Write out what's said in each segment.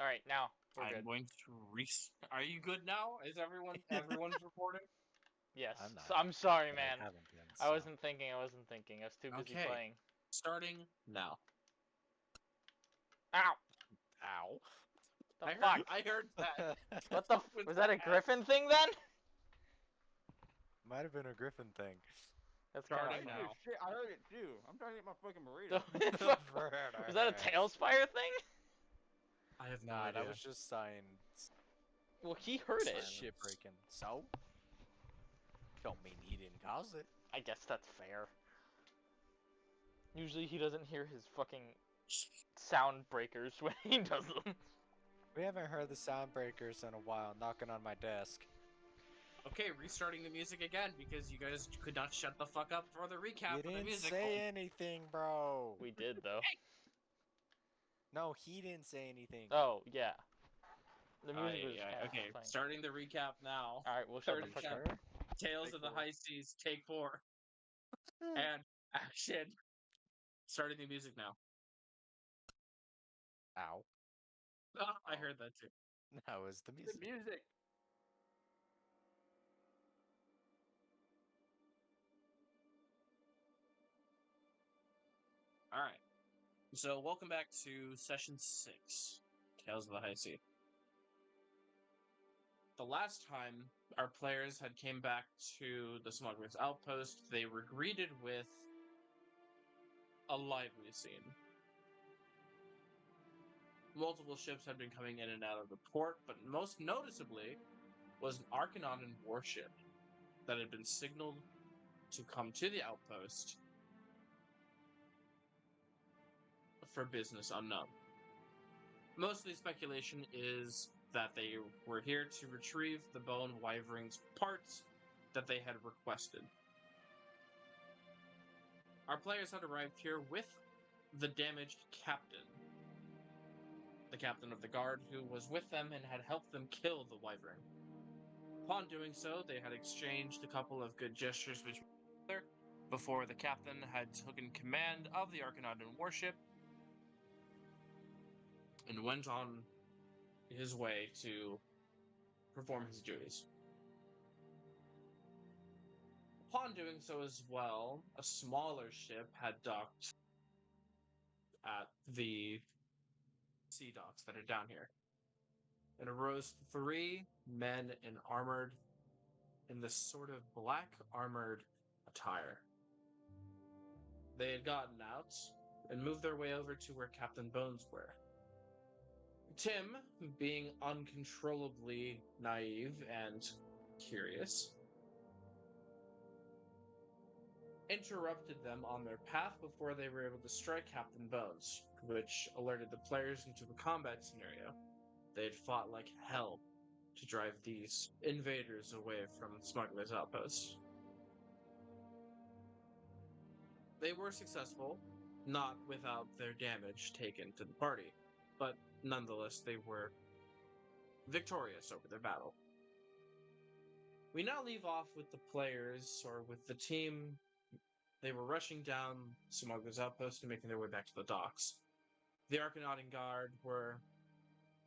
All right, now we're I'm good. going to Are you good now? Is everyone's recording? Yes. I'm So not, I'm sorry, but man. I haven't been. I So wasn't thinking. I wasn't thinking. I was too busy Okay. playing. Starting now. Ow! ow. The I fuck? heard I heard that. What the? Was Was that a that? griffin thing then? Might have been a griffin thing. That's kind Starting of I funny. heard now. shit. I heard it too. I'm trying to get my fucking So, burrito. was that a tail spire thing? I have no Nah, idea. that was just sign Well, he heard it. shit breaking. So don't mean he didn't cause it. I guess that's fair. Usually he doesn't hear his fucking sound breakers when he does them. We haven't heard the sound breakers in a while knocking on my desk. Okay, restarting the music again because you guys could not shut the fuck up for the recap You of the didn't music. say anything, bro. We did though. No, he didn't say anything. Oh yeah. The music was yeah, kind of okay, playing. starting the recap now. All right, we'll shut the Third fuck recap. up. Tales Take of the 4. High Seas, take 4. And action. Starting the music now. Ow. Ah, I heard that too. That was the The music. music. Alright. So, welcome back to Session 6, Tales of the High Sea. The last time our players had came back to the Smuggler's Outpost, they were greeted with a lively scene. Multiple ships had been coming in and out of the port, but most noticeably was an Acranada warship that had been signaled to come to the outpost for business unknown. Mostly speculation is that they were here to retrieve the Bone Wyvern's parts that they had requested. Our players had arrived here with the damaged captain, the captain of the guard who was with them and had helped them kill the Wyvern. Upon doing so, they had exchanged a couple of good gestures between each other before the captain had taken command of the Acranada warship and went on his way to perform his duties. Upon doing so as well, a smaller ship had docked at the sea docks that are down here. And arose 3 men in this sort of black armored attire. They had gotten out and moved their way over to where Captain Bones were. Tim, being uncontrollably naive and curious, interrupted them on their path before they were able to strike Captain Bones, which alerted the players into a combat scenario. They had fought like hell to drive these invaders away from Smuggler's Outpost. They were successful, not without their damage taken to the party, but nonetheless they were victorious over their battle. We now leave off with the players, or with the team. They were rushing down Smuggler's Outpost and making their way back to the docks. The Arcanautan Guard were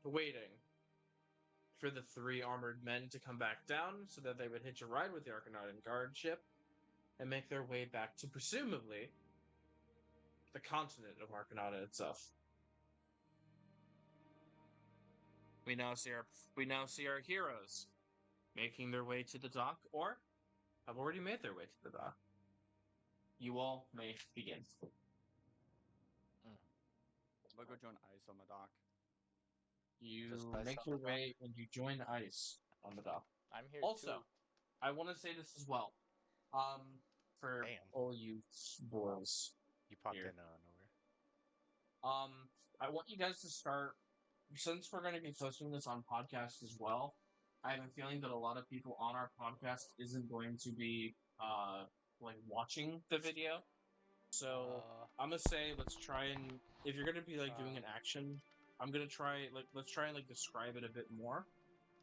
waiting for the 3 armored men to come back down so that they would hitch a ride with the Arcanautan Guard ship and make their way back to presumably the continent of Acranada itself. We now see our heroes making their way to the dock, or have already made their way to the dock. You all may begin. I'm gonna go join ice on the dock. You Just ice make on your the way and you join ice on the dock. I'm here Also, too. I want to say this as well. For Damn. all you boys, You popped Here. in nowhere. I want you guys to start, since we're going to be posting this on podcast as well. I have a feeling that a lot of people on our podcast isn't going to be like watching the video. So I'm gonna say let's try and, if you're gonna be like doing an action, I'm gonna try let's try and like describe it a bit more.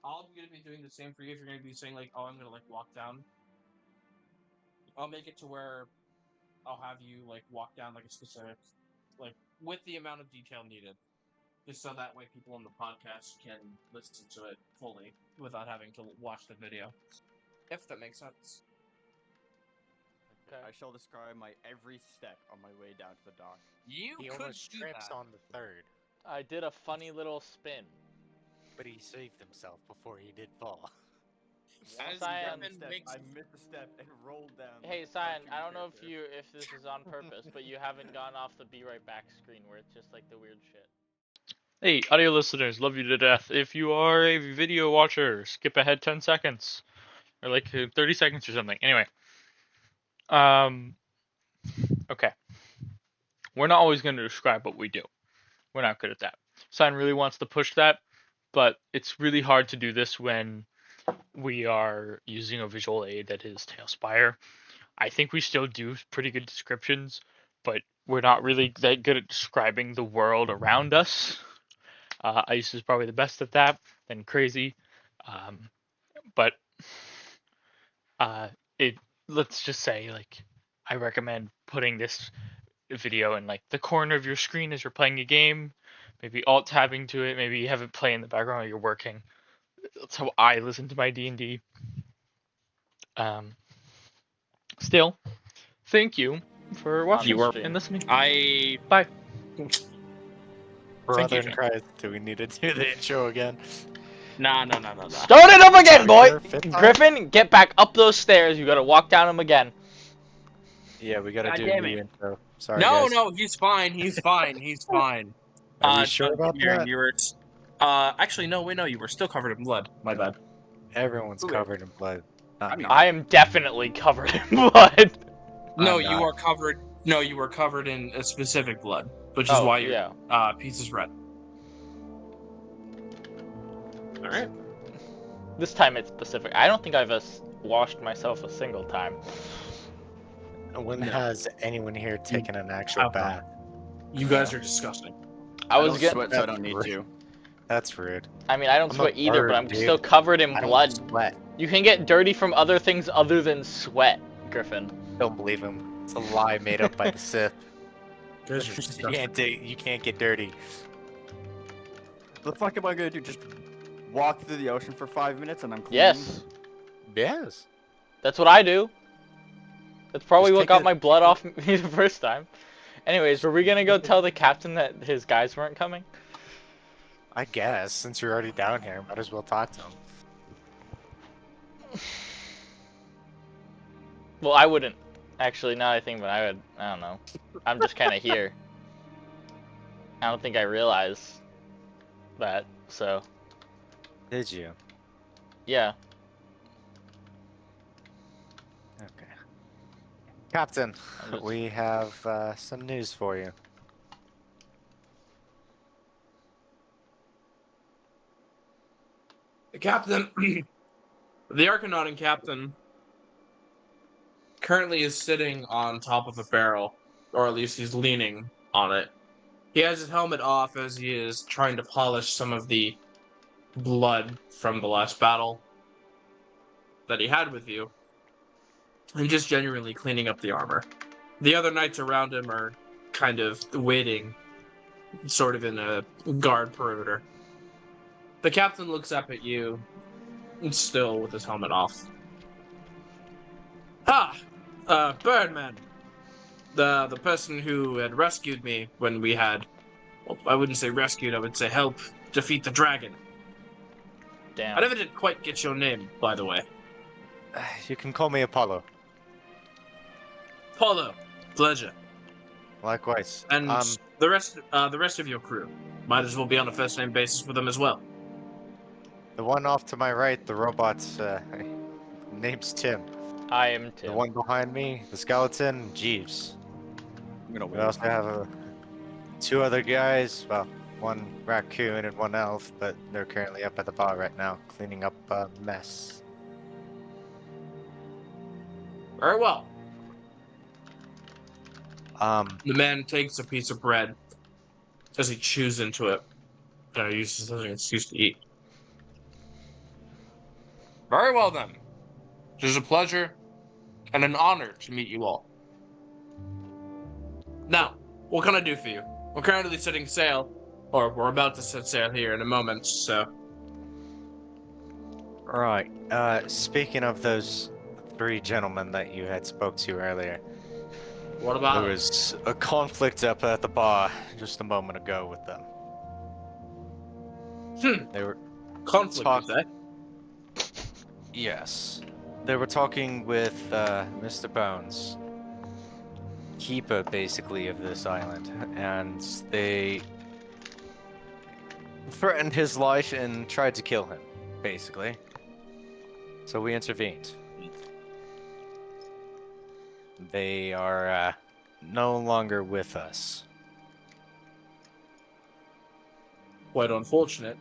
I'm gonna be doing the same for you if you're gonna be saying like, oh, I'm gonna like walk down. I'll make it to where I'll have you like walk down like a specific, like with the amount of detail needed. just so that way people on the podcast can listen to it fully without having to watch the video. If that makes sense. Okay. I shall describe my every step on my way down to the dock. You He could almost do trips that. on the third, I did a funny little spin. but he saved himself before he did fall. As Cyan- Down the Griffin steps, makes I missed a step and rolled down. Hey, like a Cyan, I cartoon don't know character. if this is on purpose, but you haven't gone off the be right back screen where it's just like the weird shit. Hey, audio listeners, love you to death. If you are a video watcher, skip ahead 10 seconds. Or like 30 seconds or something. Anyway. Okay. We're not always going to describe what we do. We're not good at that. Sign really wants to push that, but it's really hard to do this when we are using a visual aid that is Tailspire. I think we still do pretty good descriptions, but we're not really that good at describing the world around us. Ice is probably the best at that, then Crazy. But uh, it let's just say like I recommend putting this video in like the corner of your screen as you're playing a game. Maybe alt tabbing to it. Maybe you have it play in the background while you're working. That's how I listen to my D&D. Still, thank you for watching You are- and listening. I Bye. Brother you, in Christ, do we need to do the intro again? No. Start it up again, boy! Sure, fifth time? Griffin, get back up those stairs. You gotta walk down them again. Yeah, we gotta God do a damn new it. intro. Sorry, No, guys. he's fine. He's fine. Are we sure about here, that? you were. Actually, no, wait, no, you were still covered in blood. My bad. Everyone's Wait. covered in blood. Not I'm me. not. I am definitely covered in blood. No, I'm you not. are covered. No, you were covered in a specific blood, which is Oh, why your yeah. piece is red. All right. This time it's specific. I don't think I've washed myself a single time. When No. has anyone here taken an actual have not. bath? You guys are disgusting. I was don't gonna. sweat, so I don't need That's to. That's rude. I mean, I don't I'm a sweat either, but bird, I'm dude. still covered in I don't blood. sweat. You can get dirty from other things other than sweat, Griffin. Don't believe him. It's a lie made up by the Sith. You guys are you disgusting. you can't get dirty. The fuck am I gonna do? Just walk through the ocean for 5 minutes and I'm clean? Yes, Yes. that's what I do. That's probably Just what take got a- my blood off me the first time. Anyways, were we gonna go tell the captain that his guys weren't coming? I guess since you're already down here, might as well talk to him. Well, I wouldn't. Actually, now that I think about it, I would. I don't know. I'm just kind of here. I don't think I realize that. So, Did you? yeah. Okay. Captain, I'm just- we have some news for you. The captain, the Arcanauting captain, currently is sitting on top of a barrel, or at least he's leaning on it. He has his helmet off as he is trying to polish some of the blood from the last battle that he had with you, and just genuinely cleaning up the armor. The other knights around him are kind of waiting, sort of in a guard perimeter. The captain looks up at you, still with his helmet off. Ah, Birdman, the person who had rescued me when we had, well, I wouldn't say rescued, I would say help defeat the dragon. I Damn. never did quite get your name, by the way. You can call me Apollo. Paulo, pleasure. Likewise. And the rest of your crew, might as well be on a first name basis with them as well. The one off to my right, the robot's name's Tim. I am The Tim. one behind me, the skeleton, Jeeves. I'm gonna We wait. also have two other guys, well, one raccoon and one elf, but they're currently up at the bar right now, cleaning up a mess. Very well. Um, The man takes a piece of bread as he chews into it. Uses as an excuse to eat. Very well then. It is a pleasure and an honor to meet you all. Now, what can I do for you? We're currently setting sail Or we're about to set sail here in a moment, so. Right. Speaking of those three gentlemen that you had spoke to earlier, What about there it? was a conflict up at the bar just a moment ago with them. They were Conflict, you talk. say? Yes. They were talking with Mr. Bones, keeper basically of this island, and they threatened his life and tried to kill him, basically. So we intervened. They are no longer with us. Quite unfortunate.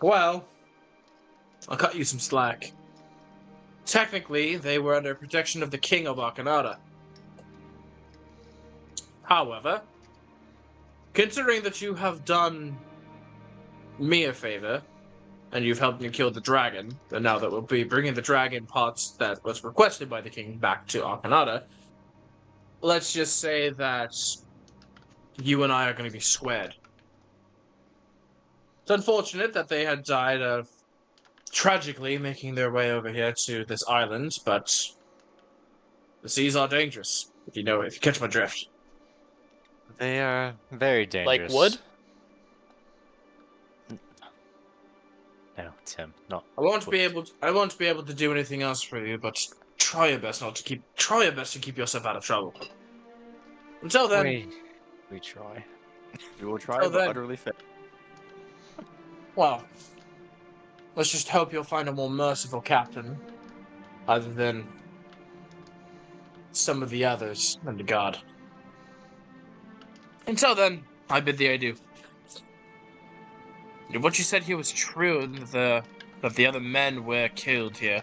Well, I'll cut you some slack. Technically, they were under protection of the King of Acranada. However, considering that you have done me a favor, and you've helped me kill the dragon, and now that we'll be bringing the dragon pots that was requested by the king back to Acranada, let's just say that you and I are going to be squared. It's unfortunate that they had died of tragically making their way over here to this island, but the seas are dangerous, if you catch my drift. They are very Like wood? dangerous. No, Tim, not. I won't be able to do anything else for you, but try your best to keep yourself out of trouble. Until then, We try. We will try, until but then, utterly fail. well, let's just hope you'll find a more merciful captain, other than some of the others under God. Until then, I bid thee adieu. If what you said here was true, that the other men were killed here,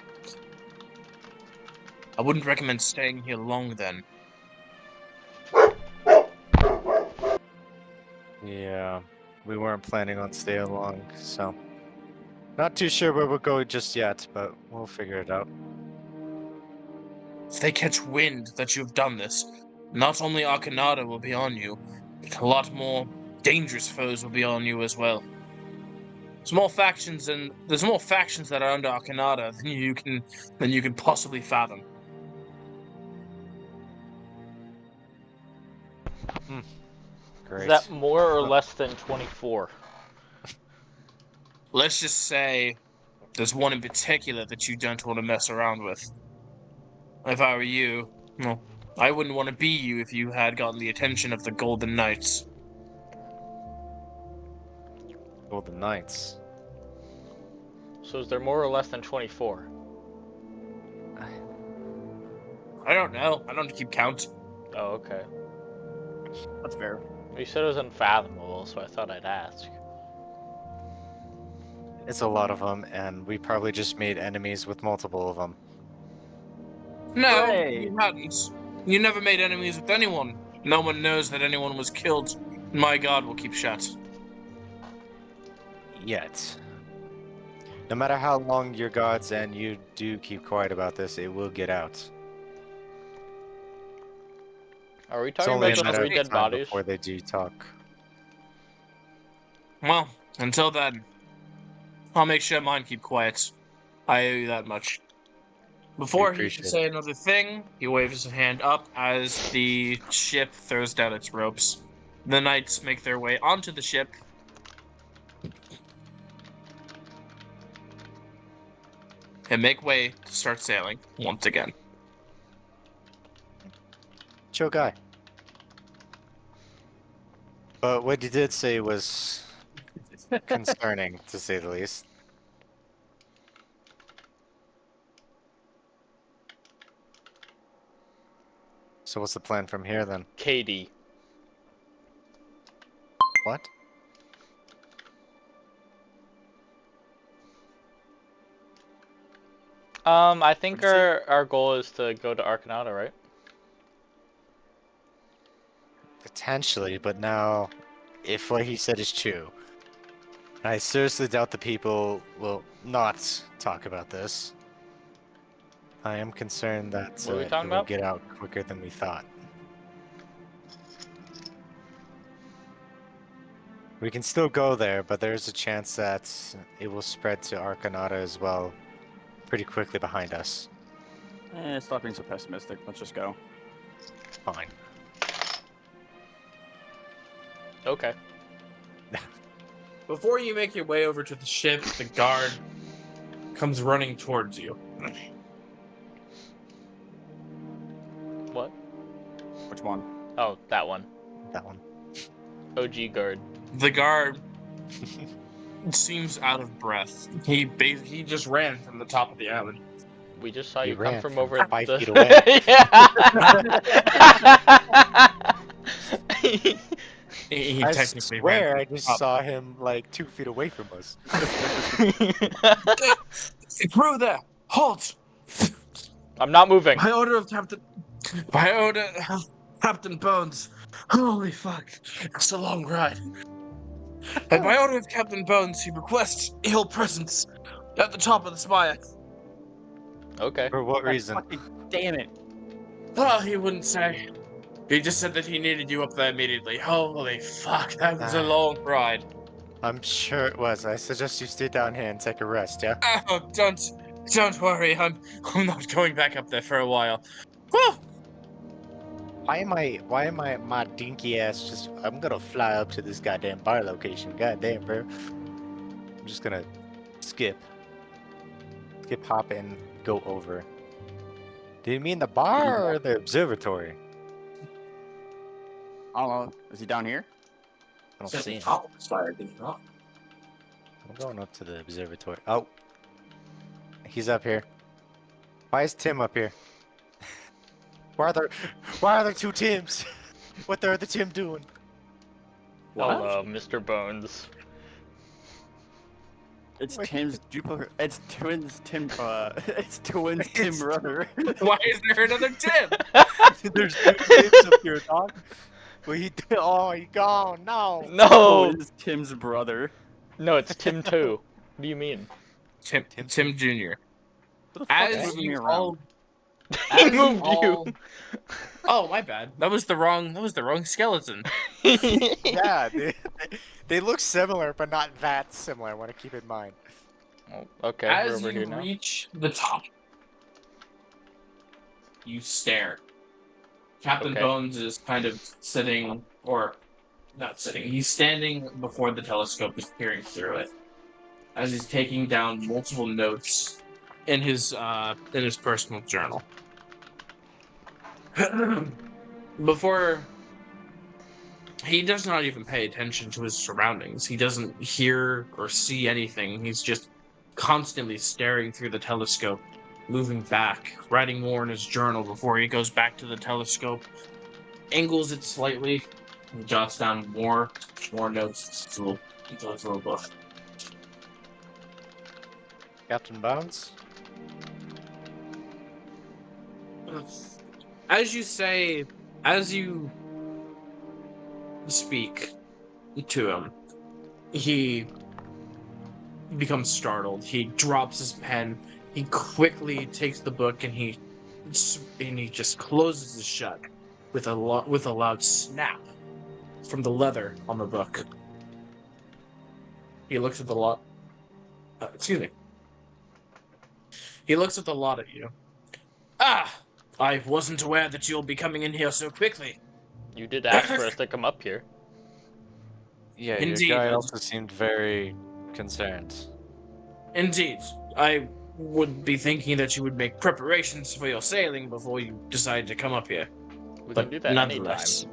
I wouldn't recommend staying here long then. Yeah, we weren't planning on staying long, so not too sure where we're going just yet, but we'll figure it out. If they catch wind that you've done this, not only Arcanada will be on you, but a lot more dangerous foes will be on you as well. There's more factions that are under Arcanada than you can possibly fathom. Is Great. that more or less than 24? Let's just say there's one in particular that you don't want to mess around with. If I were you, well, I wouldn't want to be you if you had gotten the attention of the Golden Knights. Golden Knights. So is there more or less than 24? I don't know. I don't keep count. Oh, okay. That's fair. You said it was unfathomable, so I thought I'd ask. It's a lot of them, and we probably just made enemies with multiple of them. No, Hooray! you hadn't. You never made enemies with anyone. No one knows that anyone was killed. My God will keep shut. Yet. No matter how long your gods and you do keep quiet about this, it will get out. Are we It's talking only about a the matter three of dead time bodies? before they do talk. Well, until then, I'll make sure mine keep quiet. I owe you that much. We Before he can appreciate it. say another thing, he waves his hand up as the ship throws down its ropes. The knights make their way onto the ship. And make way to start sailing once again. Chill guy. But what you did say was concerning, to say the least. So what's the plan from here then? Katie. What? I think What'd you say? our goal is to go to Arcanada, right? Potentially, but now, if what he said is true, I seriously doubt the people will not talk about this. I am concerned that What are we it talking will about? get out quicker than we thought. We can still go there, but there's a chance that it will spread to Arcanada as well pretty quickly behind us. Stop being so pessimistic. Let's just go. Fine. Okay. Before you make your way over to the ship, the guard comes running towards you. What? Which one? Oh, that one. That one. OG guard. The guard seems out of breath. He just ran from the top of the island. We just saw He you come ran from from over 5 the... feet away. Yeah. He I technically swear ran I from the just top. saw him like 2 feet away from us. Through there! Halt! I'm not moving. By order of Captain... By order of Captain Bones. Holy fuck. It's a long ride. By order of Captain Bones, he requests ill presence at the top of the spire. Okay. For what reason? Fucking damn it. Oh, he wouldn't say. He just said that he needed you up there immediately. Holy fuck, that was a long ride. I'm sure it was. I suggest you stay down here and take a rest, yeah? Oh, don't worry. I'm not going back up there for a while. Whew. Why am I my dinky ass just I'm gonna fly up to this goddamn bar location. Goddamn, bro. I'm just gonna skip hop and go over. Do you mean the bar or the observatory? I don't know. Is he down here? I don't see him. Top of the spire, did you not? I'm going up to the observatory. Oh, he's up here. Why is Tim up here? Why are there 2 Tims? What are the Tim doing? Hello, Mr. Bones. It's Wait. Tim's duplicate. It's twins Tim. It's twins Tim It's- brother. Why is there another Tim? There's 2 Tims up here, dog. Well, oh, he gone. No. No! Twins Tim's brother. No, it's Tim 2. What do you mean? Tim Tim. Jr. Who the fuck is As moving me you around? all... He As you moved all... you. Oh, my bad. That was the wrong skeleton. Yeah, they look similar, but not that similar. I want to keep in mind. Oh, okay, we're As over you here now. reach the top, you stare. Captain Okay. Bones is kind of sitting, or not sitting, he's standing before the telescope, just peering through it, as he's taking down multiple notes in his personal journal. Before, he does not even pay attention to his surroundings. He doesn't hear or see anything. He's just constantly staring through the telescope, moving back, writing more in his journal before he goes back to the telescope, angles it slightly, and jots down more notes into his little book. Captain Bones? As you speak to him, he becomes startled. He drops his pen. He quickly takes the book and he just closes it shut with a loud snap from the leather on the book. He looks at the lot. Excuse me. He looks at the lot of you. Ah, I wasn't aware that you'll be coming in here so quickly. You did ask for us to come up here. Yeah, Indeed, your guy I also seemed very concerned. Indeed, I would be thinking that you would make preparations for your sailing before you decide to come up here. We But can do that nonetheless,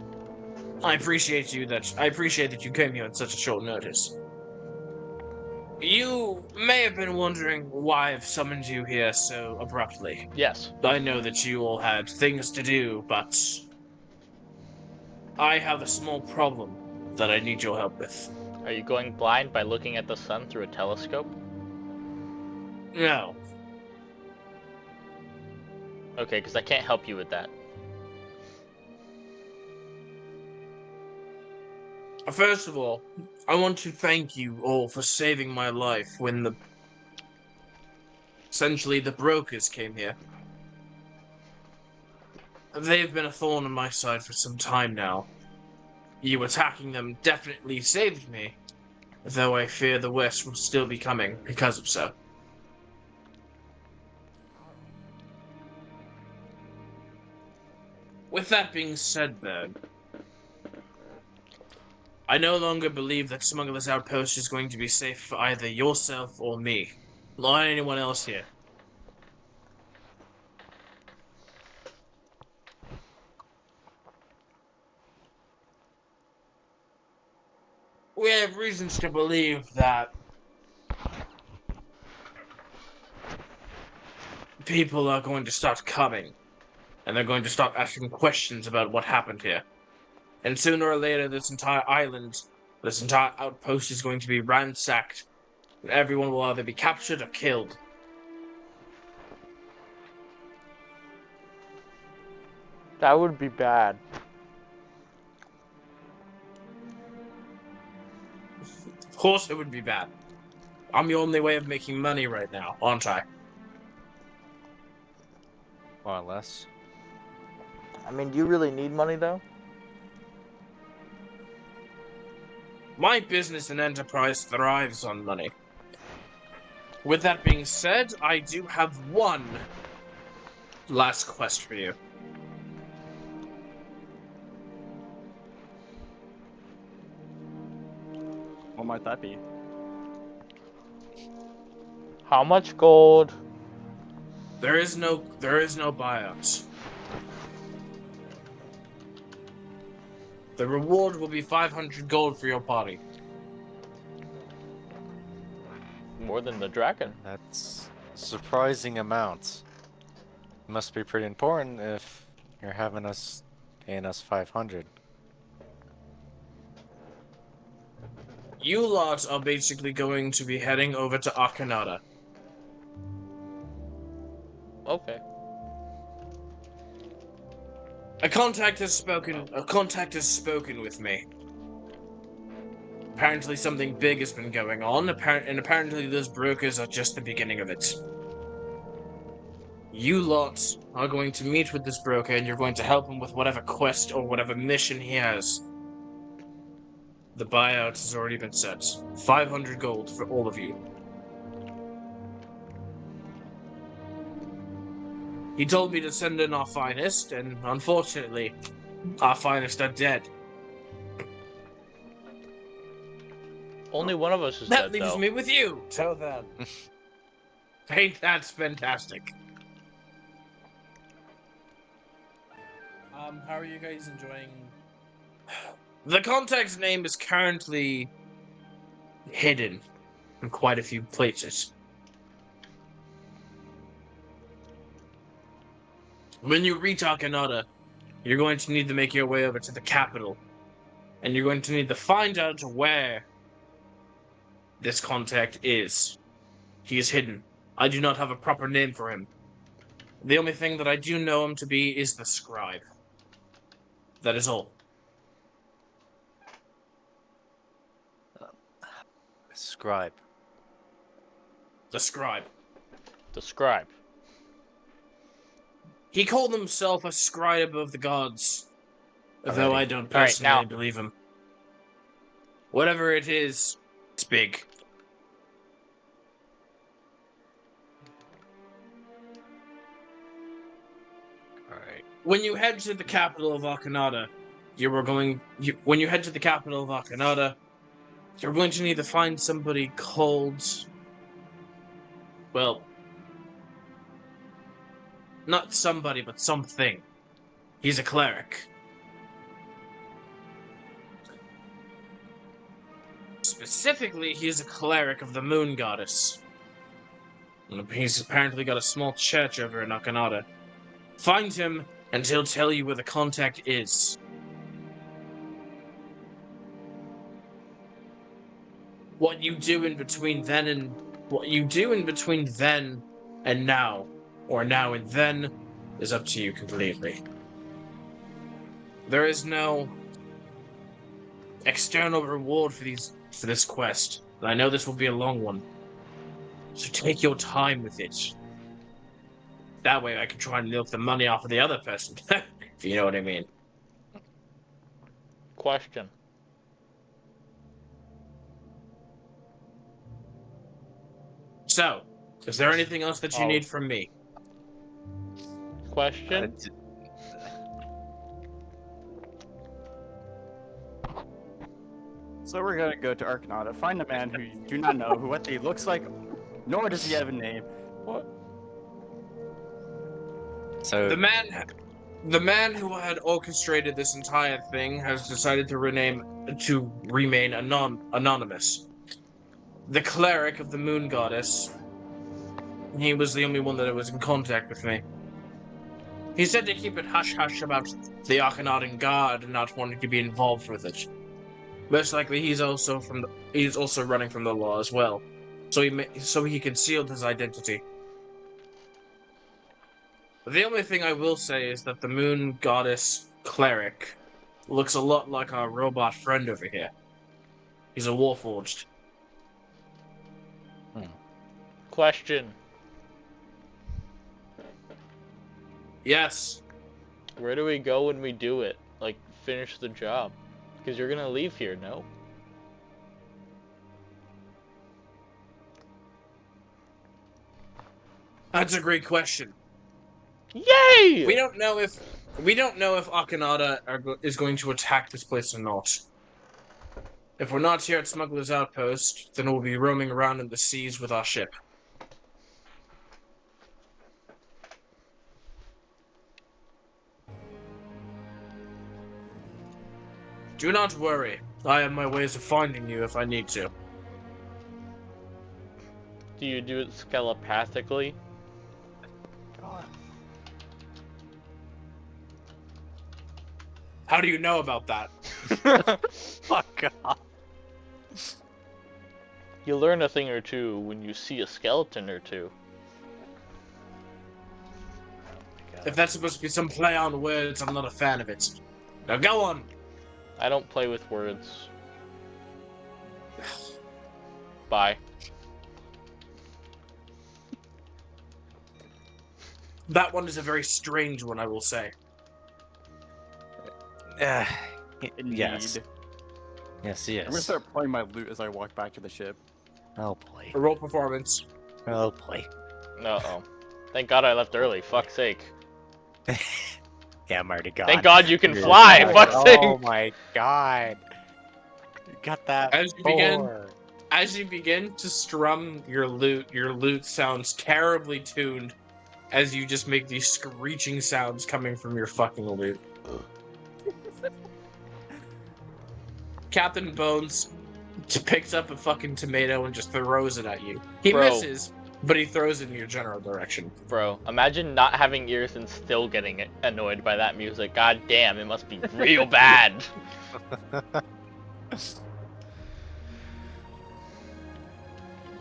I appreciate that you came here on such a short notice. You may have been wondering why I've summoned you here so abruptly. Yes. I know that you all had things to do, but I have a small problem that I need your help with. Are you going blind by looking at the sun through a telescope? No. Okay, because I can't help you with that. First of all, I want to thank you all for saving my life when essentially the brokers came here. They've been a thorn in my side for some time now. You attacking them definitely saved me, though I fear the worst will still be coming because of so. With that being said, then, I no longer believe that Smuggler's Outpost is going to be safe for either yourself or me, not anyone else here. We have reasons to believe that people are going to start coming, and they're going to start asking questions about what happened here. And sooner or later, this entire island, this entire outpost is going to be ransacked, and everyone will either be captured or killed. That would be bad. Of course, it would be bad. I'm the only way of making money right now, aren't I? More or less. I mean, do you really need money though? My business and enterprise thrives on money. With that being said, I do have one last quest for you. What might that be? How much gold? There is no buyout. The reward will be 500 gold for your party. More than the dragon. That's a surprising amount. Must be pretty important if you're having us paying us 500. You lot are basically going to be heading over to Acranada. Okay. A contact has spoken with me. Apparently something big has been going on, and apparently those brokers are just the beginning of it. You lot are going to meet with this broker, and you're going to help him with whatever quest or whatever mission he has. The buyout has already been set. 500 gold for all of you. He told me to send in our finest, and unfortunately, our finest are dead. Only one of us is That dead leaves though. me with you. So then. Hey, that's fantastic. How are you guys enjoying? The contact's name is currently hidden in quite a few places. When you reach Acranada, you're going to need to make your way over to the capital. And you're going to need to find out where this contact is. He is hidden. I do not have a proper name for him. The only thing that I do know him to be is the scribe. That is all. Scribe. The scribe. Describe. He called himself a scribe of the gods, though Alrighty. I don't All right, personally now- believe him. Whatever it is, it's big. Alright. When you head to the capital of Acranada, when you head to the capital of Acranada, you're going to need to find somebody called, well, not somebody, but something. He's a cleric. Specifically, he's a cleric of the moon goddess. And he's apparently got a small church over in Acranada. Find him, and he'll tell you where the contact is. What you do in between then and now, or now and then, is up to you completely. There is no external reward for this quest, and I know this will be a long one. So take your time with it. That way I can try and milk the money off of the other person. If you know what I mean. Question. So, is there anything else that you Oh. need from me? Question. So we're gonna go to Acranada, find a man who you do not know who what he looks like, nor does he have a name. What? So The man who had orchestrated this entire thing has decided to remain anonymous. The cleric of the moon goddess. He was the only one that was in contact with me. He said to keep it hush hush about the Akhenaten god and not wanting to be involved with it. Most likely, he's also running from the law as well. So he concealed his identity. The only thing I will say is that the moon goddess cleric looks a lot like our robot friend over here. He's a warforged. Question. Yes. Where do we go when we do it? Like, finish the job? Because you're gonna leave here, no? That's a great question. Yay! We don't know if Acranada is going to attack this place or not. If we're not here at Smuggler's Outpost, then we'll be roaming around in the seas with our ship. Do not worry. I have my ways of finding you if I need to. Do you do it telepathically? God. How do you know about that? fuck off. You learn a thing or two when you see a skeleton or two. If that's supposed to be some play on words, I'm not a fan of it. Now go on. I don't play with words. Bye. That one is a very strange one, I will say. Indeed. Yes. Yes, I'm gonna yes. start playing my lute as I walk back to the ship. Oh boy. A role performance. Oh boy. Uh-oh. Thank God I left early, fuck's sake. Yeah, I'm already gone. Thank God you can Really? fly, fuck's sake! Oh my god. You got that As you begin to strum your lute sounds terribly tuned as you just make these screeching sounds coming from your fucking lute. Captain Bones picks up a fucking tomato and just throws it at you. He Bro. misses, but he throws it in your general direction. Bro, imagine not having ears and still getting annoyed by that music. God damn, it must be real bad.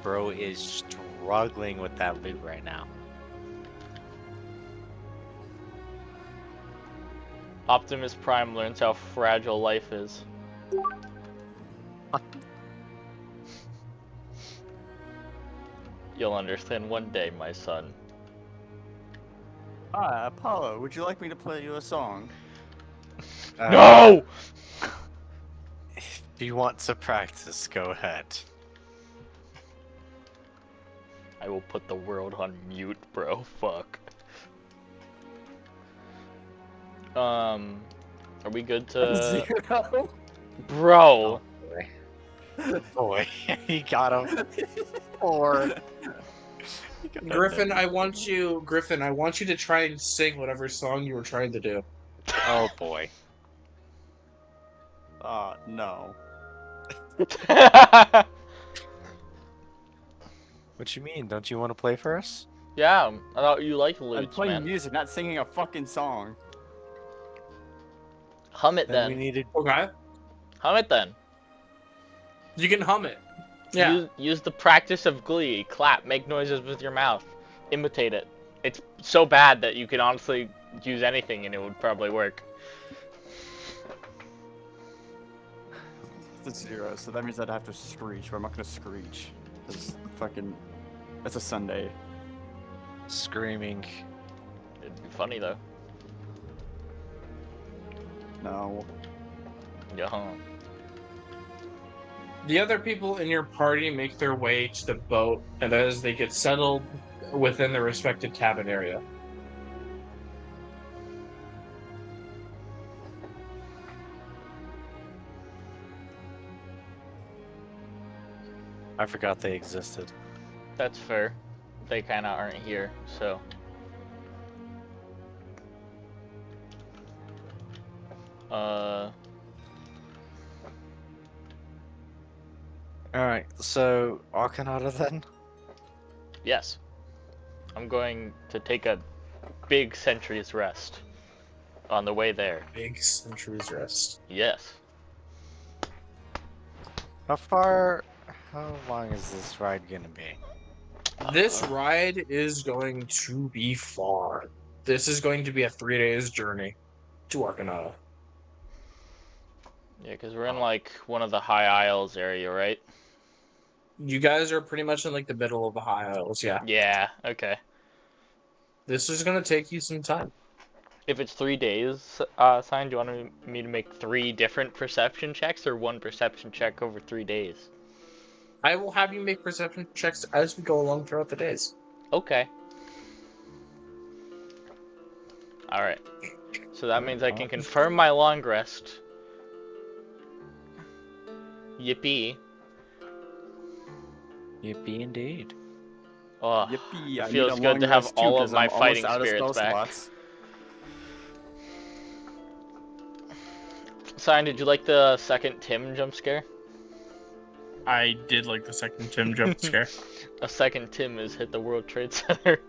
Bro is struggling with that loot right now. Optimus Prime learns how fragile life is. You'll understand one day, my son. Ah, Apollo, would you like me to play you a song? No! If you want to practice, go ahead. I will put the world on mute, bro. Fuck. Are we good to... 0. Bro! Boy, he got him. 4. Griffin, I want you to try and sing whatever song you were trying to do. Oh boy. No. What you mean? Don't you want to play for us? Yeah, I thought you liked I'm lutes, playing man. music, not singing a fucking song. Hum it Then we then. needed. Okay. Hum it then. You can hum it. Yeah. Use the practice of Glee. Clap, make noises with your mouth. Imitate it. It's so bad that you can honestly use anything and it would probably work. It's a 0, so that means I'd have to screech, but I'm not gonna screech. It's fucking... It's a Sunday. Screaming. It'd be funny though. No. Yeah. The other people in your party make their way to the boat, and as they get settled within their respective cabin area. I forgot they existed. That's fair. They kind of aren't here, so. Alright, so Acranada then? Yes. I'm going to take a big century's rest on the way there. Big Century's Rest. Yes. How long is this ride gonna be? This ride is going to be far. This is going to be a 3 days journey to Acranada. Yeah, because we're in like one of the High Isles area, right? You guys are pretty much in like the middle of the High Isles, yeah. Yeah, okay. This is gonna take you some time. If it's 3 days, Sign, do you want me to make 3 different perception checks or 1 perception check over 3 days? I will have you make perception checks as we go along throughout the days. Okay. Alright. So that means I can confirm my long rest. Yippee. Yippee indeed. Oh, Yippee! it I need feels a good long to have rest too, all of 'cause my I'm almost fighting out of spirits spell back. slots. Sign, did you like the second Tim jump scare? I did like the second Tim jump scare. A second Tim has hit the World Trade Center.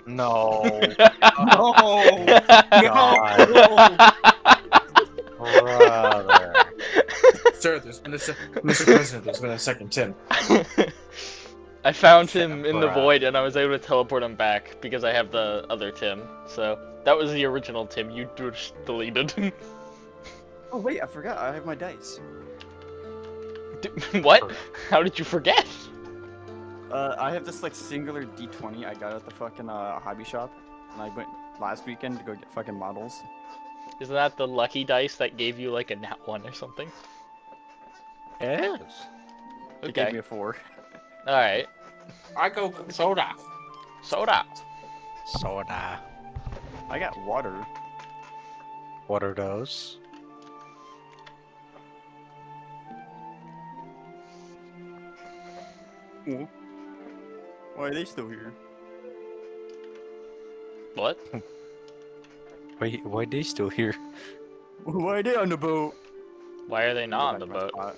No. No! God. Brother. Sir, Mr. President, there's been a second Tim. I found him in the Bruh. void and I was able to teleport him back because I have the other Tim. So that was the original Tim. You just deleted. Oh wait, I forgot. I have my dice. What? How did you forget? I have this like singular D20 I got at the fucking hobby shop, and I went last weekend to go get fucking models. Isn't that the lucky dice that gave you like a nat 1 or something? It is. It gave Okay. me a 4. Alright. I go soda. Soda. Soda. I got water. What are those? Oh. Why are they still here? What? Why are they still here? Why are they on the boat? Why are they Go not on back the to my boat? spot.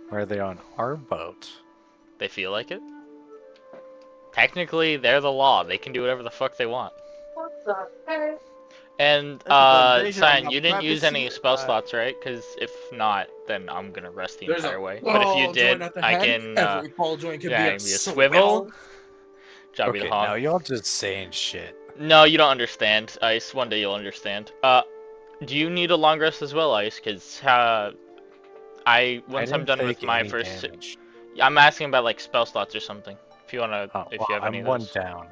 Why are they on our boat? They feel like it? Technically, they're the law. They can do whatever the fuck they want. And, invasion of Sign, you didn't use any privacy, spell slots, right? Because if not, then I'm gonna rest the There's entire a way. But if you ball did, joint at the I head. can, Every ball joint can yeah, be I a can be a swivel. Job me to Okay, now honk. y'all just saying shit. No, you don't understand, Ice. One day you'll understand. Do you need a long rest as well, Ice? Because, once I'm done with my first... damage. I'm asking about, like, spell slots or something. If you wanna, Oh, if well, you have any I'm of one those. down.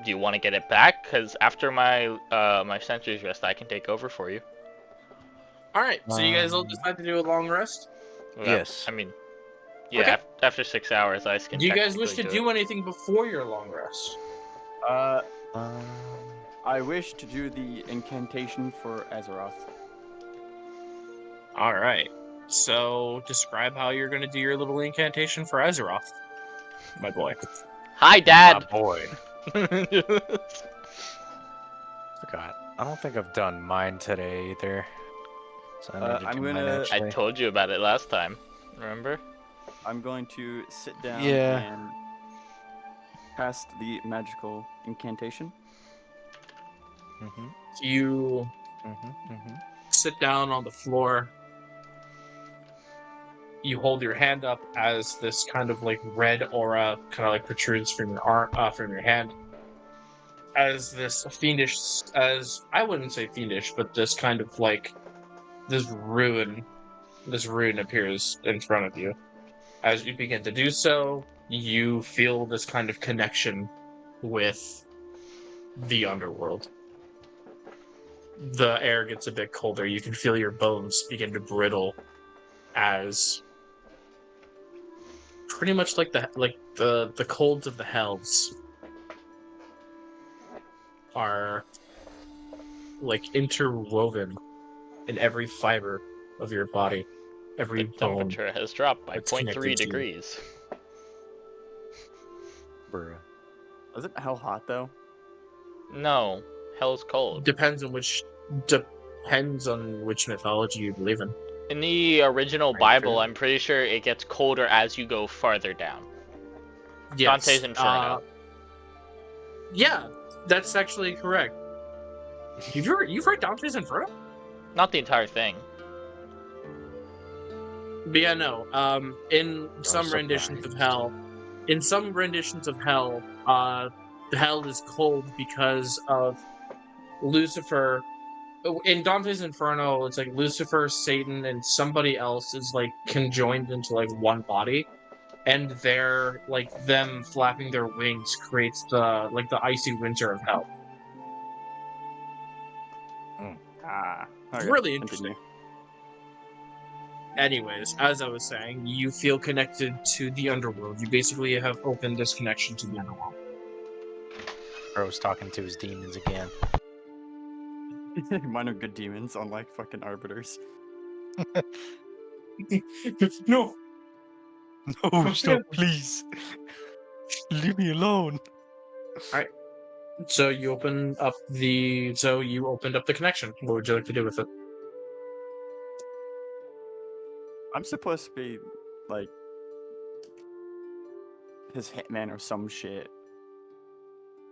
Do you want to get it back? Because after my, my sentry's rest, I can take over for you. Alright, so you guys all decide to do a long rest? Well, Yes. I mean, yeah, Okay. after 6 hours, Ice can Do you guys wish technically to do do anything before your long rest? Um, I wish to do the incantation for Azeroth. Alright. So, describe how you're going to do your little incantation for Azeroth, my boy. Hi, my Dad! boy. Forgot. I don't think I've done mine today either. So I need to I'm do mine gonna- I actually. told you about it last time. Remember? I'm going to sit down Yeah. and cast the magical incantation. Mm-hmm. You Mm-hmm. Mm-hmm. sit down on the floor. You hold your hand up as this kind of like red aura kind of like protrudes from your arm, from your hand. As this fiendish, as I wouldn't say fiendish, but this kind of like this rune appears in front of you. As you begin to do so, you feel this kind of connection with the underworld. the air gets a bit colder. You can feel your bones begin to brittle as pretty much like the colds of the hells are like interwoven in every fiber of your body, The every bone temperature has dropped by that's 0.3 connected to you. degrees. Bruh. Isn't hell hot though? No, hell's cold. Depends on which mythology you believe in. In the original Very Bible, true. I'm pretty sure it gets colder as you go farther down. Yes. Dante's Inferno. Yeah, that's actually correct. You've read Dante's Inferno? Not the entire thing. But yeah, no. In some renditions of hell, hell is cold because of Lucifer. In Dante's Inferno, it's like Lucifer, Satan, and somebody else is like conjoined into like one body, and they're like them flapping their wings creates the icy winter of hell. Ah, It's okay, really continue. interesting. Anyways, as I was saying, you feel connected to the underworld. You basically have opened this connection to the underworld. Bro's talking to his demons again. Mine are good demons, unlike fucking arbiters. No. No, stop, please. Leave me alone. So you opened up the connection. What would you like to do with it? I'm supposed to be like his hitman or some shit.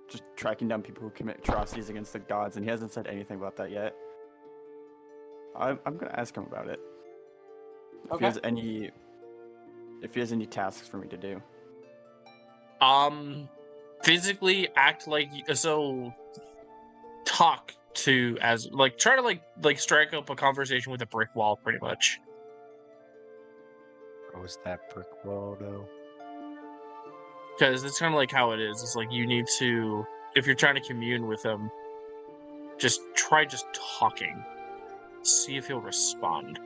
Just tracking down people who commit atrocities against the gods, and he hasn't said anything about that yet. I'm gonna ask him about it. If he has any tasks for me to do. Physically act like talk to as like try to like strike up a conversation with a brick wall, pretty much. Bro's that brick wall, though. Because it's kind of like how it is. It's like you need to, if you're trying to commune with him, just try talking. See if he'll respond.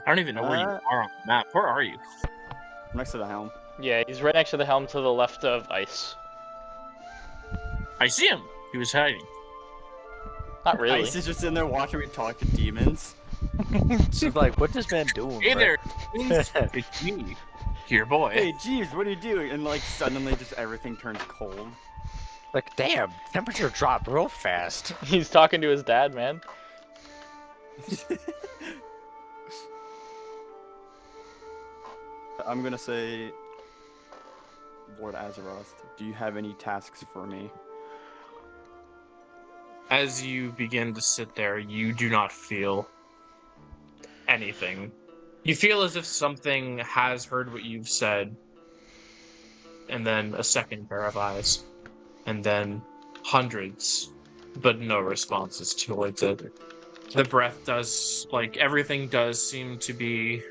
I don't even know where you are on the map. Where are you? Next to the helm. Yeah, he's right next to the helm to the left of Ice. I see him. He was hiding. Not really. Ice is just in there watching me talk to demons. She's like, what this man doing, Hey bro? there, it's me, your boy. Hey, Jeeves, what are you doing? And like suddenly, just everything turns cold. Like, damn, temperature dropped real fast. He's talking to his dad, man. I'm gonna say, Lord Azeroth, do you have any tasks for me? As you begin to sit there, you do not feel anything. You feel as if something has heard what you've said, and then a second pair of eyes, and then hundreds, but no responses towards it. The breath does, like, everything does seem to be,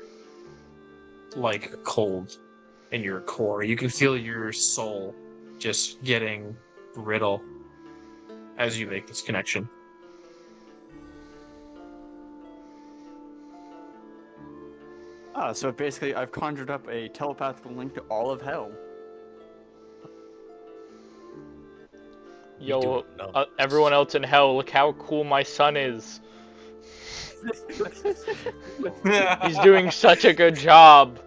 like, cold in your core. You can feel your soul just getting brittle as you make this connection. So basically, I've conjured up a telepathical link to all of hell. Yo, everyone else in hell, look how cool my son is. He's doing such a good job.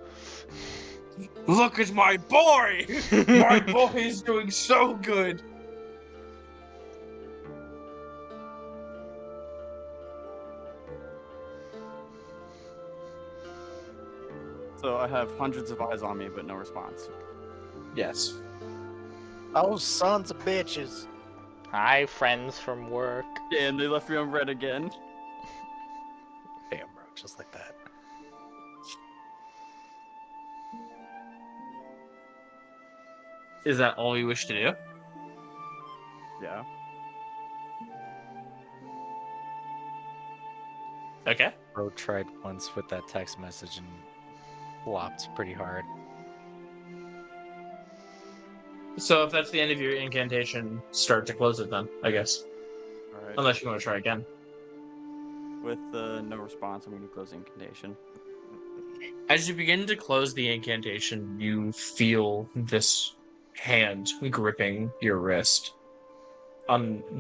Look at my boy! My boy is doing so good! So I have hundreds of eyes on me, but no response. Yes. Oh, sons of bitches. Hi, friends from work. Yeah, and they left me on red again. Damn, bro, just like that. Is that all you wish to do? Yeah. Okay. Bro tried once with that text message and flopped pretty hard. So if that's the end of your incantation, start to close it then, I guess. All right. Unless you want to try again. With no response, I'm going to close incantation. As you begin to close the incantation, you feel this hand gripping your wrist,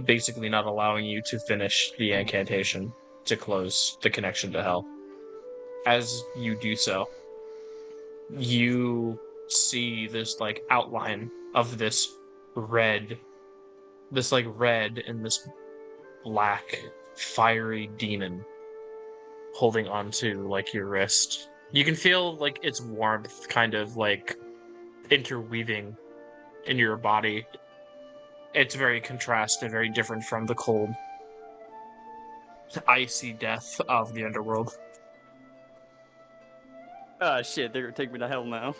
basically not allowing you to finish the incantation to close the connection to hell. As you do so, you see this like outline of red, this like red and this black fiery demon holding onto like your wrist. You can feel like its warmth kind of like interweaving in your body. It's very contrasted, very different from the cold, icy death of the underworld. Ah, shit, they're going to take me to hell now.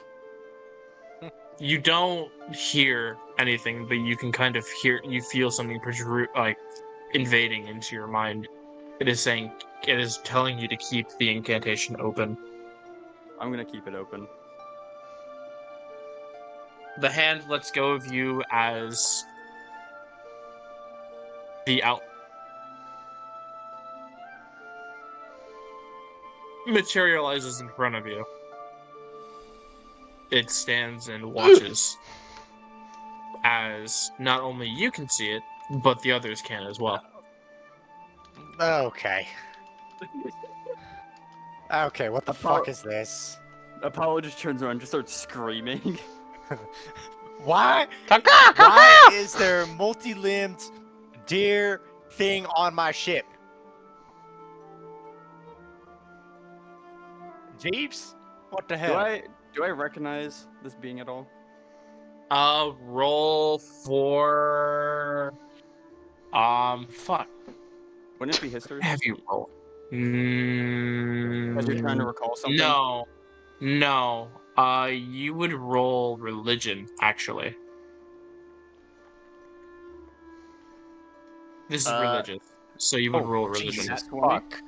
You don't hear anything, but you can kind of you feel something like invading into your mind. It is telling you to keep the incantation open. I'm going to keep it open. The hand lets go of you as the out materializes in front of you. It stands and watches as not only you can see it, but the others can as well. Okay. Okay, what the Apollo- fuck is this? Apollo just turns around and just starts screaming. Why? Caca, Why caca! is there multi-limbed deer thing on my ship? Jeeves? What the do hell? I recognize this being at all? Roll for fuck. Wouldn't it be history? Have you rolled? As you're trying to recall something? No. You would roll religion, actually. This is Uh, religious, so you would Oh, roll religion. Jesus Nat 20? fuck.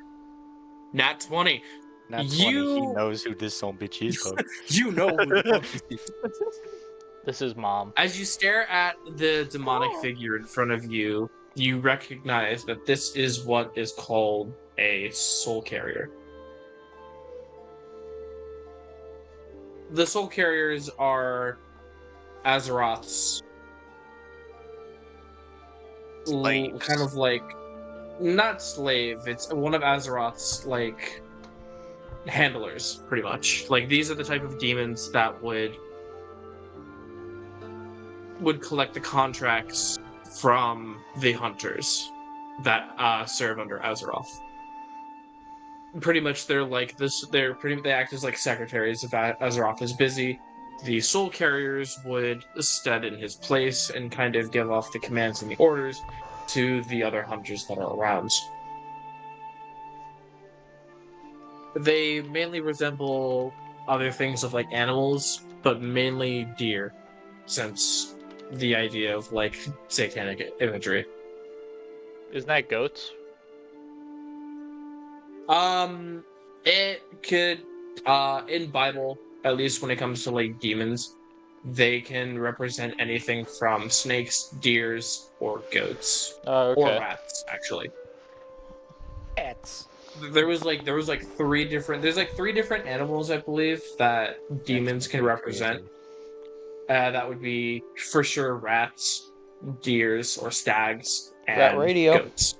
Nat 20. Nat 20, he You knows who this son bitch is, bro. you know who the fuck this is. This is mom. As you stare at the demonic figure in front of you, you recognize that this is what is called a soul carrier. The soul carriers are Azeroth's Slaves. kind of like not slave. It's one of Azeroth's like handlers, pretty much. Like these are the type of demons that would collect the contracts from the hunters that serve under Azeroth. Pretty much, they're like this. They act as like secretaries if Azeroth is busy. The soul carriers would stand in his place and kind of give off the commands and the orders to the other hunters that are around. They mainly resemble other things of like animals, but mainly deer, since the idea of like satanic imagery. Isn't that goats? It could, in Bible, at least when it comes to like demons, they can represent anything from snakes, deers, or goats, Oh, or okay. rats. Actually, Pets. there was like three different animals, I believe, that demons can represent. That would be for sure rats, deers, or stags, Rat and radio. goats.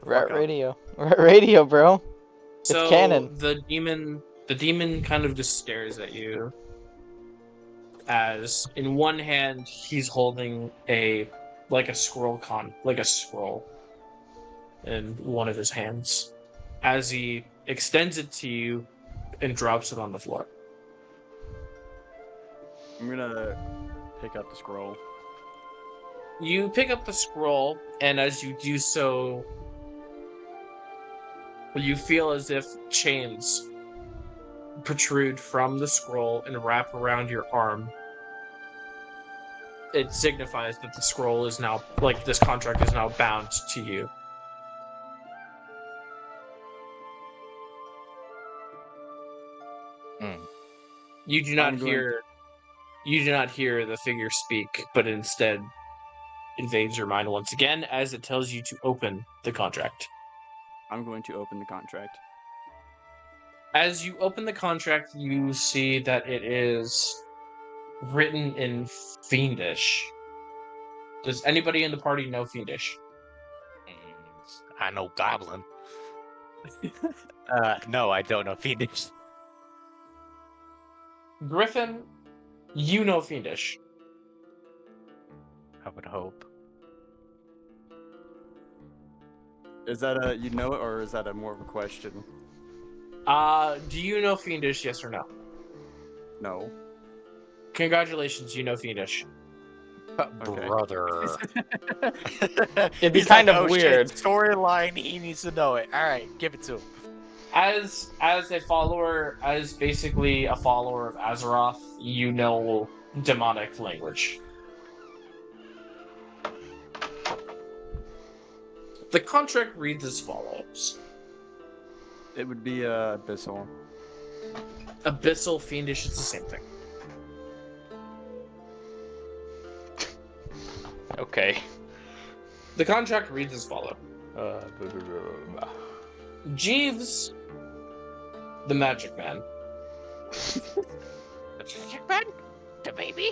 Rat radio. Rat radio, bro. It's So canon. the demon kind of just stares at you as in one hand he's holding like a scroll in one of his hands as he extends it to you and drops it on the floor. I'm gonna pick up the scroll. You pick up the scroll, and as you do so, you feel as if chains protrude from the scroll and wrap around your arm. It signifies that the scroll is now, like, this contract is now bound to you. Hmm. You do not I'm going- hear You do not hear the figure speak, but instead invades your mind once again as it tells you to open the contract. I'm going to open the contract. As you open the contract, you see that it is written in Fiendish. Does anybody in the party know Fiendish? I know Goblin. No, I don't know Phoenix. Griffin, you know Fiendish. I would hope. Is that a you know it, or is that a more of a question? Do you know Fiendish, yes or no? No. Congratulations, you know Fiendish. Okay. Brother. It'd be He's kind like, of oh, weird. Shit, storyline, he needs to know it. All right, give it to him. As a follower, as basically a follower of Azeroth, you know demonic language. The contract reads as follows. It would be Abyssal. Abyssal, Fiendish, it's the same thing. Okay. The contract reads as follows. Jeeves, the Magic Man, The baby?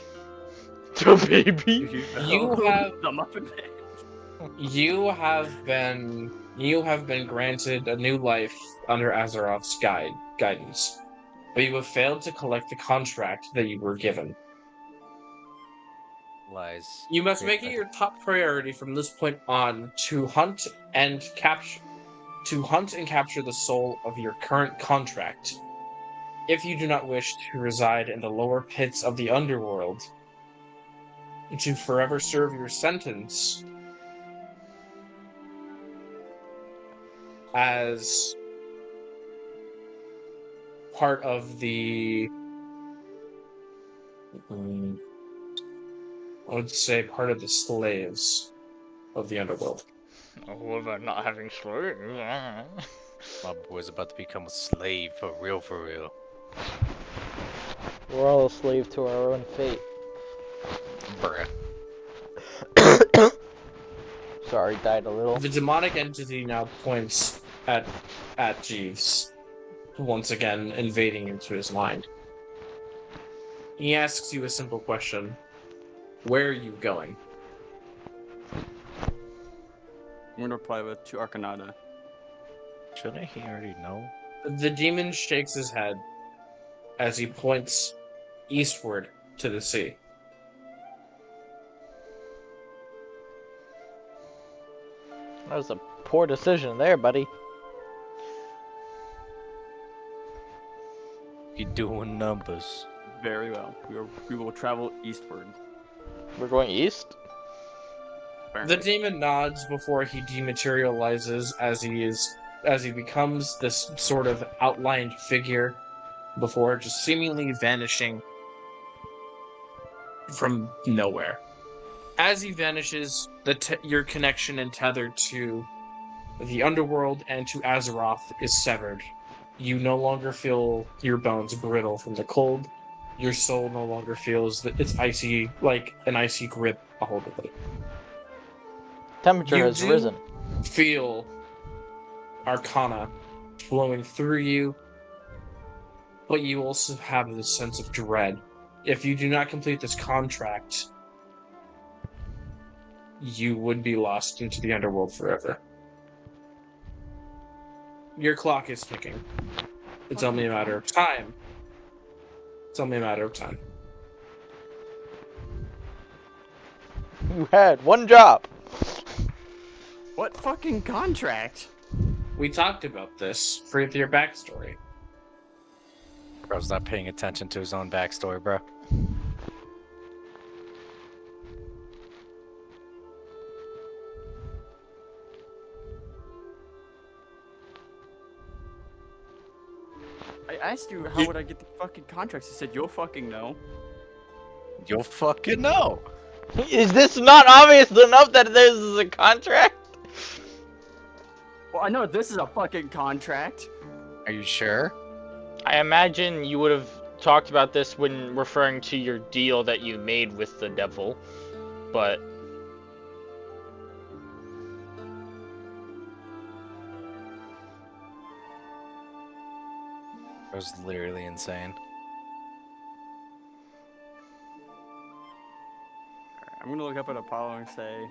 The baby? You have- the Muffin Man. you have been granted a new life under Azeroth's guidance, but you have failed to collect the contract that you were given. Lies. You must make it your top priority from this point on to hunt and capture the soul of your current contract. If you do not wish to reside in the lower pits of the underworld, to forever serve your sentence as part of the I would say part of the slaves of the underworld. Oh, what about not having slaves? My boy's about to become a slave for real, for real. We're all a slave to our own fate. Bruh. Sorry, died a little. The demonic entity now points at Jeeves, once again invading into his mind. He asks you a simple question. Where are you going? I'm gonna reply with to Acranada. Shouldn't he already know? The demon shakes his head as he points eastward to the sea. That was a poor decision there, buddy. He doing numbers. Very well. We will travel eastward. We're going east? The apparently. demon nods before he dematerializes as he becomes this sort of outlined figure before just seemingly vanishing from nowhere. As he vanishes, your connection and tethered to the underworld and to Azeroth is severed. You no longer feel your bones brittle from the cold. Your soul no longer feels that it's icy, like an icy grip a hold of it. Temperature You has do risen. feel arcana flowing through you, but you also have this sense of dread. If you do not complete this contract, you would be lost into the underworld forever. Your clock is ticking. It's only a matter of time. It's only a matter of time. You had one job. What fucking contract? We talked about this for your backstory. Bro's not paying attention to his own backstory, bro. I asked you how would I get the fucking contracts. You said you'll fucking know. You'll fucking know. Is this not obvious enough that this is a contract? Well, I know this is a fucking contract. Are you sure? I imagine you would have talked about this when referring to your deal that you made with the devil, but It was literally insane. I'm gonna look up at Apollo and say,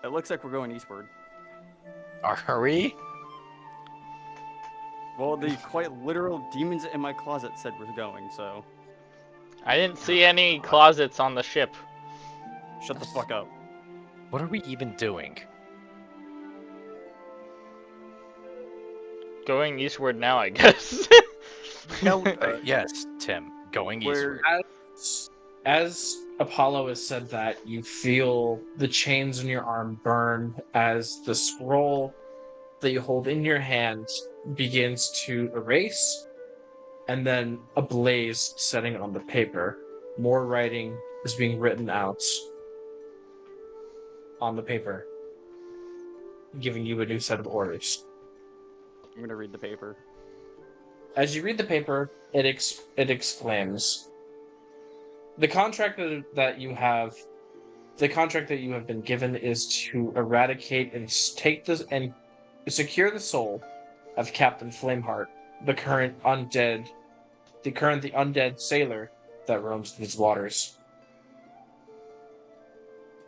it looks like we're going eastward. Are we? Well, the quite literal demons in my closet said we're going, so I didn't see any closets on the ship. shut the fuck up. What are we even doing? Going eastward now, I guess. No, yes, Tim, going We're- eastward. As Apollo has said that, you feel the chains in your arm burn as the scroll that you hold in your hand begins to erase, and then a blaze setting on the paper. More writing is being written out on the paper, giving you a new set of orders. I'm gonna read the paper. As you read the paper, it exclaims, "The contract that you have, the contract that you have been given is to eradicate and take this and secure the soul of Captain Flameheart, the current the undead sailor that roams these waters.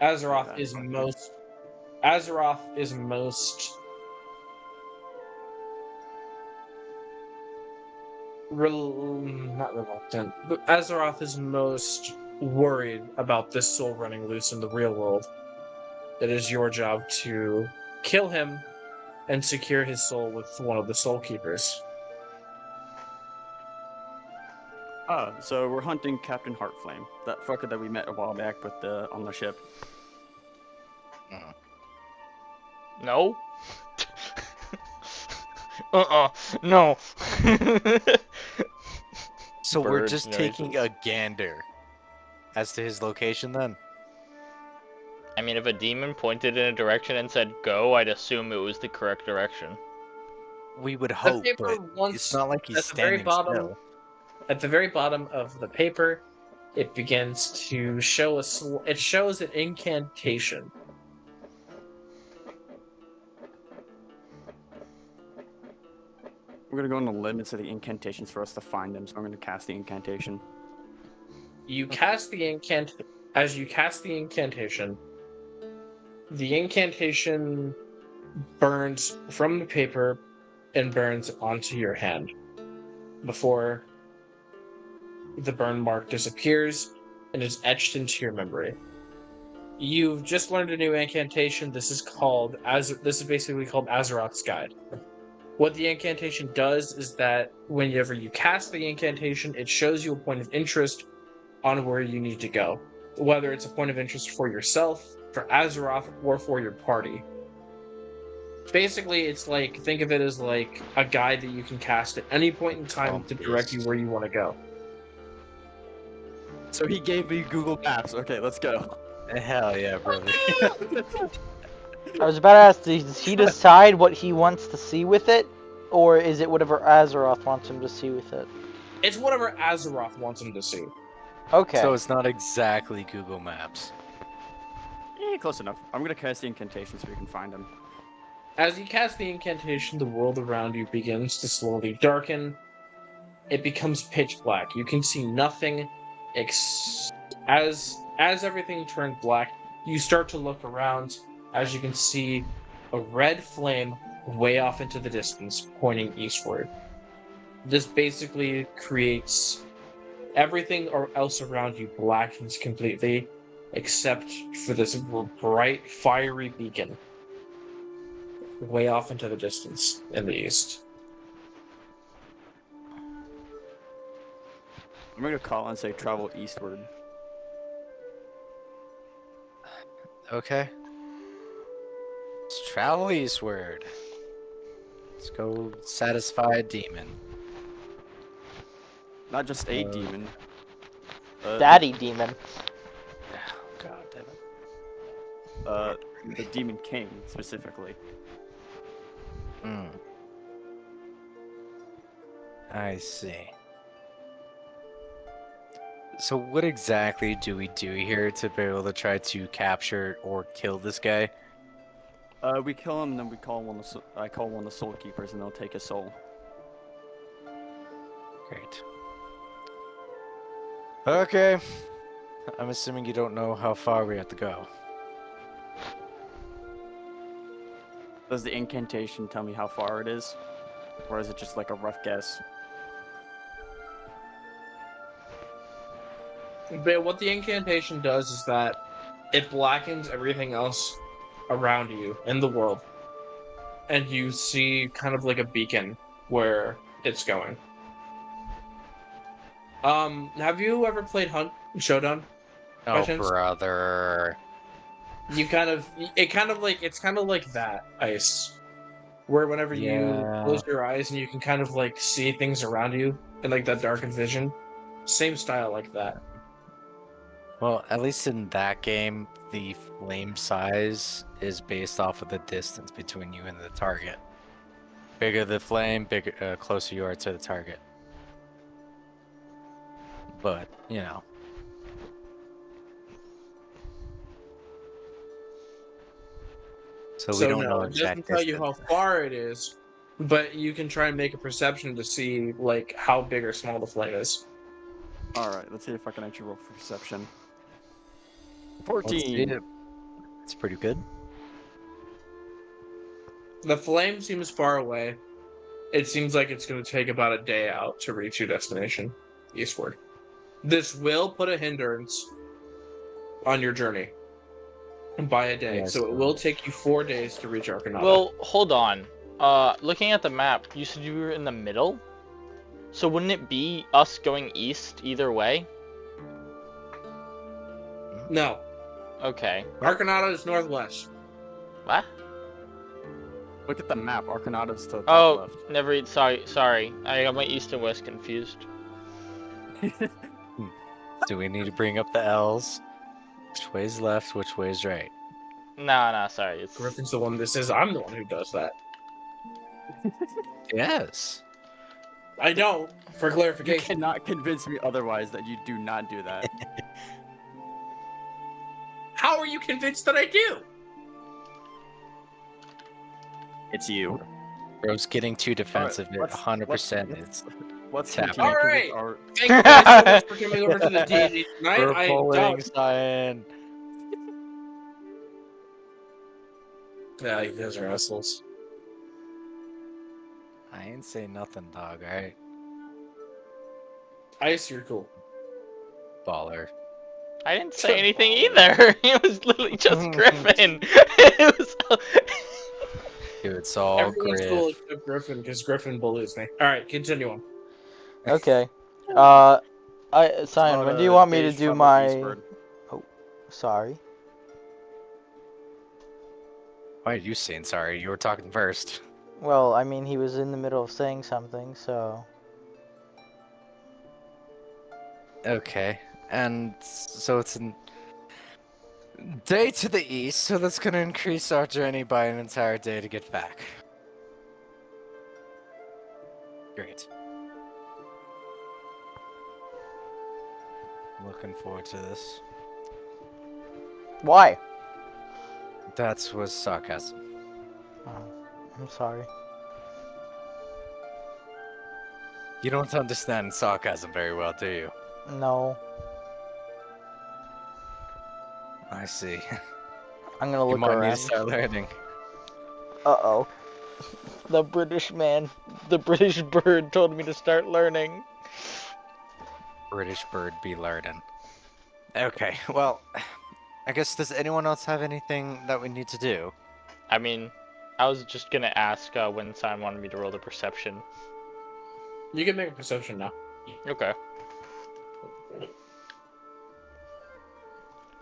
Azeroth Yeah, is fuck. most Azeroth is most not reluctant, but Azeroth is most worried about this soul running loose in the real world. It is your job to kill him and secure his soul with one of the Soul Keepers." So we're hunting Captain Heartflame, that fucker that we met a while back with the on the ship. No. No. So we're Bird just noises. taking a gander as to his location then? I mean, if a demon pointed in a direction and said go, I'd assume it was the correct direction. We would The hope, paper but once it's not like he's at the very standing bottom. still. At the very bottom of the paper, it begins to show it shows an incantation. We're gonna go on the limits of the incantations for us to find them, so I'm gonna cast the incantation. You cast the as you cast the incantation burns from the paper and burns onto your hand before the burn mark disappears and is etched into your memory. You've just learned a new incantation. This is basically called Azeroth's Guide. What the incantation does is that whenever you cast the incantation, it shows you a point of interest on where you need to go. Whether it's a point of interest for yourself, for Azeroth, or for your party. Basically, it's like, think of it as like a guide that you can cast at any point in time to direct you where you want to go. So he gave me Google Maps. Okay, let's go. Hell yeah, brother. I was about to ask, does he decide what he wants to see with it? Or is it whatever Azeroth wants him to see with it? It's whatever Azeroth wants him to see. Okay. So it's not exactly Google Maps. Close enough. I'm gonna cast the incantation so we can find him. As you cast the incantation, the world around you begins to slowly darken. It becomes pitch black. You can see nothing. As everything turns black, you start to look around. As you can see, a red flame way off into the distance, pointing eastward. This basically creates everything else around you blackens completely, except for this bright, fiery beacon way off into the distance in the east. I'm gonna call and say travel eastward. Okay. Let's travel eastward. Let's go satisfy a demon. Not just a demon. Daddy demon. Oh, God damn it. The Demon King specifically. I see. So what exactly do we do here to be able to try to capture or kill this guy? We kill him, and then we call one of I call one of the soul keepers, and they'll take his soul. Great. Okay. I'm assuming you don't know how far we have to go. Does the incantation tell me how far it is? Or is it just like a rough guess? But what the incantation does is that it blackens everything else around you in the world, and you see kind of like a beacon where it's going. Have you ever played Hunt Showdown? By Oh, chance? brother. You kind of it's kind of like that ice, where whenever you Yeah. close your eyes and you can kind of like see things around you in like that darkened vision. Same style like that. Well, at least in that game, the flame size is based off of the distance between you and the target. Bigger the flame, bigger, closer you are to the target. But, you know. So we So don't no, know it doesn't exact tell you distance. how far it is, but you can try and make a perception to see like how big or small the flame is. Alright, let's see if I can actually roll for perception. Let's see 14! it. It's pretty good. The flame seems far away. It seems like it's going to take about a day out to reach your destination eastward. This will put a hindrance on your journey by a day, Yes. so it will take you 4 days to reach Acranada. Well, hold on. Looking at the map, you said you were in the middle? So wouldn't it be us going east either way? No, Okay. Acranada is northwest. What? Look at the map. Arcanada's to the top Oh, left. never. Sorry. I got my east and west confused. Do we need to bring up the L's? Which way's left, which way's right? No, sorry. It's Griffin's the one that says I'm the one who does that. Yes. I don't, for You clarification. cannot convince me otherwise that you do not do that. How are you convinced that I do? It's you. Bro's getting too defensive. let's- 100%. Let's Tap. continue. 'cause Alright. it's our- Thank you guys so much for coming over to the D&D tonight. We're I am bowling, done. Cyan. Yeah, you guys are assholes. I ain't say nothing, dog, alright? Ice, you're cool. Baller. I didn't say anything either. It was literally just Griffin. It was. Dude, it's all Everyone's Griff. cool except Griffin, because Griffin bullies me. Alright, continue on. Okay. it's Simon, about when do you a want me to day's do travel my? eastward. Oh, sorry. Why are you saying sorry? You were talking first. Well, I mean, he was in the middle of saying something, so. Okay. And so it's a day to the east, so that's gonna increase our journey by an entire day to get back. Great. Looking forward to this. Why? That was sarcasm. Oh, I'm sorry. You don't understand sarcasm very well, do you? No, I see. I'm gonna You look might need to around. start learning. Uh-oh. The British man, the British bird told me to start learning. British bird be learning. Okay, well, I guess does anyone else have anything that we need to do? I mean, I was just gonna ask when Simon wanted me to roll the perception. You can make a perception now. Okay.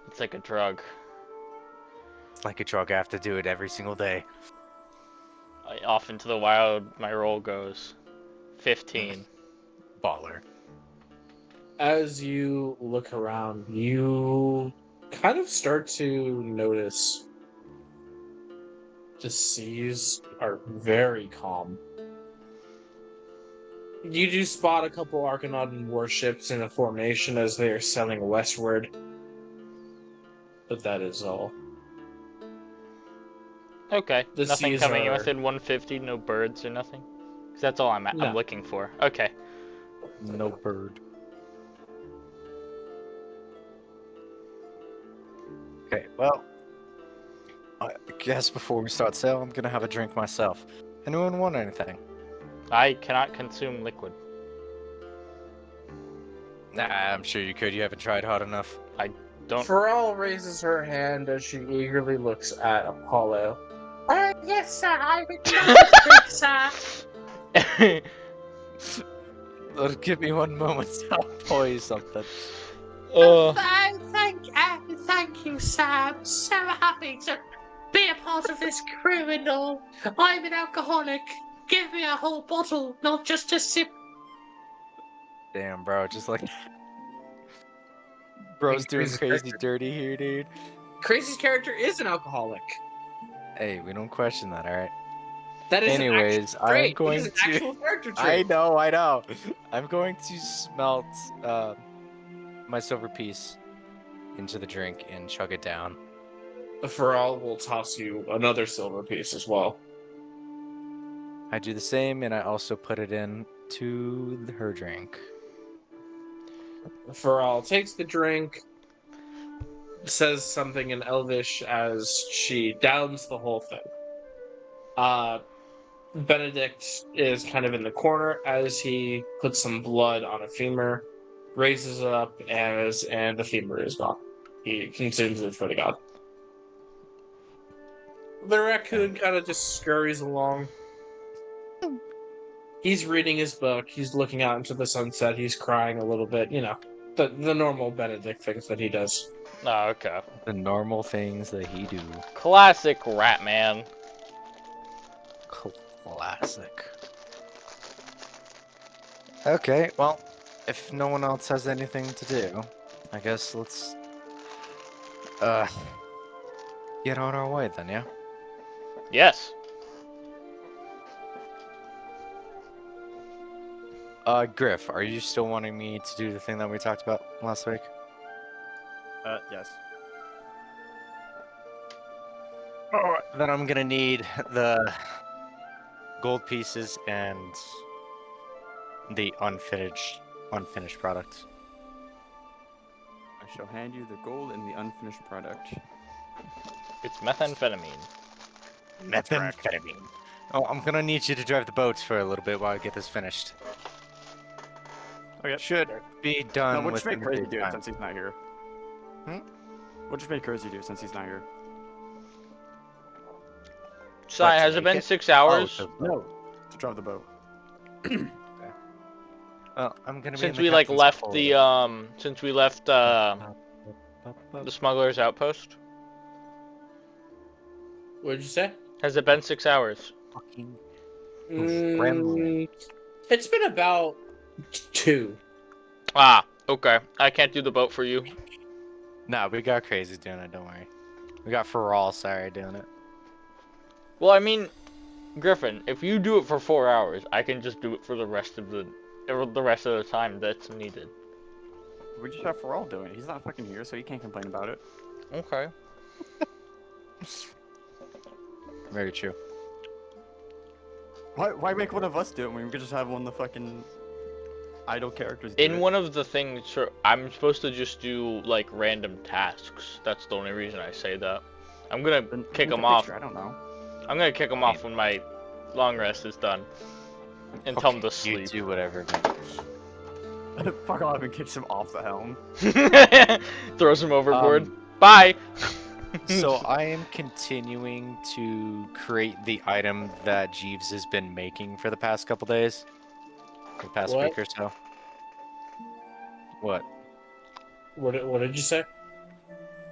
It's like a drug. It's like a drug, I have to do it every single day. Off into the wild, my roll goes 15. Baller. As you look around, you kind of start to notice the seas are very calm. You do spot a couple Acranaudan warships in a formation as they are sailing westward. But that is all. Okay. The Nothing seas coming in are... within 150. No birds or nothing. 'Cause that's all I'm No. looking for. Okay. No bird. Okay, well, I guess before we start sail, I'm gonna have a drink myself. Anyone want anything? I cannot consume liquid. Nah, I'm sure you could. You haven't tried hard enough. Don't. Pharrell raises her hand as she eagerly looks at Apollo. Yes, sir, I would love to drink, sir. Give me one moment. I'll pour you something. Thank you, sir. I'm so happy to be a part of this crew and all. I'm an alcoholic. Give me a whole bottle, not just a sip. Damn, bro. Just like bro's doing Crazy's crazy character. dirty here, dude. Crazy's character is an alcoholic. Hey, we don't question that, all right? That is an Anyways, actual I'm trait. It going is an to. actual character I trait. know. I'm going to smelt my silver piece into the drink and chug it down. Pharrell will toss you another silver piece as well. I do the same, and I also put it in to her drink. Pharrell takes the drink, says something in Elvish as she downs the whole thing. Benedict is kind of in the corner as he puts some blood on a femur, raises it up, and the femur is gone. He consumes it for the god. The raccoon kind of just scurries along. He's reading his book. He's looking out into the sunset. He's crying a little bit. You know, the normal Benedict things that he does. Oh, okay. The normal things that he do. Classic rat man. Classic. Okay, well, if no one else has anything to do, I guess let's get on our way then, yeah? Yes. Griff, are you still wanting me to do the thing that we talked about last week? Yes. Alright, then I'm gonna need the gold pieces and the unfinished product. I shall hand you the gold and the unfinished product. It's methamphetamine. Methamphetamine. Oh, I'm gonna need you to drive the boats for a little bit while I get this finished. Okay. Should be No, done what should within make Crazy the do time. since he's not here? Hmm? What should make Crazy do since he's not here? Sai, What, has to it make been it? 6 hours No, to drive the boat. Well, I'm gonna be since in the we like captain's left quarters. the smuggler's outpost? What did you say? Has it been 6 hours? Fucking gremlin. It's been about 2. Ah, okay. I can't do the boat for you. Nah, we got Crazy doing it, don't worry. We got Pharrell, sorry, doing it. Well, I mean, Griffin, if you do it for 4 hours, I can just do it for the rest of the time that's needed. We just have Pharrell doing it. He's not fucking here, so he can't complain about it. Okay. Very true. Why make one of us do it when we could just have one of the fucking idle characters do In it? one of the things, I'm supposed to just do like random tasks. That's the only reason I say that. I'm gonna Then kick make a them off. picture, I don't know. I'm gonna kick them off when my long rest is done, and tell them to You sleep. do whatever, man. Fuck off and kicks him off the helm. Throws him overboard. Um, Bye. So I am continuing to create the item that Jeeves has been making for the past couple days. For the past What? week or so. What? What did you say?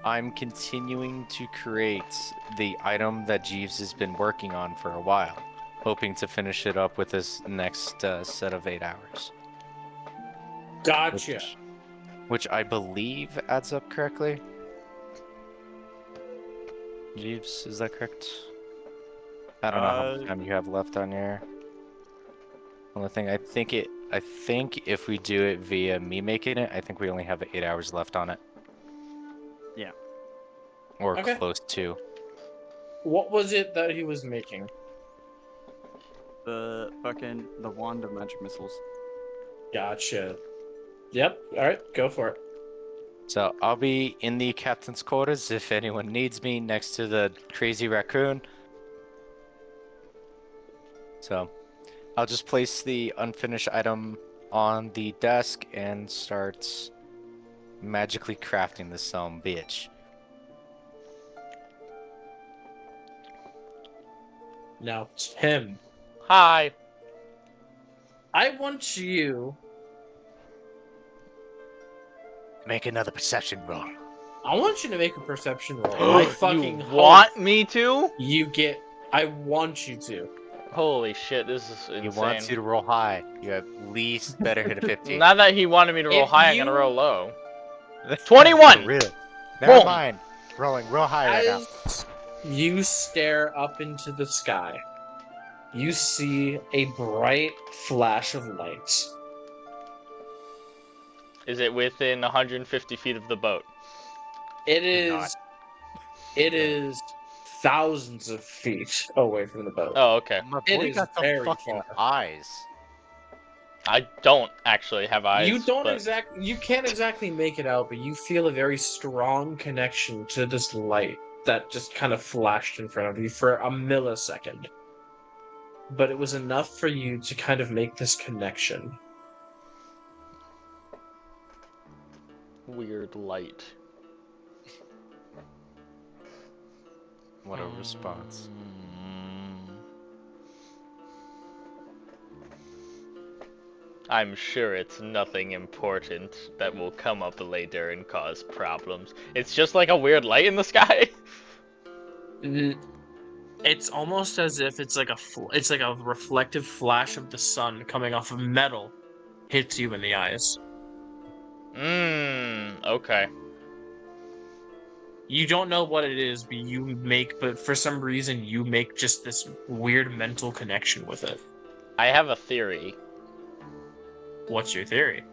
I'm continuing to create the item that Jeeves has been working on for a while, hoping to finish it up with this next set of 8 hours. Gotcha. Which I believe adds up correctly. Jeeves, is that correct? I don't know how much time you have left on your... Only thing, I think it I think if we do it via me making it, I think we only have 8 hours left on it. Yeah. Or Okay. close to. What was it that he was making? The wand of magic missiles. Gotcha. Yep. All right, go for it. So I'll be in the captain's quarters if anyone needs me next to the crazy raccoon. So I'll just place the unfinished item on the desk and start magically crafting this some bitch. Now, Tim, Hi. I want you. Make another perception roll. I want you to make a perception roll. And I fucking You hope want me to? you get. I want you to. Holy shit, this is insane. He wants you to roll high. You at least better hit a 50. Now that he wanted me to roll If high, I'm gonna you- roll low. 21! For real. Never Boom. mind. Rolling real high right now. As you stare up into the sky, you see a bright flash of light. Is it within 150 feet of the boat? It Did is. not. It is thousands of feet away from the boat. Oh, okay. My It boy is got some very fucking far. eyes. I don't actually have eyes. You don't but... exactly. You can't exactly make it out, but you feel a very strong connection to this light that just kind of flashed in front of you for a millisecond. But it was enough for you to kind of make this connection. Weird light. What a response. I'm sure it's nothing important that will come up later and cause problems. It's just like a weird light in the sky. It's almost as if it's like a reflective flash of the sun coming off of metal hits you in the eyes. Okay. You don't know what it is, but for some reason you make just this weird mental connection with it. I have a theory. What's your theory?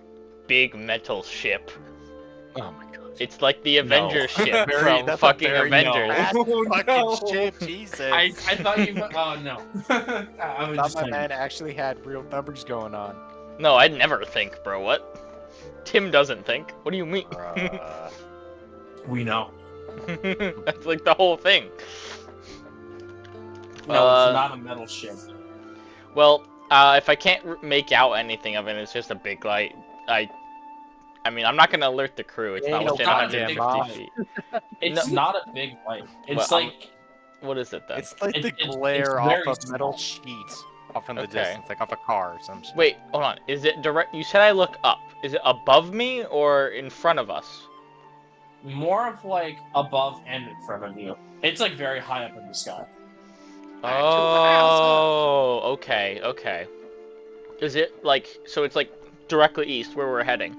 Big metal ship. Oh my god. It's like the Avengers ship Very- from that's a fucking very Avengers. bad Oh, fucking no. shit, Jesus. I thought you. Oh no. I was thought just my kidding. man actually had real numbers going on. No, I'd never think, bro. What? Tim doesn't think. What do you mean? We know. That's like the whole thing. No, it's not a metal ship. Well, if I can't make out anything of it, it's just a big light. I mean, I'm not gonna alert the crew. It's not Ain't no within goddamn 150 bomb. feet. It's not a big light. It's Well, like What is it then? It's like the it's glare off very of metal small. sheets off in the Okay. distance, like off a car or some shit. Wait, hold on. Is it direct? You said I look up. Is it above me or in front of us? more of like above and in front of you. It's like very high up in the sky. Oh, okay, okay. Is it like so? It's like directly east where we're heading.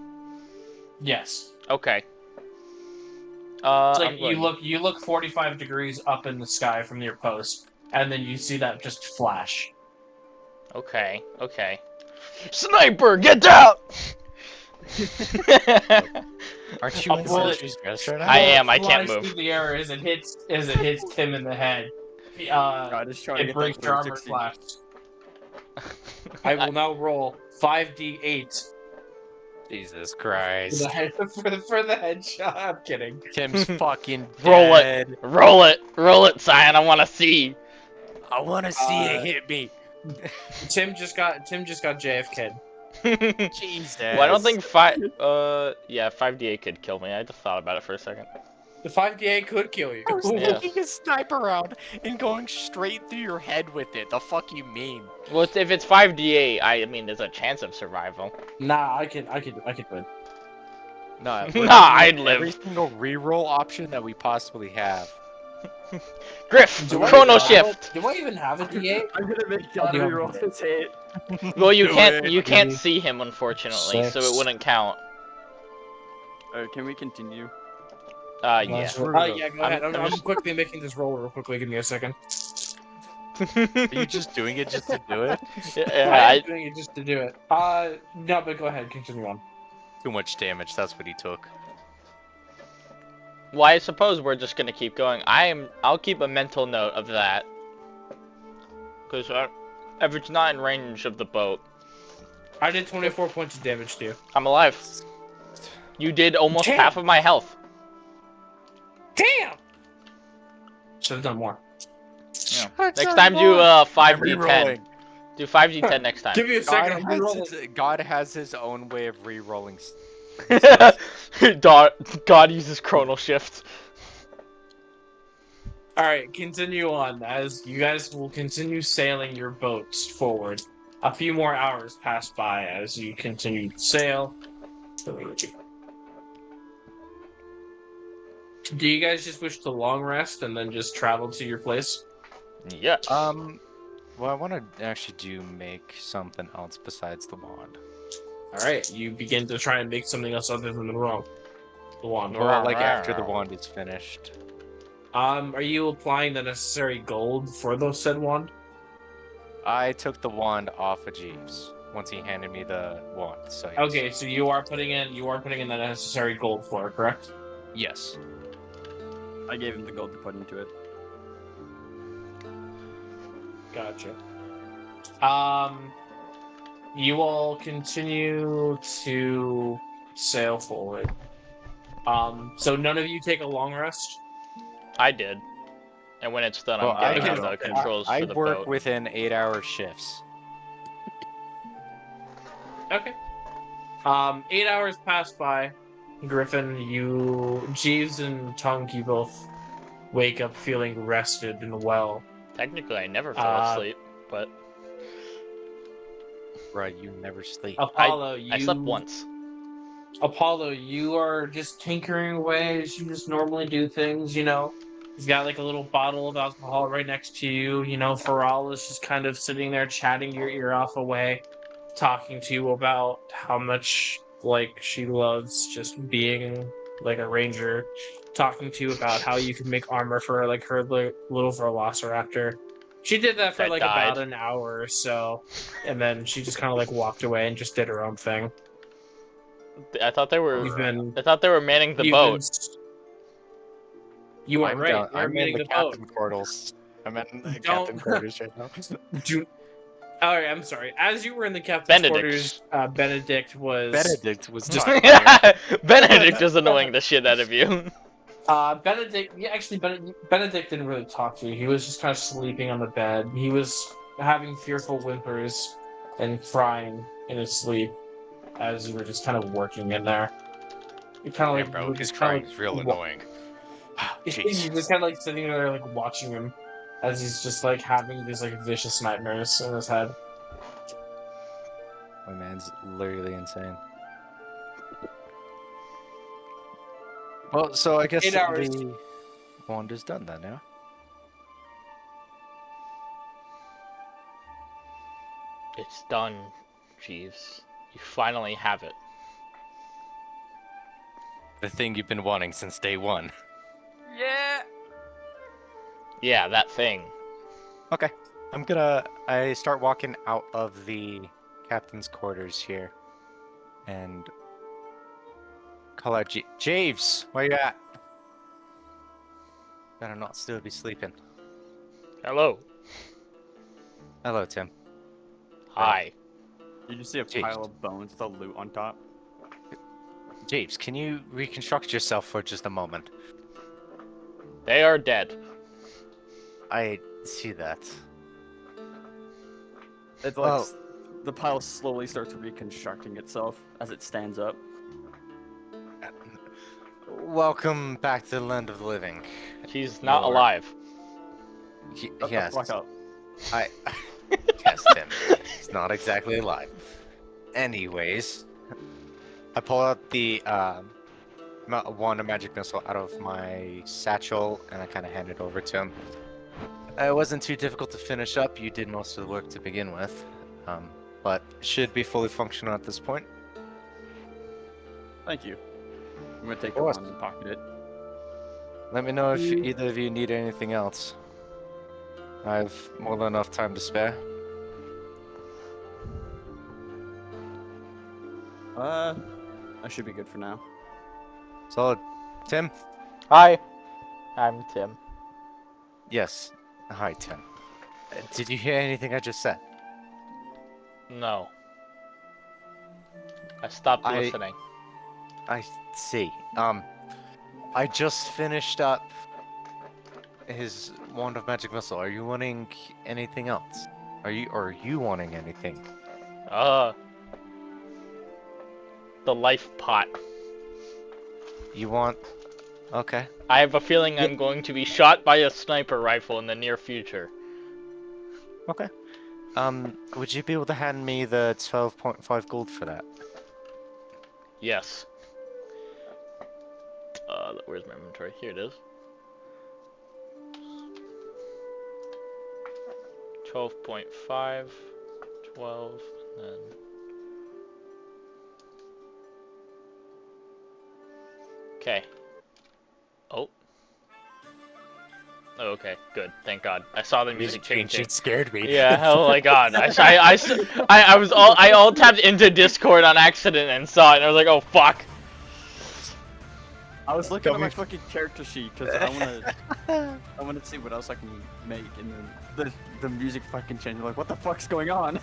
Yes. Okay. It's I'm like going- you look 45 degrees up in the sky from your post, and then you see that just flash. Okay, okay. Sniper, get down! Aren't you A in bullet- Sentry's dress right now? I am, I can't Flies move. through the air as it hits Tim in the head. God, just trying to It get breaks that your armor 360. class. I will now roll 5d8 Jesus for Christ. the head for the headshot. I'm kidding. Tim's fucking Roll it. dead. Roll it, Cyan. I want to see. I want to see it hit me. Tim just got JFK'd. Jesus. Well, I don't think yeah, 5d8 could kill me. I just thought about it for a second. The 5d8 could kill you. I was Yeah. taking a sniper round and going straight through your head with it. The fuck you mean? Well, if it's 5d8, I mean, there's a chance of survival. Nah, I could win. Nah, Nah, I'd live. Every single reroll option that we possibly have. Griff, Do I chrono even have shift. Do I even have a d8? I'm gonna make I'll God do reroll it. this hit. Well, you Do can't it. you can't see him unfortunately, so it Six. wouldn't count. Can we continue? Yeah. Oh yeah, go ahead. I'm I'm- quickly making this roll real quickly. Give me a second. Are you just doing it just to do it? Yeah, I am doing it just to do it. No, but go ahead, continue on. Too much damage, that's what he took. well, I suppose we're just gonna keep going. I'll keep a mental note of that, because if it's not in range of the boat, I did 24 points of damage to you. I'm alive. You did almost Damn. half of my health. Damn! Should have done more. Yeah. Next time do I'm 5d10. rerolling. Do 5d10 next time. Give me a second, I'm rerolling. God has his own way of rerolling. God uses chronal shift. Alright, continue on as you guys will continue sailing your boats forward. A few more hours pass by as you continue to sail. Do you guys just wish to long rest and then just travel to your place? Yes. Well, I want to actually make something else besides the wand. Alright, you begin to try and make something else other than the wand. Well, like after the wand is finished. Are you applying the necessary gold for the said wand? I took the wand off of Jeeves once he handed me the wand. So yes. Okay, so you are putting in the necessary gold for it, correct? Yes. I gave him the gold to put into it. Gotcha. You all continue to sail forward. So none of you take a long rest? I did. And when it's done, Well, I'm getting I on can- the controls I for the work boat. within 8-hour shifts. Okay. 8 hours pass by. Griffin, Jeeves and Tunk, you both wake up feeling rested and well. Technically, I never fell asleep, but Right, you never sleep. Apollo, I slept once. Apollo, you are just tinkering away as you just normally do things, you know. You've got like a little bottle of alcohol right next to you, you know. Pharrell is just kind of sitting there chatting your ear off away, talking to you about how much like she loves just being like a ranger, talking to you about how you can make armor for like her little velociraptor. She did that for That like died. about an hour or so, and then she just kind of like walked away and just did her own thing. I thought they were. You've been I thought they were manning the You've boat. been. You are I'm right. down. They're I'm in manning the the boat. captain quarters. I'm in the Don't- captain quarters right now. Do. All right. I'm sorry. As you were in the captain's Benedict. quarters, Benedict was. Benedict was Just- not there. Benedict is annoying the shit out of you. Benedict. Yeah, actually, Benedict didn't really talk to you. He was just kind of sleeping on the bed. He was having fearful whimpers and crying in his sleep as you were just kind of working in there. You kind of Yeah, like. bro, you were his just kinda, crying is real wa- annoying. Jeez. You're just kind of like sitting there, like watching him as he's just like having these like vicious nightmares in his head. My man's literally insane. Well, so I guess 8 hours. the wand is done then, yeah? It's done, Jeeves. You finally have it. The thing you've been wanting since day one. Yeah, that thing. Okay. I start walking out of the captain's quarters here. And call out Jeeves, where you at? Better not still be sleeping. Hello. Hello, Tim. Hi. You just see a Jeez. pile of bones, the loot on top. Jeeves, can you reconstruct yourself for just a moment? They are dead. I see that. It's like the pile slowly starts reconstructing itself as it stands up. Welcome back to the land of the living. He's not You're- alive. Shut Yes. the fuck up. Yes, Tim. It's not exactly alive. Anyways, I pull out the wand of magic missile out of my satchel and I kind of hand it over to him. It wasn't too difficult to finish up. You did most of the work to begin with, but should be fully functional at this point. Thank you. I'm gonna take the course. wand and pocket it. Let me know if either of you need anything else. I have more than enough time to spare. I should be good for now. Solid. Tim? Hi, I'm Tim. Yes. Hi, Tim. Did you hear anything I just said? No. I stopped listening. I see. I just finished up his Wand of Magic Missile. Are you wanting anything else? Are you wanting anything? The life pot. You want? Okay. I have a feeling I'm going to be shot by a sniper rifle in the near future. Okay. Would you be able to hand me the 12.5 gold for that? Yes. Where's my inventory? Here it is. 12.5, 12, and then... Okay. Oh. Oh, okay, good. Thank God. I saw the music changing. It scared me. Yeah, oh my God. I all tapped into Discord on accident and saw it, and I was like, oh fuck. I was looking at my Dummy. fucking character sheet because I wanna see what else I can make, and then the music fucking changed. Like, what the fuck's going on?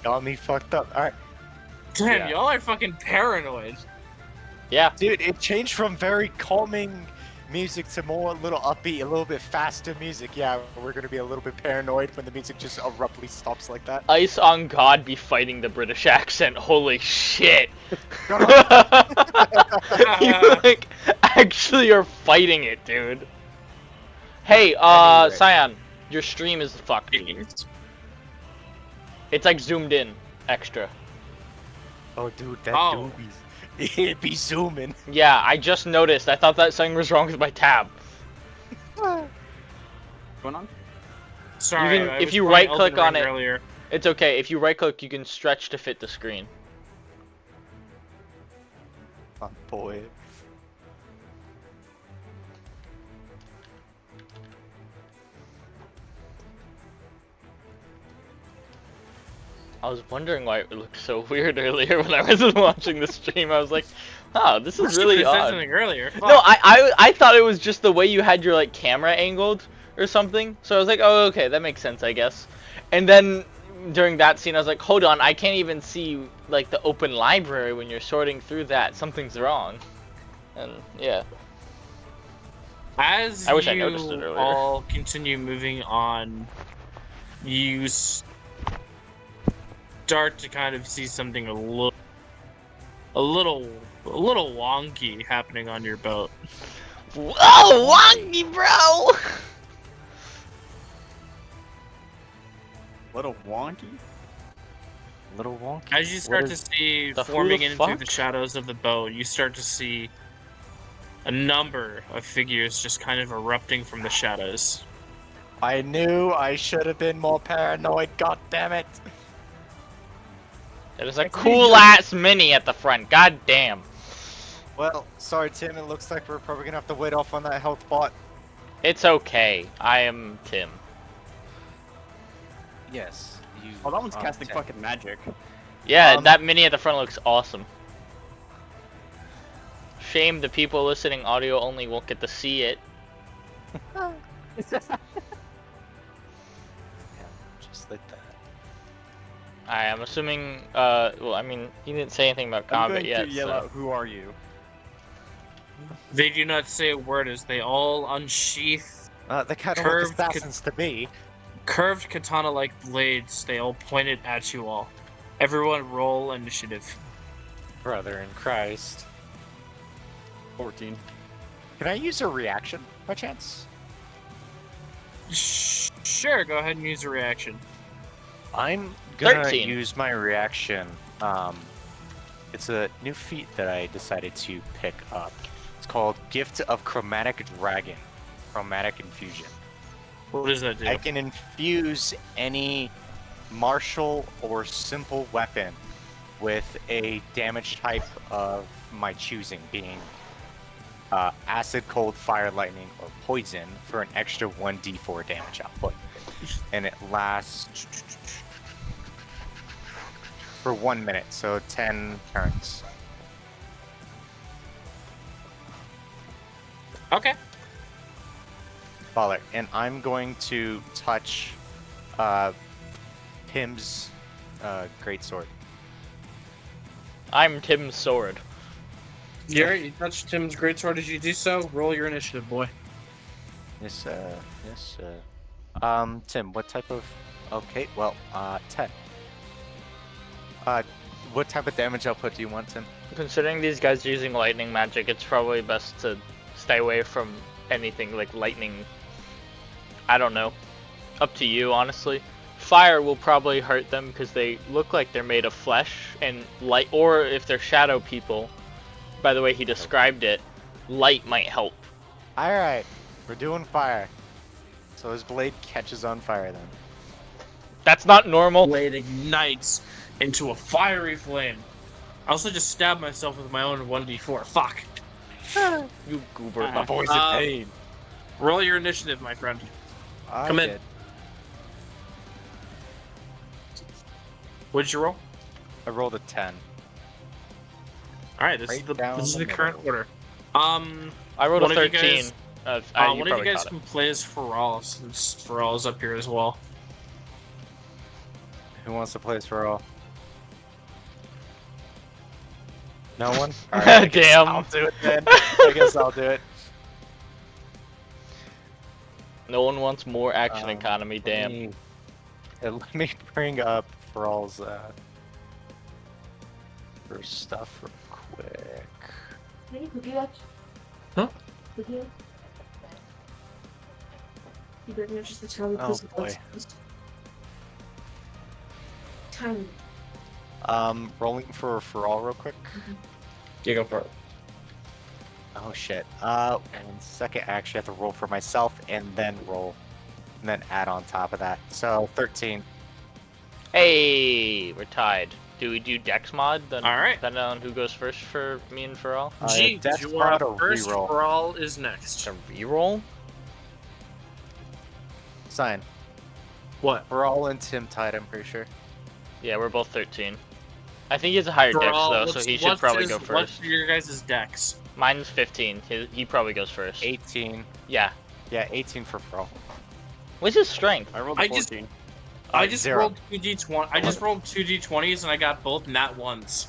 Got me fucked up. Alright. Damn, Yeah. y'all are fucking paranoid. Yeah. Dude, it changed from very calming music to more a little upbeat, a little bit faster music. Yeah, we're gonna be a little bit paranoid when the music just abruptly stops like that. Ice on God be fighting the British accent. Holy shit. You like actually are fighting it, dude. Hey, Anyway. Cyan, your stream is fucked. It's like zoomed in extra. Oh, dude, that Oh. it'd be zooming. Yeah, I just noticed. I thought that something was wrong with my tab. What's going on? Sorry, You can- I if was you playing right-click Elden on Ring it- earlier. It's okay. If you right click, you can stretch to fit the screen. Oh, boy. I was wondering why it looked so weird earlier when I was watching the stream. I was like, oh, this is really You said odd. something earlier. No, I thought it was just the way you had your like camera angled or something. So I was like, oh, okay, that makes sense, I guess. And then during that scene, I was like, hold on, I can't even see like the open library when you're sorting through that. Something's wrong. And yeah. As I wish I you noticed it earlier. all continue moving on, you start to kind of see something a little wonky happening on your boat. Whoa, wonky, bro! Little wonky? Little wonky. As you start to is- see the who forming the in through fuck? the shadows of the boat, you start to see a number of figures just kind of erupting from the shadows. I knew I should have been more paranoid. God damn it! There's a cool ass mini at the front. God damn. Well, sorry, Tim. It looks like we're probably gonna have to wait off on that health bot. It's okay. I am Tim. Yes, you. Oh, that one's are casting Tim. fucking magic. Yeah, Um, that mini at the front looks awesome. Shame the people listening audio only won't get to see it. Yeah, just like that. I am assuming, well, I mean, he didn't say anything about I'm combat going yet, to yell so... out, "Who are you?" They do not say a word as they all unsheath They kind of Curved look assassins to me. curved katana-like blades. They all point it at you all. Everyone roll initiative. Brother in Christ. 14. Can I use a reaction by chance? Sure, go ahead and use a reaction. I'm gonna 13. use my reaction. It's a new feat that I decided to pick up. It's called Gift of Chromatic Dragon. Chromatic Infusion. What does that do? I can infuse any martial or simple weapon with a damage type of my choosing, being acid, cold, fire, lightning, or poison for an extra 1d4 damage output. and it lasts for 1 minute, so 10 turns. Okay. Baller, and I'm going to touch Pim's greatsword. I'm Tim's sword. Garrett, you touched Tim's greatsword. As you do so, roll your initiative, boy. Yes, yes, Tim, what type of... Okay, well, 10. What type of damage output do you want, Tim? Considering these guys are using lightning magic, it's probably best to stay away from anything like lightning. I don't know. Up to you, honestly. Fire will probably hurt them because they look like they're made of flesh, and light, or if they're shadow people, by the way he described it, light might help. Alright, we're doing fire. So his blade catches on fire then. That's not normal. Blade ignites into a fiery flame. I also just stabbed myself with my own 1d4. Fuck. You goober. My boy's in Um, pain. Roll your initiative, my friend. I come in. did. What did you roll? I rolled a 10. All right, this Right is the down the current middle. order. I rolled a one of you 13. guys- You one of probably you guys caught it. can play as Pharrell, since Pharrell is up here as well. Who wants to play as Pharrell? No one? Damn. I'll do it then. I guess I'll do it. No one wants more action economy, Let damn. me- let me bring up Pharrell's first stuff real quick. Huh? Oh boy. Rolling for Pharrell real quick. Yeah, go for it. Oh shit. 1 second. I actually have to roll for myself and then roll. And then add on top of that. So 13. Hey, we're tied. Do we do Dex mod? Then All right. depending on who goes first for me and Pharrell. Jeeves, Dex you are mod up or first. reroll? Pharrell is next. To reroll? Sign. What? Pharrell and Tim tied, I'm pretty sure. Yeah, we're both 13. I think he has a higher Dex though, so he should probably go What's first. your guys' dex? Mine's 15. He probably goes first. 18. Yeah. Yeah, 18 for Pharrell. What's his strength? I rolled I a just- 14. I just 0. rolled 2d20. I just rolled 2d20s and I got both nat ones.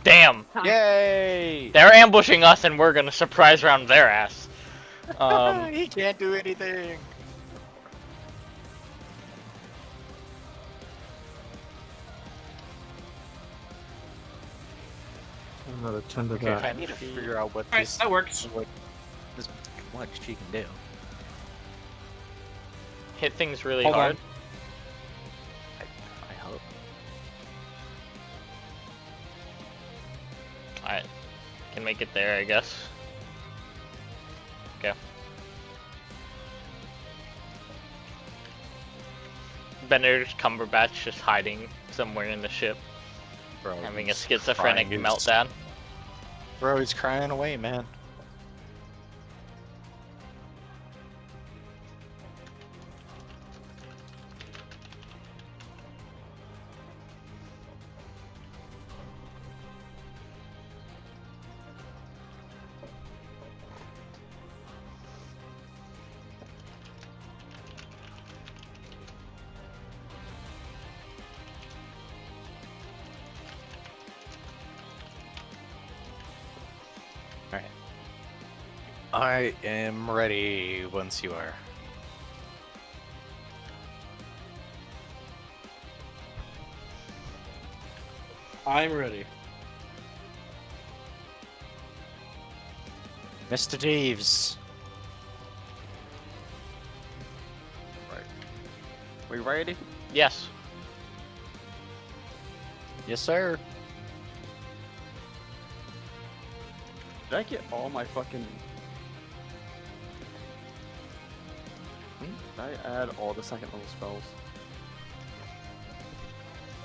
Damn. Yay! They're ambushing us and we're gonna surprise round their ass. He can't do anything. Another 10 to Okay, I need to figure out what Alright, this that works. what she can do. hit things really Hold hard. on. I hope. Alright. Can make it there, I guess. Okay. Benedict Cumberbatch just hiding somewhere in the ship, Bro, having a he's schizophrenic crying. meltdown. Bro, he's crying away, man. Alright. I am ready once you are. I'm ready. Mr. Jeeves. We ready? Yes. Yes, sir. Did I get all my fucking... Did I add all the second level spells?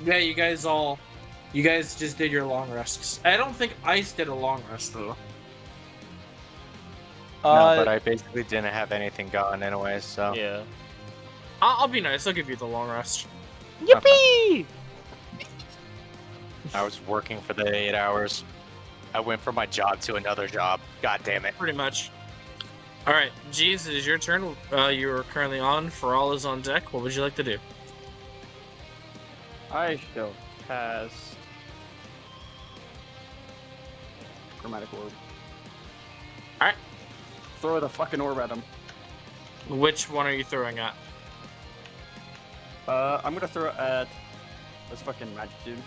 Yeah, you guys just did your long rests. I don't think Ice did a long rest though. No, but I basically didn't have anything going anyways, so. Yeah. I'll be nice. I'll give you the long rest. Yippee! I was working for the 8 hours. I went from my job to another job. God damn it. Pretty much. All right, Jeeves, it is your turn. You are currently on. Feral is on deck. What would you like to do? I shall cast Chromatic Orb. Alright. Throw the fucking orb at him. Which one are you throwing at? I'm gonna throw it at this fucking magic dude.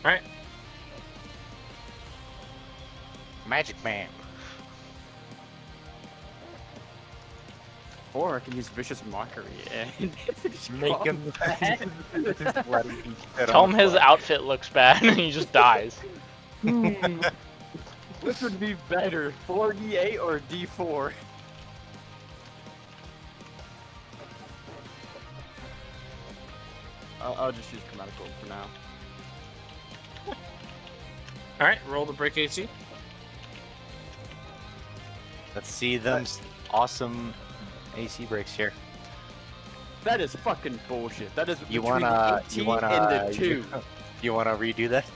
Alright. Magic Man. Or I can use Vicious Mockery and just Make him combat. Just let him eat shit Tell on him his fire. outfit looks bad and he just dies. Which would be better, 4d8 or d4? I'll just use Chromatic Orb for now. Alright, roll the break AC. Let's see them awesome AC breaks here. That is fucking bullshit. That is You between wanna, the 18 you wanna, and the 2. you wanna redo that?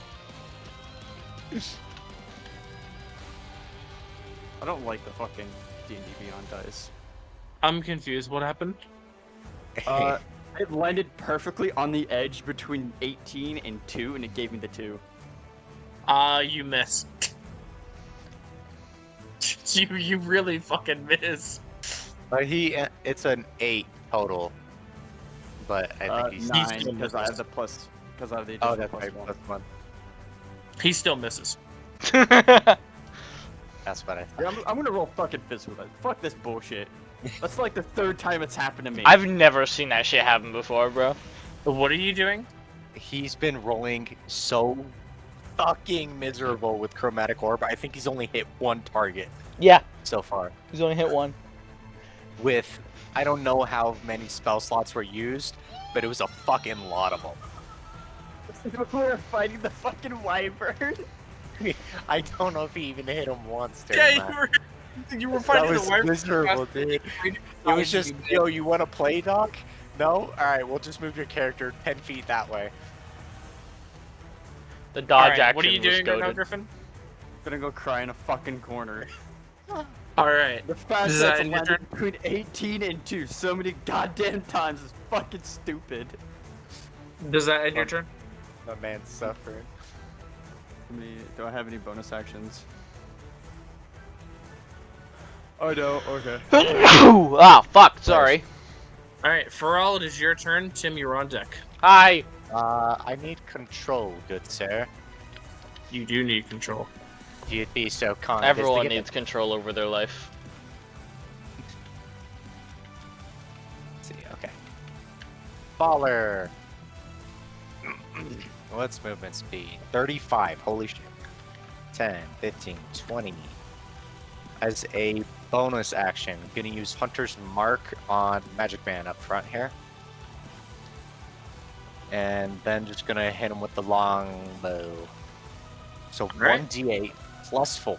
I don't like the fucking D&D Beyond dice. I'm confused. What happened? It landed perfectly on the edge between 18 and 2, and it gave me the 2. You missed. you really fucking missed. But it's an 8 total. But I think he's 9, still because I misses. have the plus, because I have the Oh, additional that's plus right. 1. That's one. He still misses. That's what I thought. Yeah, I'm gonna roll fucking fist with it. Fuck this bullshit. That's like the 3rd time it's happened to me. I've never seen that shit happen before, bro. What are you doing? He's been rolling so fucking miserable with Chromatic Orb. I think he's only hit 1 target Yeah, so far. he's only hit one. With, I don't know how many spell slots were used, but it was a fucking lot of them. we were fighting the fucking wyvern. I don't know if he even hit him once. Yeah, during that. you were That fighting was the wyvern. miserable, dude. It was just, yo, you want to play, Doc? No? Alright, we'll just move your character 10 feet that way. The dodge Alright, action what are you was doing right now, goated. Griffin? Gonna go cry in a fucking corner. Alright. The fact Is that that it's your landed turn? between 18 and 2 so many goddamn times is fucking stupid. Does that end your turn? The man's suffering. Do I have any bonus actions? Oh no, okay. Ah, fuck, sorry. Alright, Feral, it is your turn. Tim, you're on deck. Hi. I need control, good sir. You do need control. If you'd be so kind. Everyone needs control over their life. Let's see, okay. Baller. What's movement speed? 35, holy shit. 10, 15, 20. As a bonus action, I'm gonna use Hunter's Mark on Magic Man up front here. And then just gonna hit him with the long bow. So Right. 1d8 plus 4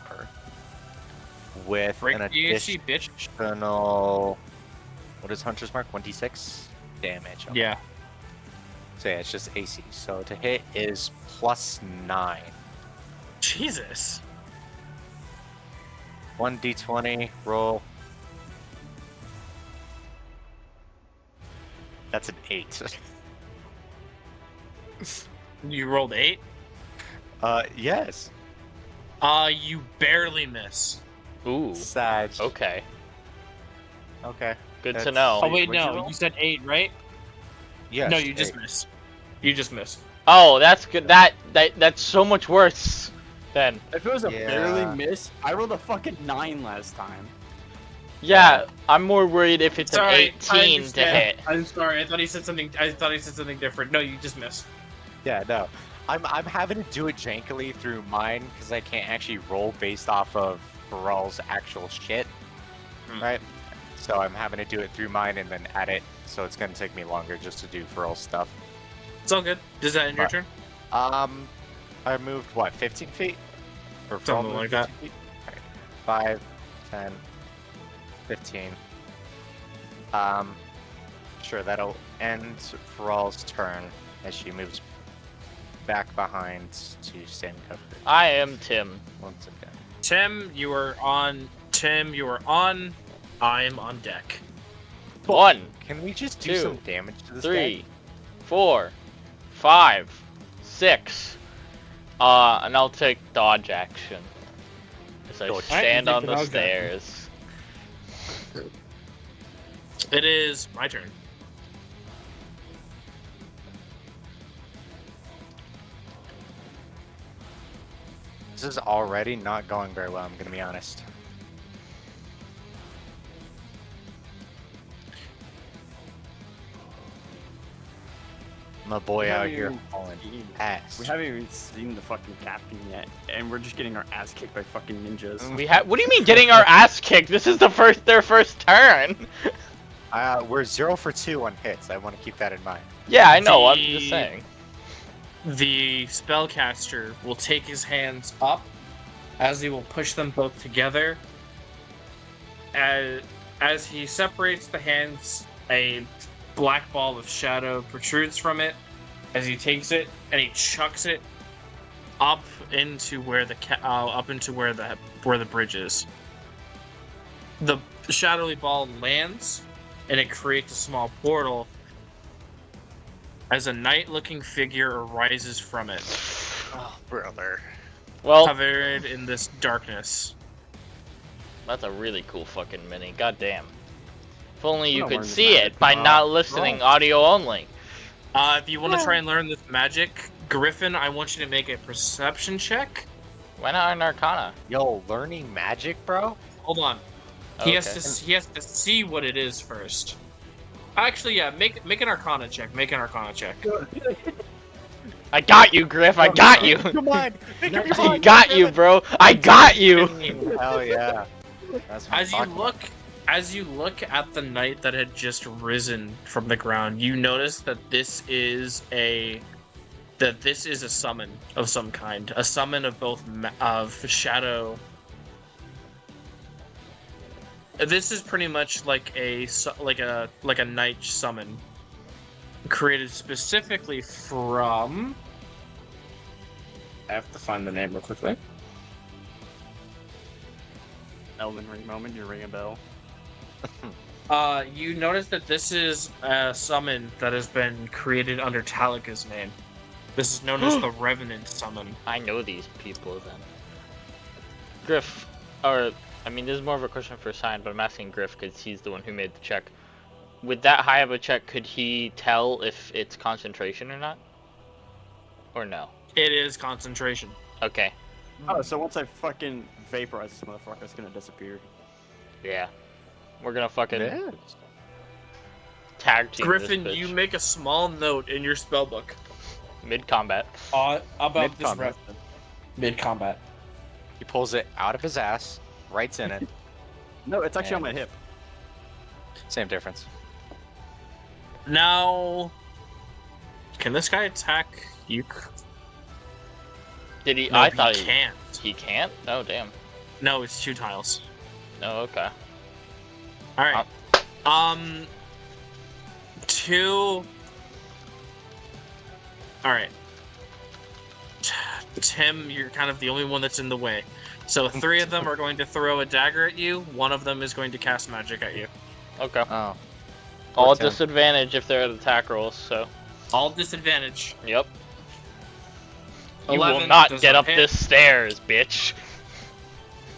with Break an the AC, bitch. additional. What is Hunter's Mark? 1d6 damage. Okay. Yeah. So yeah, it's just AC. So to hit is plus 9. Jesus. 1d20, roll. That's an 8. You rolled 8? Yes. You barely miss. Ooh. Sag. Okay. Okay. Good to That's- know. Oh, wait, What'd you no. roll? You said 8, right? Yes. No, you just 8. missed. You just missed. Oh, that's good. That's so much worse. Then. If it was a Yeah. barely miss, I rolled a fucking 9 last time. Yeah, I'm more worried if it's Sorry, an I 18 to understand. hit. I'm sorry. I thought he said something. Different. No, you just missed. Yeah, no. I'm having to do it jankily through mine because I can't actually roll based off of Baral's actual shit. Right? So I'm having to do it through mine and then add it. So it's gonna take me longer just to do Baral's stuff. It's all good. Does that end your turn? I moved what, 15 feet? Or Something Baral moved like that. 15 feet? Alright. 5, 10, 15. Sure, that'll end Thrall's turn as she moves back behind to stand cover I am Tim. once again. Tim, you are on. Tim, you are on. I am on deck. 1, Can we just do 2, some damage to this 3, 4, 5, 6. And I'll take dodge action as I Dodge. stand Alright, on you the take the dodge stairs. It is my turn. This is already not going very well, I'm gonna be honest. My boy out here hauling ass. We haven't even seen the fucking captain yet, and we're just getting our ass kicked by fucking ninjas. What do you mean getting our ass kicked? This is their first turn. We're 0 for 2 on hits. I want to keep that in mind. Yeah, I know. I'm just saying. The spellcaster will take his hands up as he will push them both together. As he separates the hands, a black ball of shadow protrudes from it as he takes it and he chucks it up into where the bridge is. The shadowy ball lands and it creates a small portal as a knight-looking figure arises from it, Oh, brother. Well, covered in this darkness. that's a really cool fucking mini. God damn. If only you I'm could learning this see magic. it by not listening audio only. If you want to try and learn this magic, Griffin, I want you to make a perception check. Why not an Arcana? Yo, learning magic, bro? Hold on. Okay. He has to see what it is first. Actually, yeah, make an Arcana check. Make an Arcana check. I got you, Griff. I got you. Come on! Make up your I mind! got you, bro. I got you. Hell yeah. That's what I'm talking about. As you look at the knight that had just risen from the ground, you notice that this is a summon of some kind, a summon of both of shadow. This is pretty much like a knight summon, created specifically from. I have to find the name real quickly. Elven Ring moment, you ring a bell. You notice that this is a summon that has been created under Talika's name. This is known as the Revenant Summon. I know these people then. Griff, or I mean, this is more of a question for Sign, but I'm asking Griff because he's the one who made the check. With that high of a check, could he tell if it's concentration or not? Or no? It is concentration. Okay. Oh, so once I fucking vaporize this motherfucker, it's gonna disappear. Yeah. We're gonna fucking It is. tag team Griffin, this bitch. you make a small note in your spellbook Mid-combat. about this Mid-combat. mid-combat. He pulls it out of his ass, writes in it. No, it's actually on my hip. Same difference. Now, can this guy attack you? Did he? No, I thought he can't. He can't? Oh, damn. No, it's 2 tiles. Oh, okay. All right. 2. All right. Tim, you're kind of the only one that's in the way. So 3 of them are going to throw a dagger at you. 1 of them is going to cast magic at you. Okay. Oh. All Tim. disadvantage if they're at attack rolls, so. All disadvantage. Yep. You 11 will not does get not up hit. this stairs, bitch.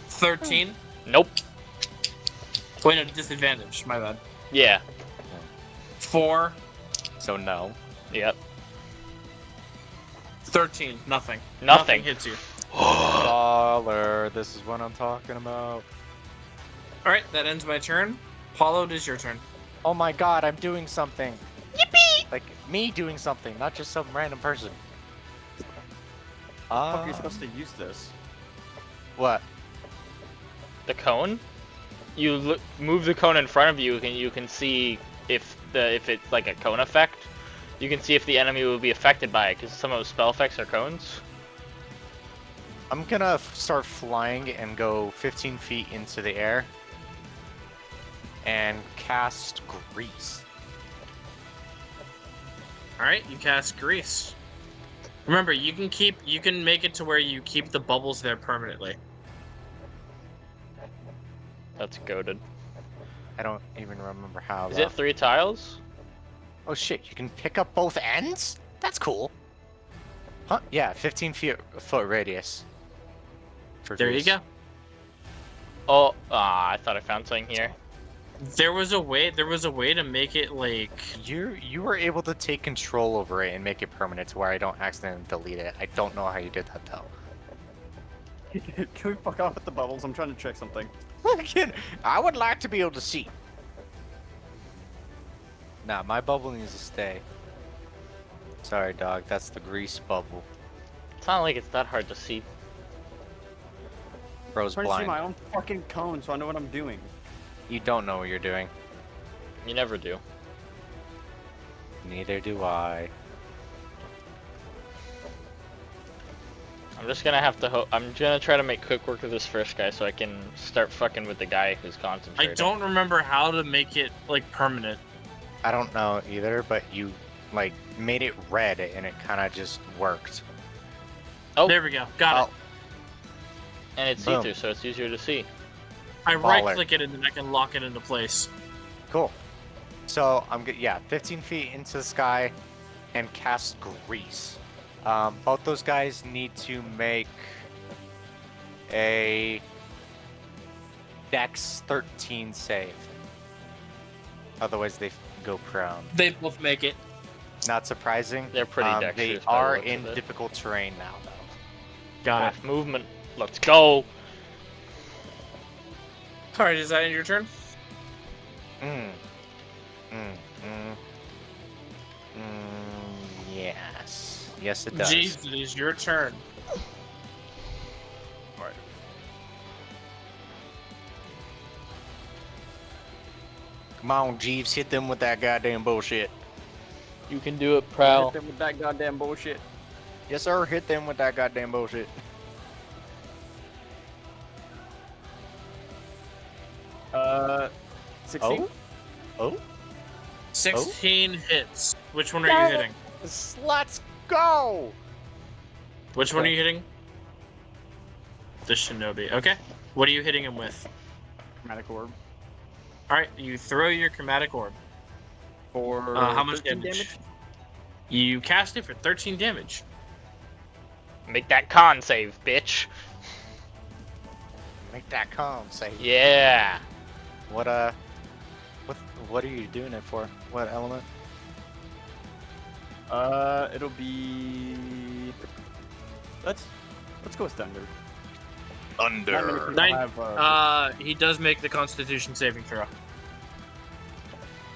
13. Nope. Wait, no, disadvantage. My bad. Yeah. 4. So no. Yep. 13. Nothing. Nothing. hits you. Baller. This is what I'm talking about. All right, that ends my turn. Paulo, it is your turn. Oh my god, I'm doing something. Yippee! Like, me doing something, not just some random person. How the fuck are you supposed to use this? What? The cone? You move the cone in front of you, and you can see if it's like a cone effect. You can see if the enemy will be affected by it, because some of those spell effects are cones. I'm gonna start flying and go 15 feet into the air and cast Grease. All right, you cast grease. Remember, you can make it to where you keep the bubbles there permanently. That's goaded. I don't even remember how. Is though. it 3 tiles? Oh shit! You can pick up both ends. That's cool. Huh? Yeah, 15-foot radius. For There you grease. go. Oh, I thought I found something here. There was a way to make it like You were able to take control over it and make it permanent to where I don't accidentally delete it. I don't know how you did that though. Can we fuck off with the bubbles? I'm trying to check something. I would like to be able to see. Nah, my bubble needs to stay. Sorry, dog. That's the grease bubble. It's not like it's that hard to see. Bro's I'm trying to see blind. my own fucking cone so I know what I'm doing. You don't know what you're doing. You never do. Neither do I. I'm just gonna have to I'm gonna try to make quick work of this first guy so I can start fucking with the guy who's I concentrating. don't remember how to make it like permanent. I don't know either, but you like made it red and it kind of just worked. Oh. There we go. Got it. And it's Boom. see-through, so it's easier to see. I baller. right click it and then I can lock it into place. Cool. So I'm good. Yeah, 15 feet into the sky, and cast grease. Both those guys need to make a Dex 13 save. Otherwise, they go prone. They both make it. Not surprising. They're pretty They dexterous by the are looks in of it. difficult terrain now, though. Got it. Half movement. Let's go. All right, is that your turn? Yes. Yes, it does. Jeez, it is your turn. Come on, Jeeves, hit them with that goddamn bullshit. You can do it, Prowl. Hit them with that goddamn bullshit. Yes, sir. Hit them with that goddamn bullshit. Uh, 16? Oh? 16 hits. Which one are you hitting? Let's go! Which one are you hitting? The Shinobi. Okay. What are you hitting him with? Chromatic orb. All right, you throw your chromatic orb. For How much 13 damage? You cast it for 13 damage. Make that con save, bitch. Make that calm, say. Yeah. What are you doing it for? What element? It'll be. Let's go with thunder. Not many people Nine- have, He does make the Constitution saving throw.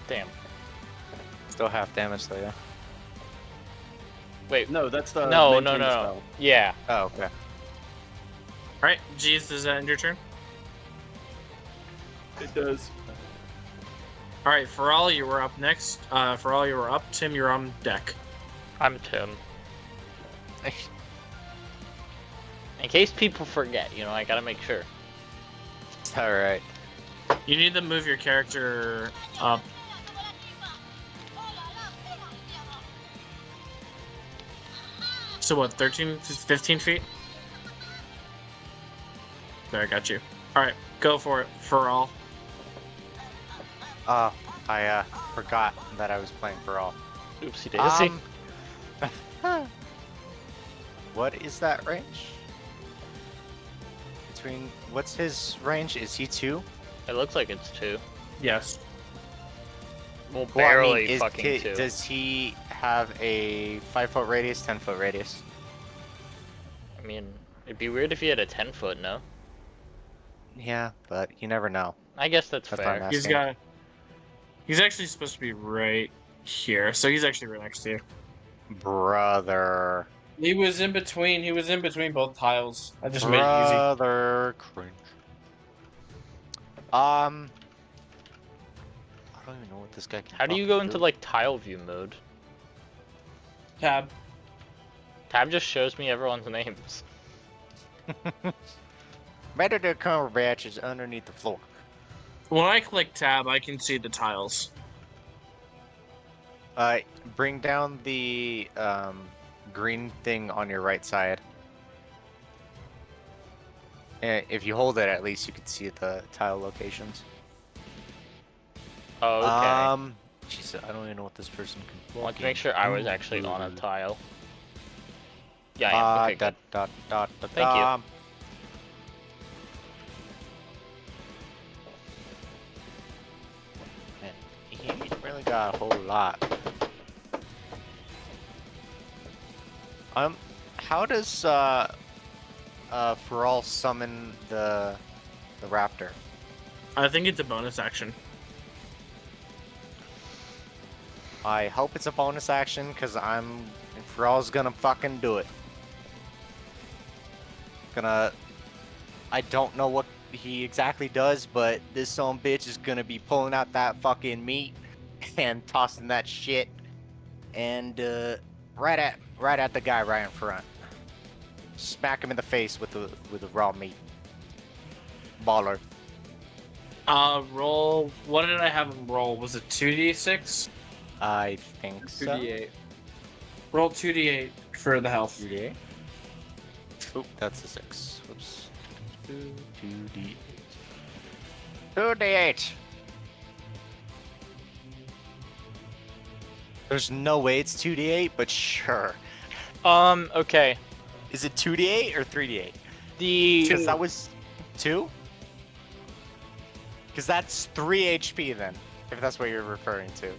Damn. Still half damage though, yeah. Wait. no, that's the No, maintain no. spell. Yeah. Oh, okay. All right, Jeez, does that end your turn? It does. All right, Faral, you were up next. Faral, you were up. Tim, you're on deck. I'm Tim. In case people forget, I gotta make sure. It's alright. You need to move your character up. So what, 13, 15 feet? There, I got you. Alright, go for it, Faral. I forgot that I was playing for all. Oopsie daisy. What is that range? What's his range? Is he 2? It looks like it's 2. Yes. Well, Well, I mean, barely fucking 2. Does he have a 5-foot radius, 10-foot radius? I mean, it'd be weird if he had a 10-foot, no? Yeah, but you never know. I guess that's That's what fair. I'm He's actually supposed to be right here, so he's actually right next to you. Brother. He was in between both tiles. I just made it easy. Brother cringe. I don't even know what this guy can How do you go into, like, tile view mode? Tab. Tab just shows me everyone's names. Better to cover batches underneath the floor. When I click tab, I can see the tiles. Bring down the green thing on your right side. If you hold it, at least you can see the tile locations. Oh, okay. Jeez, I don't even know what this person can. I want to make sure I was actually on a tile. Yeah, I am. Okay, good. Thank you. Man, he really got a whole lot. How does Feral summon the raptor? I think it's a bonus action. I hope it's a bonus action, cause Feral's gonna fucking do it. I don't know what he exactly does, but this son bitch is gonna be pulling out that fucking meat and tossing that shit, and right at the guy right in front. Smack him in the face with the raw meat. Baller. Roll. What did I have him roll? Was it 2d6? I think so. 2d8. Roll 2d8 for the health. 2d8. Oop, that's a 6. Whoops. 2d8. 2d8. There's no way it's 2d8, but sure. Okay. Is it 2d8 or 3d8? The Because that was 2? Because that's 3 HP then, if that's what you're referring to.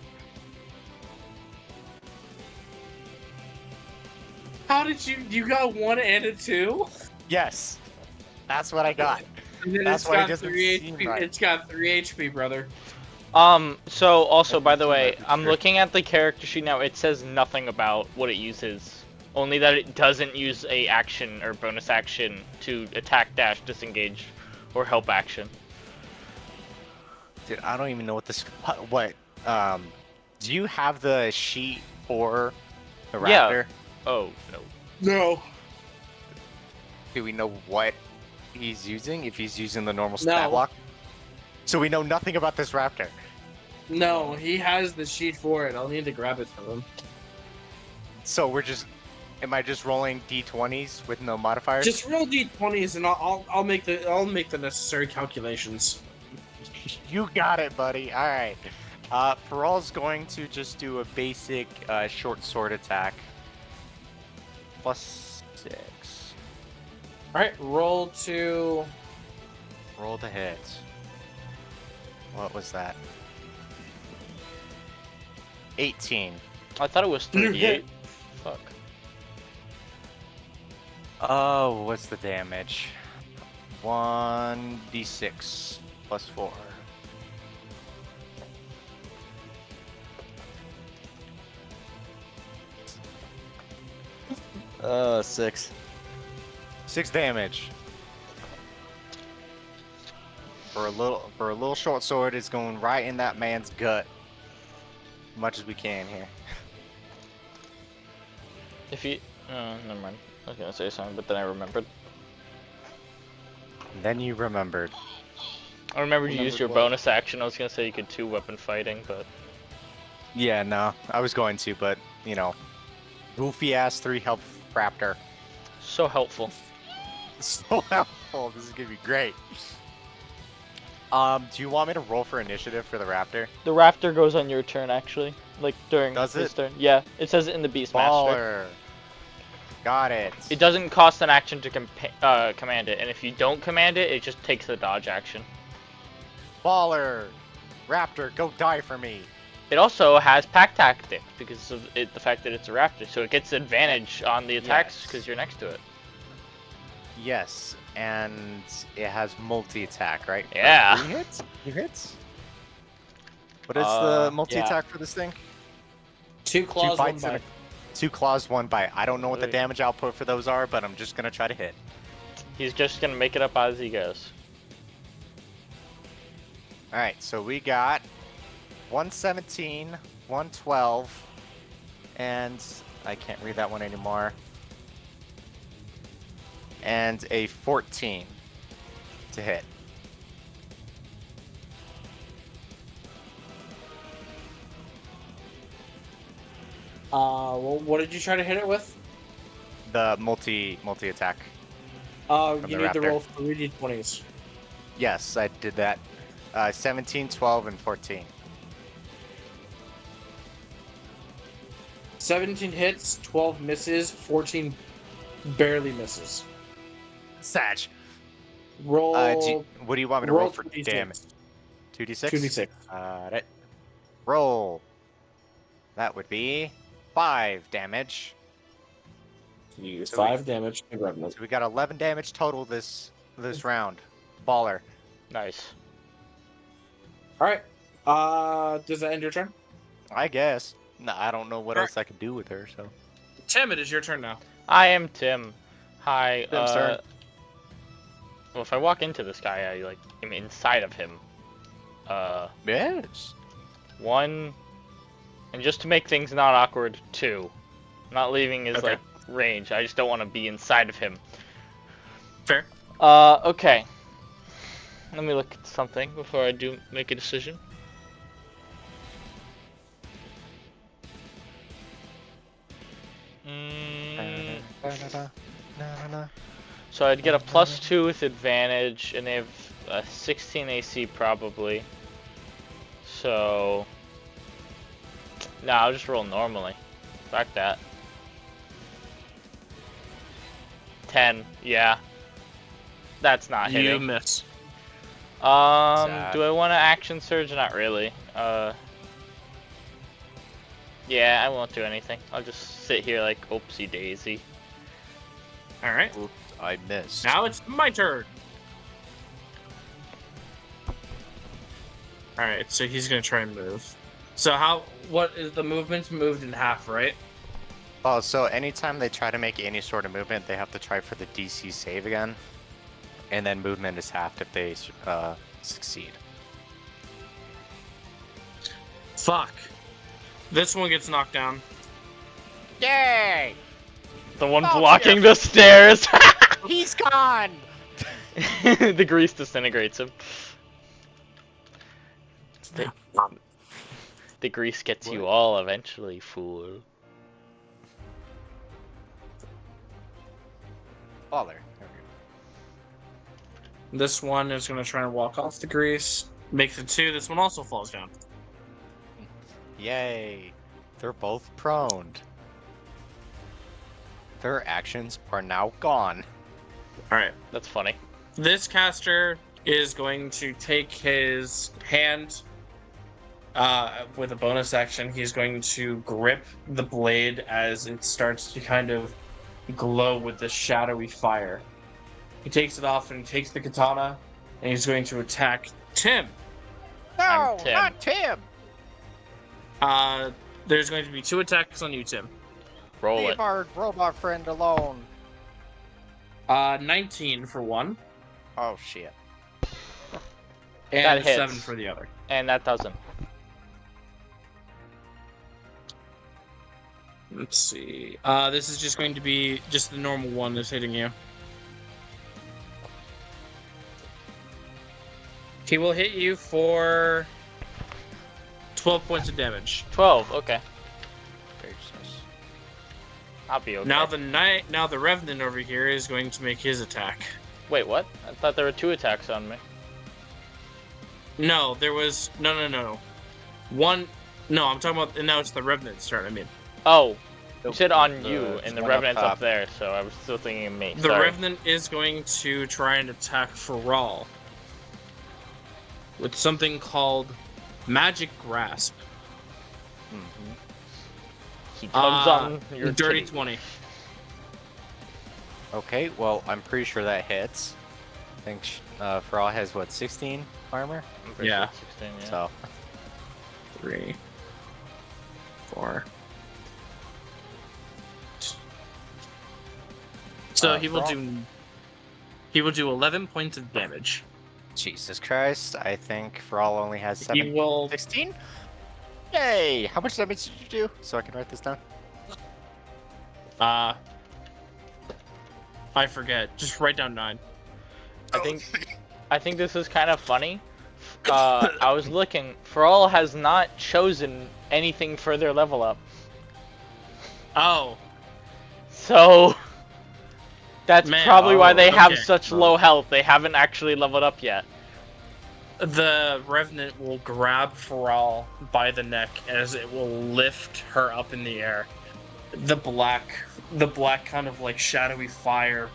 How did you got 1 and a 2? Yes. That's what I got. And then That's it's why it got doesn't 3 seem HP. right. It's got 3 HP, brother. So also, by the That way, might be I'm true. looking at the character sheet now. It says nothing about what it uses. Only that it doesn't use a action or bonus action to attack, dash, disengage, or help action. Dude, I don't even know what this. What? Do you have the sheet for the Yeah. raptor? Oh, no. No. Do we know what he's using? If he's using the normal stat No. block? So we know nothing about this raptor. No, he has the sheet for it. I'll need to grab it from him. So we're just. Am I just rolling d20s with no modifiers? Just roll d20s and I'll make the necessary calculations. You got it, buddy. All right. Feral's going to just do a basic short sword attack. +6. All right, roll to. Roll to hit. What was that? 18. I thought it was 38. Fuck. Oh, what's the damage? 1d6 +4. Six. 6 damage. For a little short sword, it's going right in that man's gut. As much as we can here. If you... Oh, never mind. I was gonna say something, but then I remembered. And then you remembered. I remembered you used your Remembered what? bonus action. I was gonna say you could 2-weapon fighting, but... Yeah, no, I was going to, but you know, goofy ass 3 health raptor. So helpful. So helpful. This is gonna be great. Do you want me to roll for initiative for the raptor? The raptor goes on your turn, actually. Like, during Does his it? turn. Yeah, it says it in the Beastmaster. Baller. Got it. It doesn't cost an action to command it, and if you don't command it, it just takes the dodge action. Baller. Raptor, go die for me. It also has pack tactic because of the fact that it's a raptor, so it gets advantage on the attacks Yes. because you're next to it. Yes, and it has multi-attack, right? For Yeah. 3 hits? 2 hits? What is the multi-attack for this thing? 2 claws, 1 bites and bite. 2 claws, 1 bite. I don't know what the Wait. damage output for those are, but I'm just gonna try to hit. He's just gonna make it up as he goes. Alright, so we got 117, 112, and I can't read that one anymore. And a 14 to hit. Well, what did you try to hit it with? The multi attack. You the need to raptor. roll 3d20s. Yes, I did that. 17, 12, and 14. 17 hits, 12 misses, 14 barely misses. Sag. Roll. What do you want me to roll for 2d6. damage? 2d6? 2d6. Got it. Roll. That would be 5 damage. You use So 5 damage to Revenant. So we got 11 damage total this round. Baller. Nice. Alright. Does that end your turn? I guess. No, I don't know what Alright. else I could do with her, so. Tim, it is your turn now. I am Tim. Hi. Tim's turn. Well, if I walk into this guy, I like am inside of him. Yes. 1, and just to make things not awkward, 2. Not leaving his Okay. like range. I just don't want to be inside of him. Fair. Okay. Let me look at something before I do make a decision. So I'd get a +2 with advantage, and they have a 16 AC probably. So, no, I'll just roll normally. Fuck that. 10, yeah. That's not You hitting. miss. Sad. Do I want to action surge? Not really. Yeah, I won't do anything. I'll just sit here like oopsie daisy. Alright. Oops, I missed. Now it's my turn. Alright, so he's gonna try and move. So what is the movement's moved in half, right? Oh, so anytime they try to make any sort of movement, they have to try for the DC save again. And then movement is halved if they succeed. Fuck. This one gets knocked down. Yay! The one Oh, blocking yeah. the stairs. He's gone! The grease disintegrates him. The grease gets you all eventually, fool. Oh, there. This one is gonna try and walk off the grease. Makes it 2. This one also falls down. Yay! They're both prone. Their actions are now gone. Alright. That's funny. This caster is going to take his hand with a bonus action. He's going to grip the blade as it starts to kind of glow with this shadowy fire. He takes it off and takes the katana, and he's going to attack Tim. I'm Tim. Not Tim! There's going to be 2 attacks on you, Tim. Roll it. Leave our robot friend alone. 19 for one, Oh, shit. and That a hits. 7 for the other. And that doesn't. Let's see. This is just going to be just the normal one that's hitting you. He will hit you for 12 points of damage. 12, okay. I'll be okay. Now the Revenant over here is going to make his attack. Wait, what? I thought there were 2 attacks on me. No, there was no. One. No, I'm talking about. And now it's the Revenant's turn. I mean, Oh, you said on The you, and the one up Revenant's top. up there, so I was still thinking of me. the Sorry. Revenant is going to try and attack Faral with something called Magic Grasp. He tugs on your Dirty titty. 20. Okay, well, I'm pretty sure that hits. I think Faral has, what, 16 armor? I'm pretty Yeah. sure it's 16, yeah. So, 3, 4. So he will Faral? do. He will do 11 points of damage. Jesus Christ, I think Faral only has He will. 16? Yay! How much damage did you do? So I can write this down. I forget. Just write down 9. I think this is kind of funny. I was looking. Faral has not chosen anything for their level up. Oh, So that's Man, probably why they have okay. such low health. They haven't actually leveled up yet. the Revenant will grab Pharrell by the neck as it will lift her up in the air. The black kind of like shadowy fire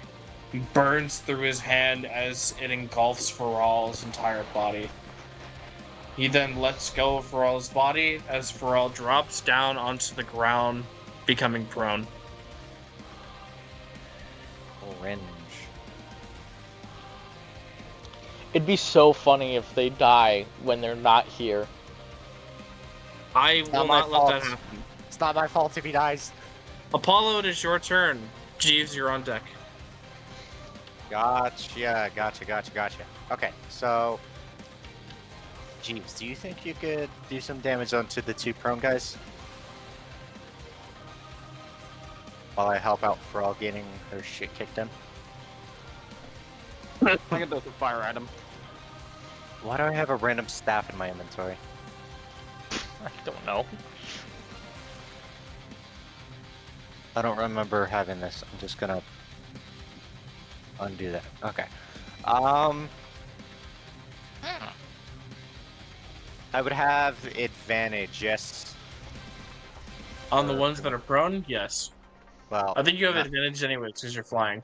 burns through his hand as it engulfs Pharrell's entire body. He then lets go of Pharrell's body as Pharrell drops down onto the ground, becoming prone. Orange. It'd be so funny if they die when they're not here. I will not let that happen. It's not my fault if he dies. Apollo, it is your turn. Jeeves, you're on deck. Gotcha. Okay, so Jeeves, do you think you could do some damage onto the two prone guys? While I help out for all getting her shit kicked in? I can throw some fire at him. Why do I have a random staff in my inventory? I don't know. I don't remember having this. I'm just gonna undo that. Okay. I would have advantage, yes. On the ones that are prone, yes. Well, I think you have not- advantage anyway because you're flying.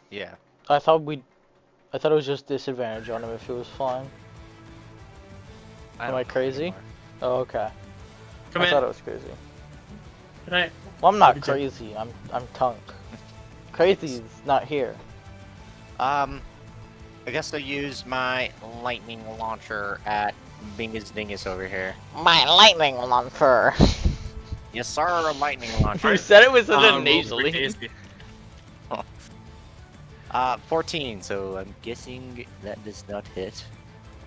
Yeah. I thought it was just disadvantage on him if he was flying. Am don't I know crazy? anymore. Oh, okay. Come I in. thought it was crazy. Good night. Well, I'm not Good job. crazy. I'm Tunk. Crazy's not here. I guess I'll use my lightning launcher at Bingus Dingus over here. My lightning launcher. Yes, sir, lightning launcher. You said it was a Roll nasally. for 14, so I'm guessing that does not hit.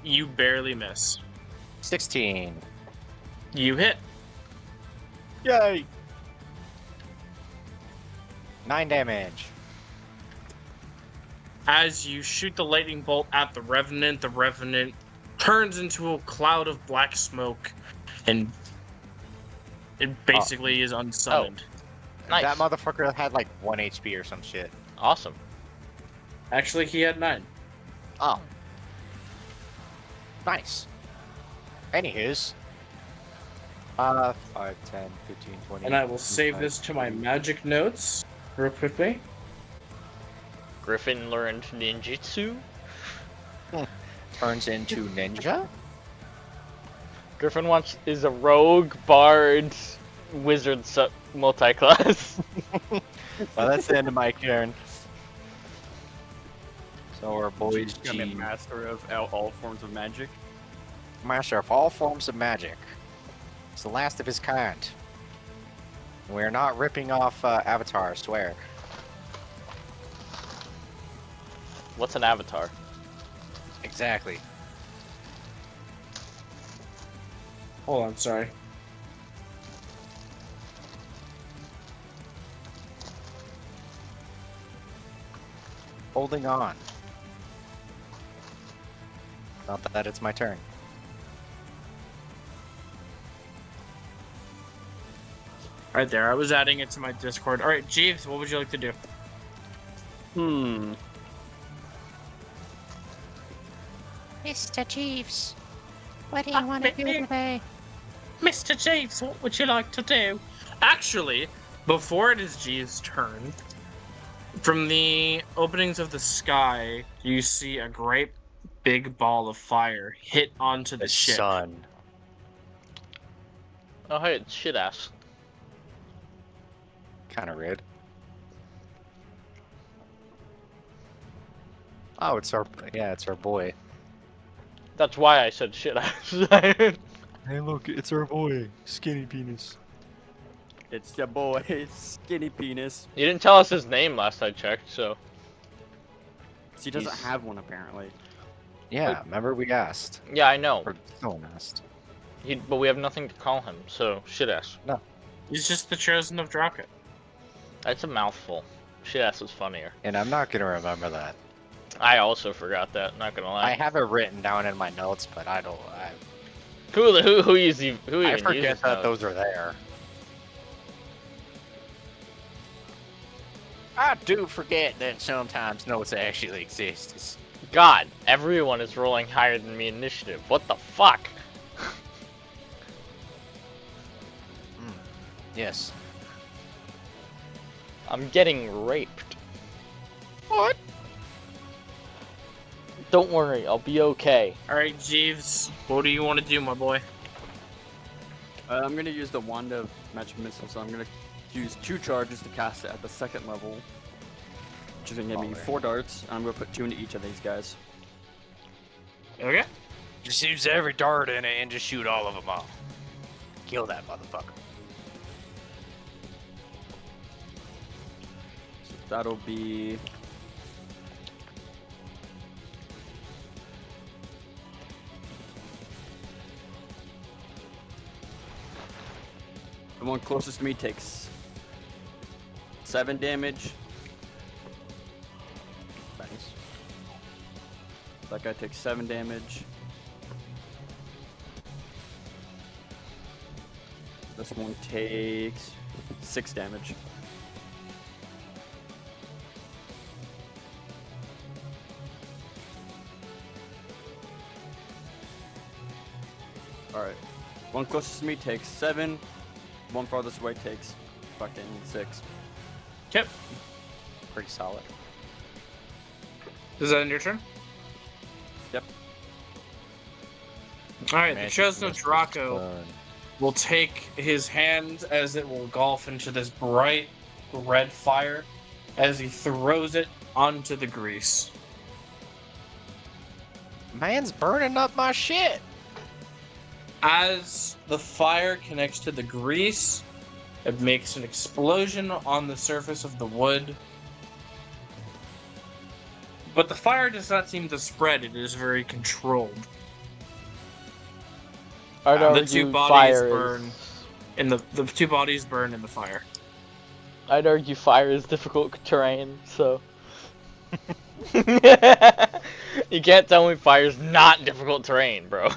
You barely miss. 16. You hit. Yay! 9 damage. As you shoot the lightning bolt at the Revenant turns into a cloud of black smoke and it basically is unsummoned. Nice. That motherfucker had like 1 HP or some shit. Awesome. Actually, he had 9. Oh. Nice. Anywho's. 5, 10, 15, 20. And I will save 25, this to my 30. magic notes real quickly. Griffin learned ninjutsu. Turns into ninja? Griffin is a rogue, bard, wizard multi-class. Well, that's the end of my turn. So our boys I'm a G. master of all forms of magic. Master of all forms of magic. It's the last of his kind. We're not ripping off Avatar, I swear. What's an avatar? Exactly. Hold on, sorry. Holding on. Not that it's my turn. Right there, I was adding it to my Discord. Alright, Jeeves, what would you like to do? Mr. Jeeves, what do you want to do today? Mr. Jeeves, what would you like to do? Actually, before it is Jeeves' turn, from the openings of the sky, you see a great big ball of fire hit onto the ship. Sun. Oh, hey, it's shit ass. Kind of rude. Oh, it's our boy. That's why I said shit ass. Hey, look, it's our boy, Skinny Penis. It's your boy, Skinny Penis. You didn't tell us his name last I checked, so. He doesn't He's- have one apparently. Yeah, remember we asked. Yeah, I know. Or someone asked. But we have nothing to call him, so shit ass. He's just the chosen of Drocket. That's a mouthful. Shit ass was funnier. And I'm not gonna remember that. I also forgot that. Not gonna lie. I have it written down in my notes, but I don't. Who even I forget uses that those? those are there. I do forget that sometimes notes actually exist. God, everyone is rolling higher than me initiative. What the fuck? Yes. I'm getting raped. What? Don't worry, I'll be okay. Alright, Jeeves, what do you want to do, my boy? I'm gonna use the wand of magic missile, so I'm gonna use 2 charges to cast it at the 2nd level, which is gonna give me Alright. 4 darts, and I'm gonna put 2 into each of these guys. Okay. Just use every dart in it and just shoot all of them off. Kill that motherfucker. So that'll be... The one closest to me takes 7 damage. Nice. That guy takes 7 damage. This one takes 6 damage. Alright. One closest to me takes 7. One farthest away takes fucking 6. Yep. Pretty solid. Is that in your turn? Yep. Alright, the Magic Chosen of missile's Draco fun. will take his hand as it will engulf into this bright red fire as he throws it onto the grease. Man's burning up my shit. As the fire connects to the grease, it makes an explosion on the surface of the wood. But the fire does not seem to spread, it is very controlled. I'd The argue two bodies fire burn. is. And the two bodies burn in the fire. I'd argue fire is difficult terrain, so. You can't tell me fire's not difficult terrain, bro.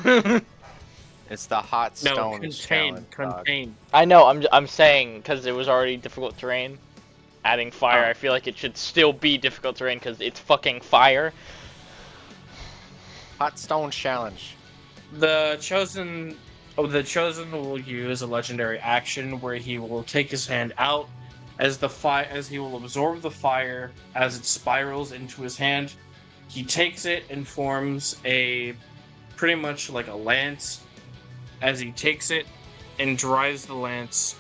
It's the hot No, stone contained. Contained. I know, I'm saying because it was already difficult terrain. Adding fire, Oh. I feel like it should still be difficult terrain because it's fucking fire. Hot stone challenge. The chosen will use a legendary action where he will take his hand out as he will absorb the fire as it spirals into his hand. He takes it and forms a pretty much like a lance as he takes it and drives the lance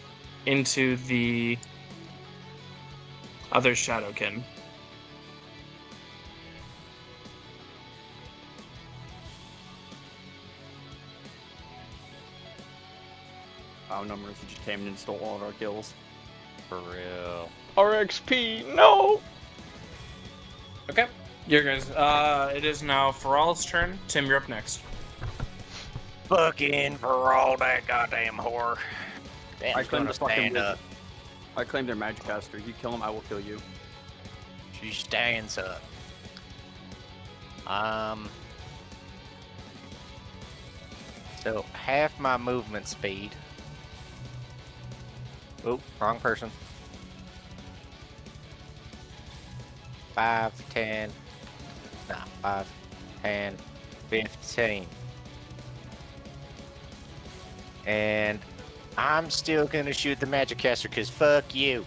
into the other Shadowkin. Wow, numbers, he just came in and stole all of our kills. For real. RXP, no! Okay. You guys, it is now Faral's turn. Tim, you're up next. Fucking for all that goddamn whore. Damn, I claim gonna the fucking stand wizard. up. I claim their magic caster. You kill him, I will kill you. She stands up. So half my movement speed. Oh, wrong person. 5, 10. Nah, 5, 10, 15. And I'm still gonna shoot the magic caster because fuck you.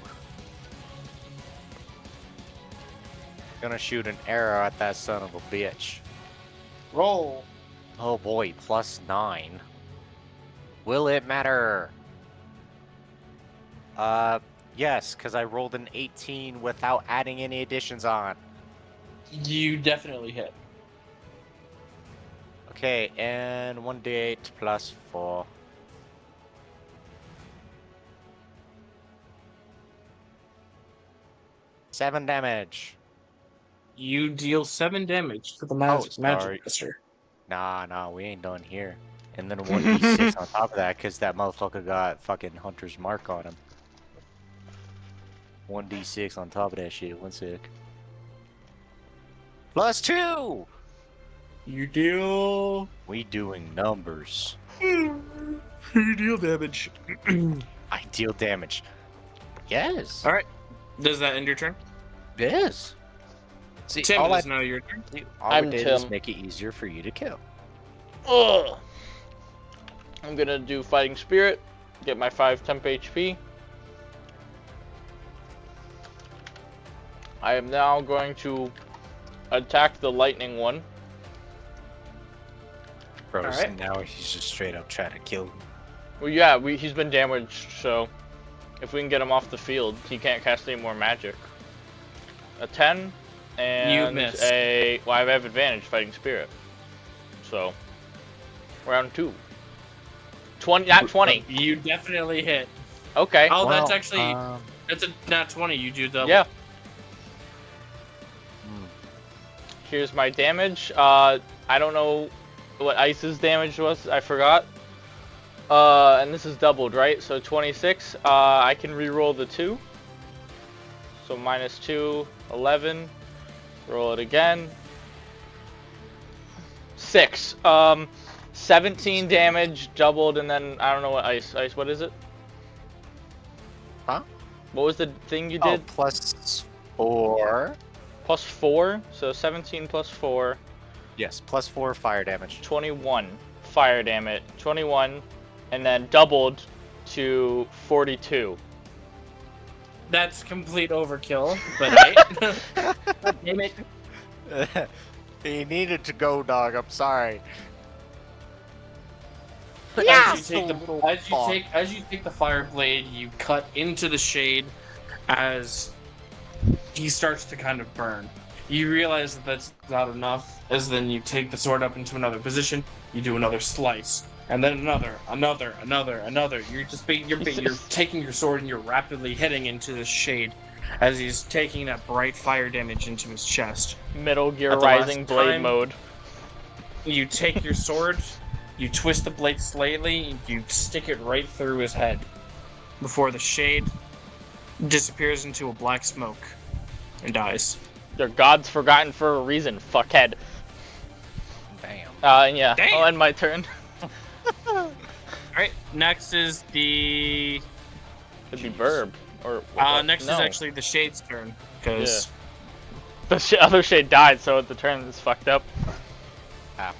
Gonna shoot an arrow at that son of a bitch. Roll. Oh boy, +9. Will it matter? Yes, because I rolled an 18 without adding any additions on. You definitely hit. Okay, and 1d8 +4. 7 damage. You deal 7 damage to the sorry. magic caster. Nah, we ain't done here. And then 1d6 on top of that, because that motherfucker got fucking Hunter's Mark on him. 1d6 on top of that shit. 1 sec. +2! You deal. We doing numbers. You deal damage. I deal damage. Yes. Alright. Does that end your turn? It is. See, Tim, all it I is now your turn. all I'm we did is Tim. make it easier for you to kill. Ugh. I'm gonna do Fighting Spirit, get my 5 temp HP. I am now going to attack the lightning one. Bro, Alright. now he's just straight up trying to kill him. Well, yeah, he's been damaged, so if we can get him off the field, he can't cast any more magic. A 10 and missed. well, I have advantage Fighting Spirit. So, round 2. 20, not 20. You definitely hit. Okay. Oh, Well, that's actually that's a not 20. You do double. Yeah. Hmm. Here's my damage. I don't know what Ice's damage was. I forgot. And this is doubled, right? So 26. I can re-roll the 2. So -2, 11. Roll it again. 6. 17 damage, doubled, and then I don't know what Ice, what is it? Huh? What was the thing you Oh, did? +4. Plus 4, so 17 plus 4, Yes, +4 fire damage. 21 fire damage, 21, and then doubled to 42. That's complete overkill, but right. Damn it. He needed to go, dog. I'm sorry. As you take the fire blade, you cut into the shade as he starts to kind of burn. You realize that that's not enough, as then you take the sword up into another position, you do another slice, and then another. You're taking your sword and you're rapidly hitting into the shade as he's taking that bright fire damage into his chest. Metal Gear At the last Rising blade time- mode. You take your sword, you twist the blade slightly, you stick it right through his head before the shade disappears into a black smoke and dies. They're gods forgotten for a reason, fuckhead. Damn. And yeah, Damn. I'll end my turn. Alright, next is the... It'd be Burb. Or next no. is actually the Shade's turn, because... The other shade died, so the turn is fucked up. Ah.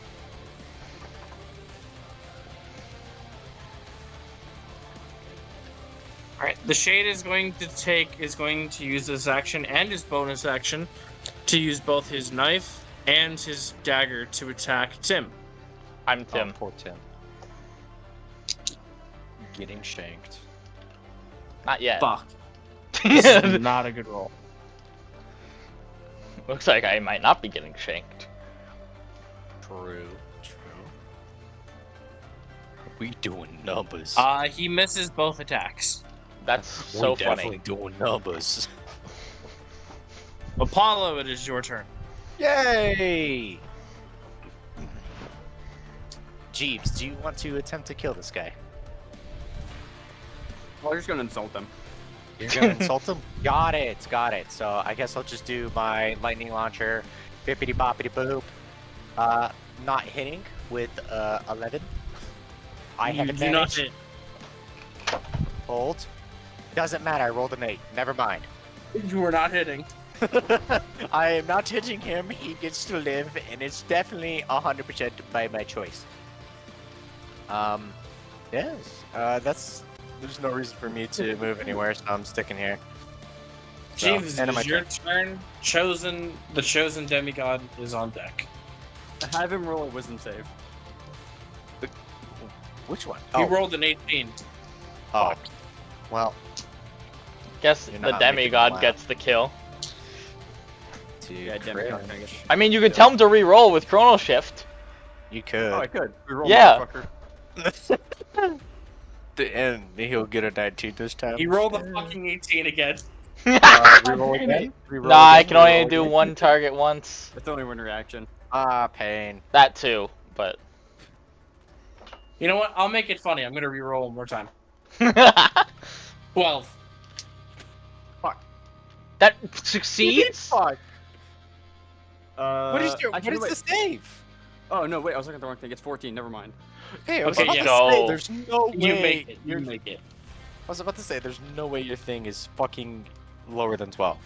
Alright, the Shade is going to use his action and his bonus action to use both his knife and his dagger to attack Tim. I'm Tim. Oh, poor Tim. Getting shanked. Not yet. Fuck. This is not a good roll. Looks like I might not be getting shanked. True. We doing numbers. He misses both attacks. That's so we funny. definitely doing numbers. Apollo, it is your turn. Yay! Jeeves, do you want to attempt to kill this guy? Well, you're just gonna insult them. You're gonna insult him? Got it. So I guess I'll just do my lightning launcher. Bippity boppity boop. Not hitting with 11. I have You do not advantage. hit. Hold. Doesn't matter. I rolled an 8. Never mind. You are not hitting. I am not hitting him. He gets to live, and it's definitely 100% by my choice. Yes. There's no reason for me to move anywhere, so I'm sticking here. So, Jeeves, end of my it is your turn. The chosen demigod is on deck. Have him roll a wisdom save. Which one? He rolled an 18. Oh. Well, Guess You're the not making demigod him laugh. gets the kill. Yeah, demigod, I guess. I mean, you could tell him to re-roll with Chrono Shift. you could. Oh, I could. Reroll, Yeah. motherfucker. And he'll get a 19 this time. He rolled a fucking 18 again. Reroll again? Nah, I can only do one target once. It's only one reaction. Ah, pain. That too, but. You know what? I'll make it funny. I'm gonna re-roll one more time. 12. That succeeds? Fuck. What What is the save? Oh, no, wait, I was looking at the wrong thing. It's 14, never mind. Hey, I was Okay, about yeah. to say, Go. there's no way. You make it. You your- make it. I was about to say, there's no way your thing is fucking lower than 12.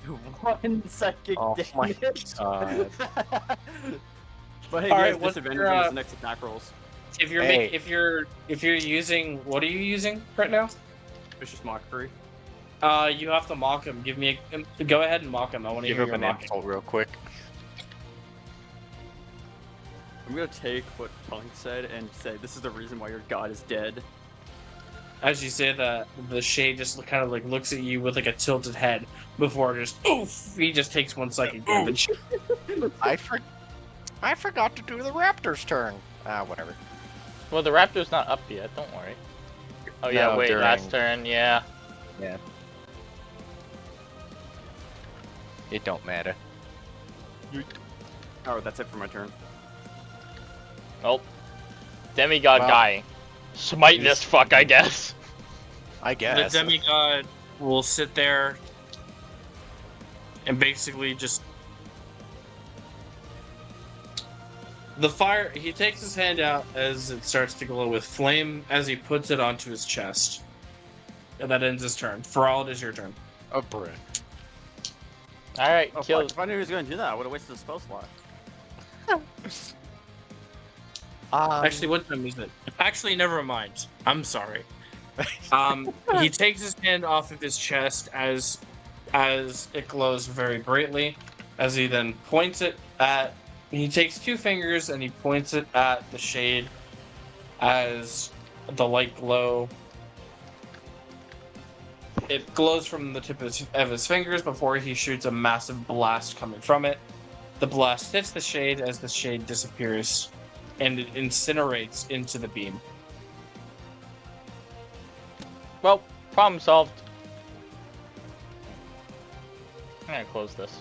1 psychic Oh my damage. God. But hey, All he right, has what's disadvantage your, on his next attack rolls. if you're Hey. if you're using, what are you using right now? Vicious Mockery. You have to mock him. Give me go ahead and mock him. I want to Give hear him your an mocking. insult real quick. I'm gonna take what Punk said and say this is the reason why your god is dead. As you say that, the shade just kind of like looks at you with like a tilted head before just oof. He just takes 1 psychic damage. I forgot to do the raptor's turn. Whatever. Well, the raptor's not up yet. Don't worry. Oh yeah, No, wait, during- last turn. Yeah. It don't matter. Oh, that's it for my turn. Oh, demigod Well, dying. Smite he's- this fuck, I guess. I The guess. demigod will sit there and basically just the fire. He takes his hand out as it starts to glow with flame as he puts it onto his chest, and that ends his turn. For all, it is your turn. Oh, bruh. All right, Oh, kill. fuck. If I knew he was gonna do that, I would have wasted a spell slot. Actually, what time is it? Actually, never mind. I'm sorry. He takes his hand off of his chest as it glows very brightly, as he then points it at. He takes 2 fingers and he points it at the shade as the light glow. It glows from the tip of his fingers before he shoots a massive blast coming from it. The blast hits the shade as the shade disappears, and it incinerates into the beam. Well, problem solved. I'm gonna close this.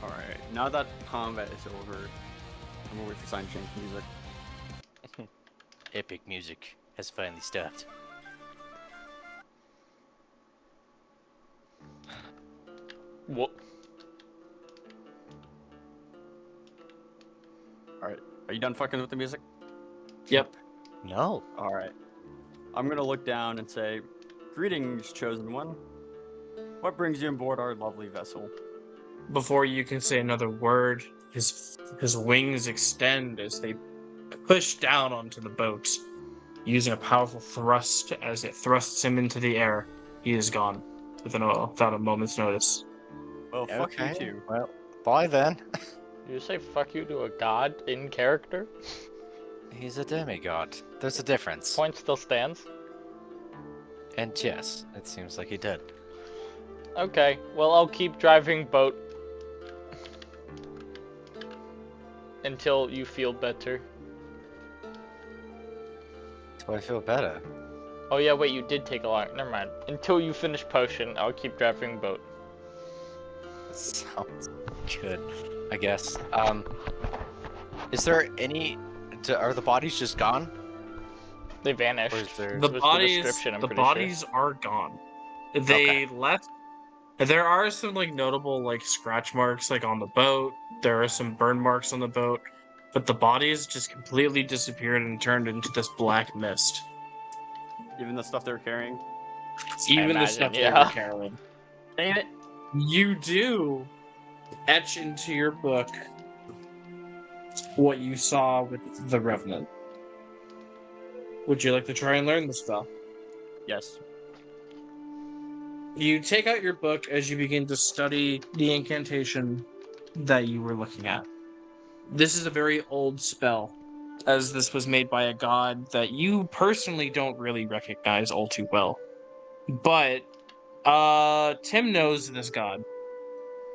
Alright, now that combat is over, I'm gonna wait for Sign Change music. Epic music has finally stopped. What? Alright, are you done fucking with the music? Yep. No. Alright. I'm gonna look down and say, "Greetings, chosen one. What brings you aboard our lovely vessel?" Before you can say another word, his wings extend as they push down onto the boat, using a powerful thrust as it thrusts him into the air. He is gone without a moment's notice. Well, fuck you Okay. too. Well, bye then. Did you say fuck you to a god in character? He's a demigod. There's a difference. Point still stands. And yes, it seems like he did. Okay, well I'll keep driving boat until you feel better. Do I feel better? Oh yeah, wait, you did take a long. Never mind. Until you finish potion, I'll keep driving boat. Sounds good, I guess. Is there any? Are the bodies just gone? They vanished. Or is there? The was the bodies, description, I'm the pretty sure. bodies are gone. They left. There are some like notable like scratch marks like on the boat. There are some burn marks on the boat, but the bodies just completely disappeared and turned into this black mist. Even the stuff they were carrying. Even the imagine, stuff they yeah. were carrying. Damn it! You do etch into your book what you saw with the Revenant. Would you like to try and learn the spell? Yes. You take out your book as you begin to study the incantation that you were looking at. This is a very old spell, as this was made by a god that you personally don't really recognize all too well. But Tim knows this god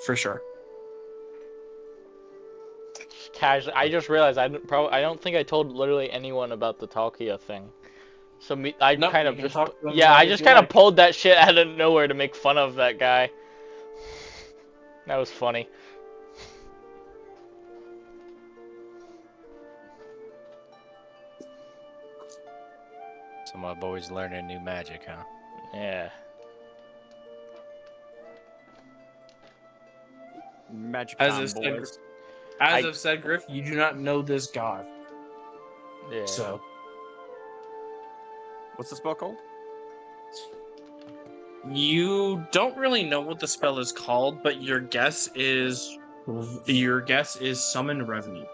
for sure. Casually, I just realized I don't think I told literally anyone about the Talkia thing. So I Nope, kind you of can just talk to them yeah, as I long as just you kind of like. pulled that shit out of nowhere to make fun of that guy. That was funny. So my boy's learning new magic, huh? Yeah. Magic As time, I said, boys. As I- I've said, Griff, you do not know this god. Yeah. So What's the spell called? you don't really know what the spell is called, but your guess is summon revenue.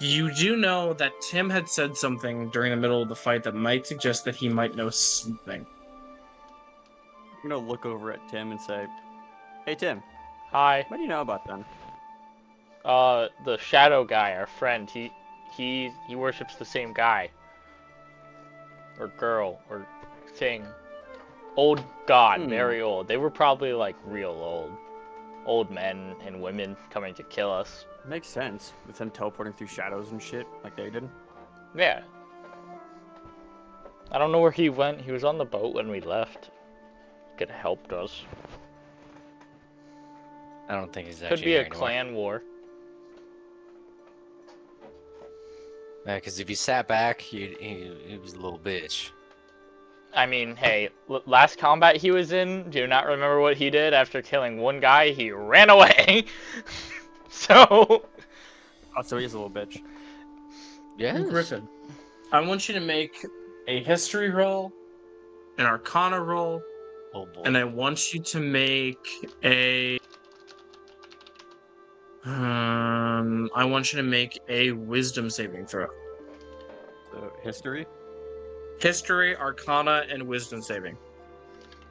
You do know that Tim had said something during the middle of the fight that might suggest that he might know something. I'm gonna look over at Tim and say, "Hey Tim, Hi. what do you know about them?" The shadow guy, our friend. He worships the same guy or girl or thing. Old god, very old. They were probably like real old. Old men and women coming to kill us. Makes sense with him teleporting through shadows and shit like they did. Yeah. I don't know where he went. He was on the boat when we left. Could have helped us. I don't think he's Could actually be here a anymore. clan war. Yeah, because if he sat back, he was a little bitch. I mean, hey, last combat he was in, do you not remember what he did after killing one guy? He ran away. So, Oh, so he is a little bitch. Yes. Griffin, I want you to make a history roll, an arcana roll, Oh boy. and I want you to make a I want you to make a wisdom saving throw. So history. History, arcana, and wisdom saving.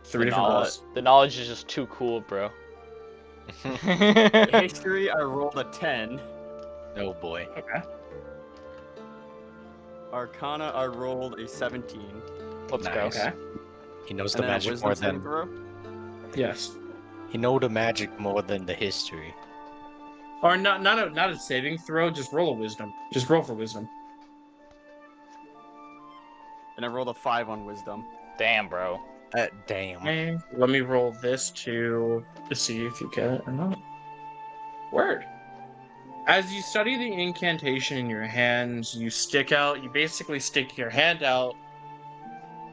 the, Three different rolls. the knowledge is just too cool, bro. History, I rolled a 10. Oh boy. Okay. Arcana, I rolled a 17. Let's go. Nice. Okay. He knows And the then a magic wisdom more saving than throw. Yes. he know the magic more than the history. Or not a saving throw, just roll a wisdom. Just roll for wisdom. And I rolled a 5 on wisdom. Damn, bro. Damn. Okay. Let me roll this to see if you get it or not. Word. As you study the incantation in your hands, you basically stick your hand out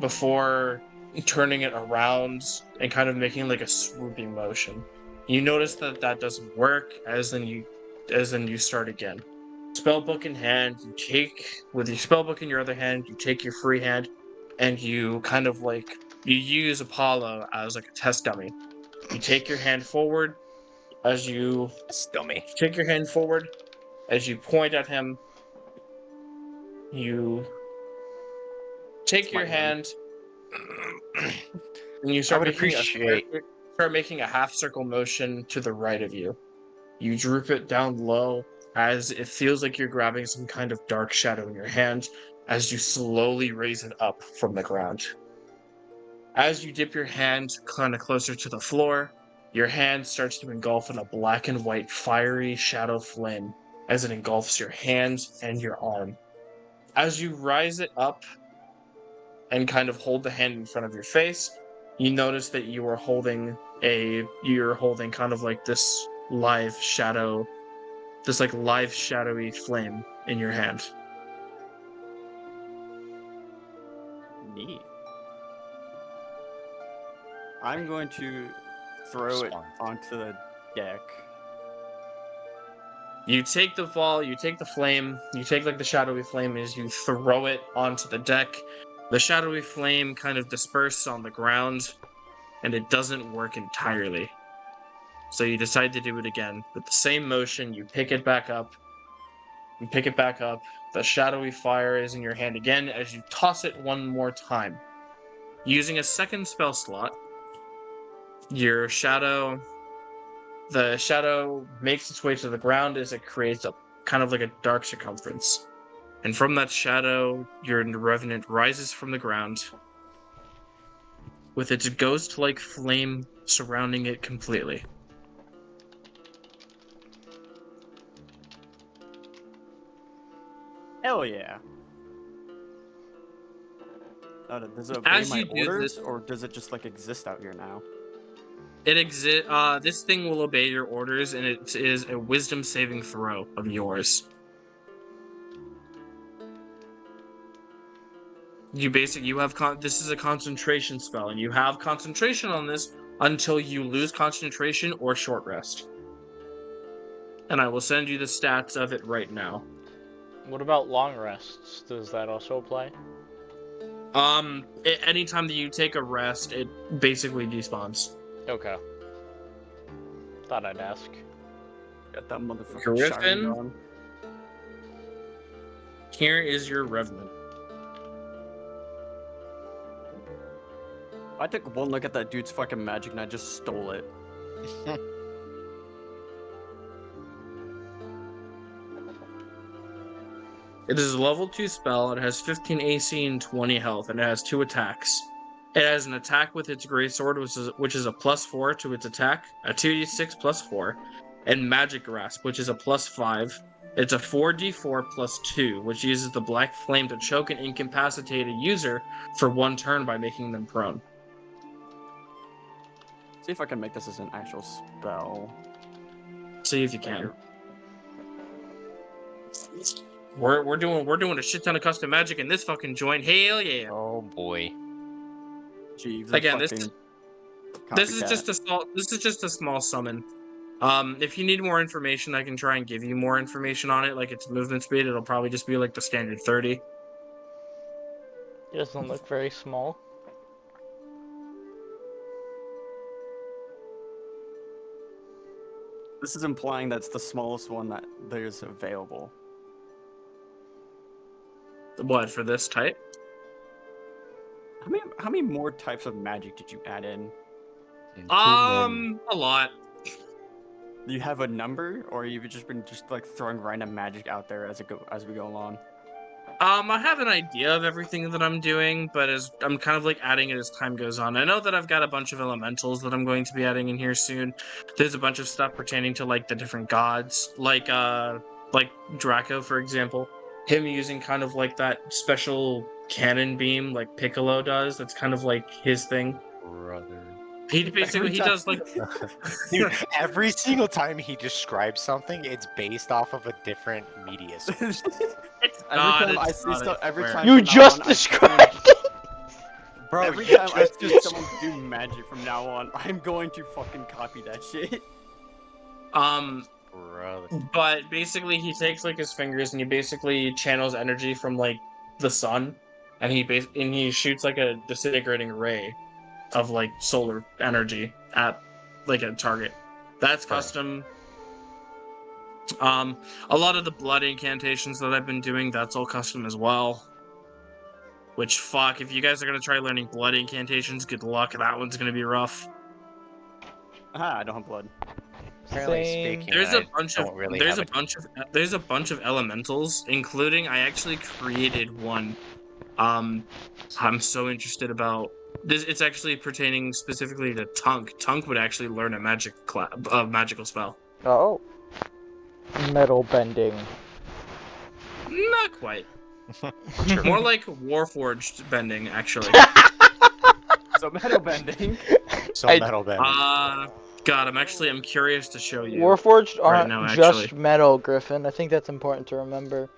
before turning it around and kind of making like a swooping motion. You notice that that doesn't work, as then you start again. Spellbook in hand, with your spellbook in your other hand, you take your free hand, and you kind of like you use Apollo as like a test dummy. You take your hand forward as you Stummy. take your hand forward as you point at him. You take It's your my hand. hand and you I start would making appreciate. a half circle motion to the right of you. You droop it down low as it feels like you're grabbing some kind of dark shadow in your hand as you slowly raise it up from the ground. As you dip your hand kind of closer to the floor, your hand starts to engulf in a black and white fiery shadow flame as it engulfs your hand and your arm. As you rise it up and kind of hold the hand in front of your face, you notice that you're holding kind of like this live shadowy flame in your hand. Neat. I'm going to throw it Smart. onto the deck. You take the flame, you take like the shadowy flame as you throw it onto the deck. The shadowy flame kind of disperses on the ground, and it doesn't work entirely. So you decide to do it again. With the same motion, you pick it back up. You pick it back up. The shadowy fire is in your hand again as you toss it one more time. Using a second spell slot, your shadow the shadow makes its way to the ground as it creates a kind of like a dark circumference. And from that shadow, your revenant rises from the ground with its ghost-like flame surrounding it completely. Hell yeah. Does it obey As my you do orders, this, or does it just like exist out here now? this thing will obey your orders, and it is a wisdom saving throw of yours. you have this is a concentration spell, and you have concentration on this until you lose concentration or short rest. And I will send you the stats of it right now. What about long rests? Does that also apply? Anytime that you take a rest, it basically despawns. Okay. Thought I'd ask. Got that motherfucking Griffin? Sharon going. Here is your Revenant. I took one look at that dude's fucking magic and I just stole it. It is a level 2 spell. It has 15 AC and 20 health, and it has 2 attacks. It has an attack with its greatsword, which is a +4 to its attack, a 2d6 +4, and Magic Grasp, which is a +5. It's a 4d4 +2, which uses the Black Flame to choke and incapacitate a user for 1 turn by making them prone. See if I can make this as an actual spell. See if you can. We're doing a shit ton of custom magic in this fucking joint. Hell yeah! Oh boy. Jeeves, Again, this is just a small summon. If you need more information, I can try and give you more information on it. Like its movement speed, it'll probably just be like the standard 30. It doesn't look very small. This is implying that's the smallest one that there's available. What for this type? How many more types of magic did you add in? A lot. Do you have a number, or you've just been like throwing random magic out there as we go along? I have an idea of everything that I'm doing, but as I'm kind of like adding it as time goes on. I know that I've got a bunch of elementals that I'm going to be adding in here soon. There's a bunch of stuff pertaining to like the different gods, like Draco, for example. Him using kind of like that special cannon beam like Piccolo does. That's kind of like his thing. Brother. He does like Dude, every single time he describes something, it's based off of a different media source. Every time You from now just on, described it! Bro, every you time I just see someone do magic from now on, I'm going to fucking copy that shit. Brother. But basically, he takes like his fingers and he basically channels energy from like the sun, and he shoots like a disintegrating ray of like solar energy at like a target. That's custom. A lot of the blood incantations that I've been doing, that's all custom as well. Which fuck, if you guys are gonna try learning blood incantations, good luck. That one's gonna be rough. Ah, I don't have blood. Generally Same. speaking, There's a I bunch don't of really there's have a bunch of elementals, including I actually created one. I'm so interested about this. It's actually pertaining specifically to Tunk. Tunk would actually learn a magical spell. Oh. Metal bending. Not quite. True. More like Warforged bending, actually. So metal bending. So I- metal bending. God, I'm curious to show you. Warforged right aren't now, just actually. metal, Griffin. I think that's important to remember.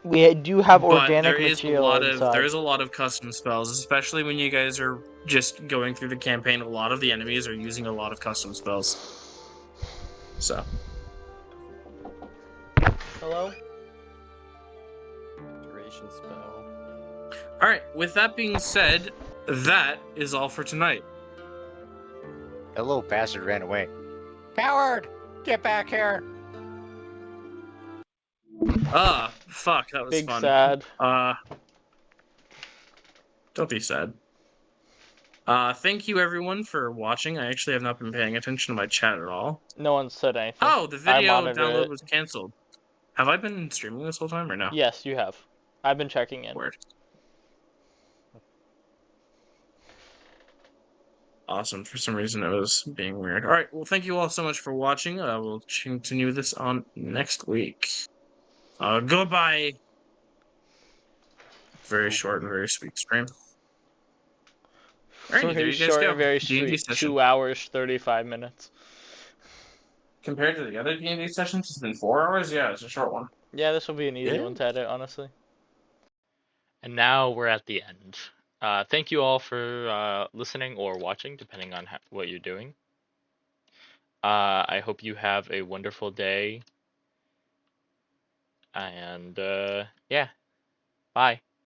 We do have But organic there is material inside. there's a lot of custom spells, especially when you guys are just going through the campaign. A lot of the enemies are using a lot of custom spells. So. Hello? Duration spell. Alright, with that being said, that is all for tonight. That little bastard ran away. Coward! Get back here! Fuck, that was Big fun. sad. Don't be sad. Thank you everyone for watching. I actually have not been paying attention to my chat at all. No one said anything. Oh, the I video monitored download it. was canceled. Have I been streaming this whole time or no? Yes, you have. I've been checking in. Word. Awesome. For some reason, it was being weird. All right. Well, thank you all so much for watching. We'll continue this on next week. Goodbye. Very short and very sweet stream. Alrighty, there Very you guys short go. and very D&D sweet. session. 2 hours, 35 minutes. Compared to the other D&D sessions, it's been 4 hours. Yeah, it's a short one. Yeah, this will be an easy Yeah. one to edit, honestly. And now we're at the end. Thank you all for listening or watching, depending on what you're doing. I hope you have a wonderful day. And yeah, bye.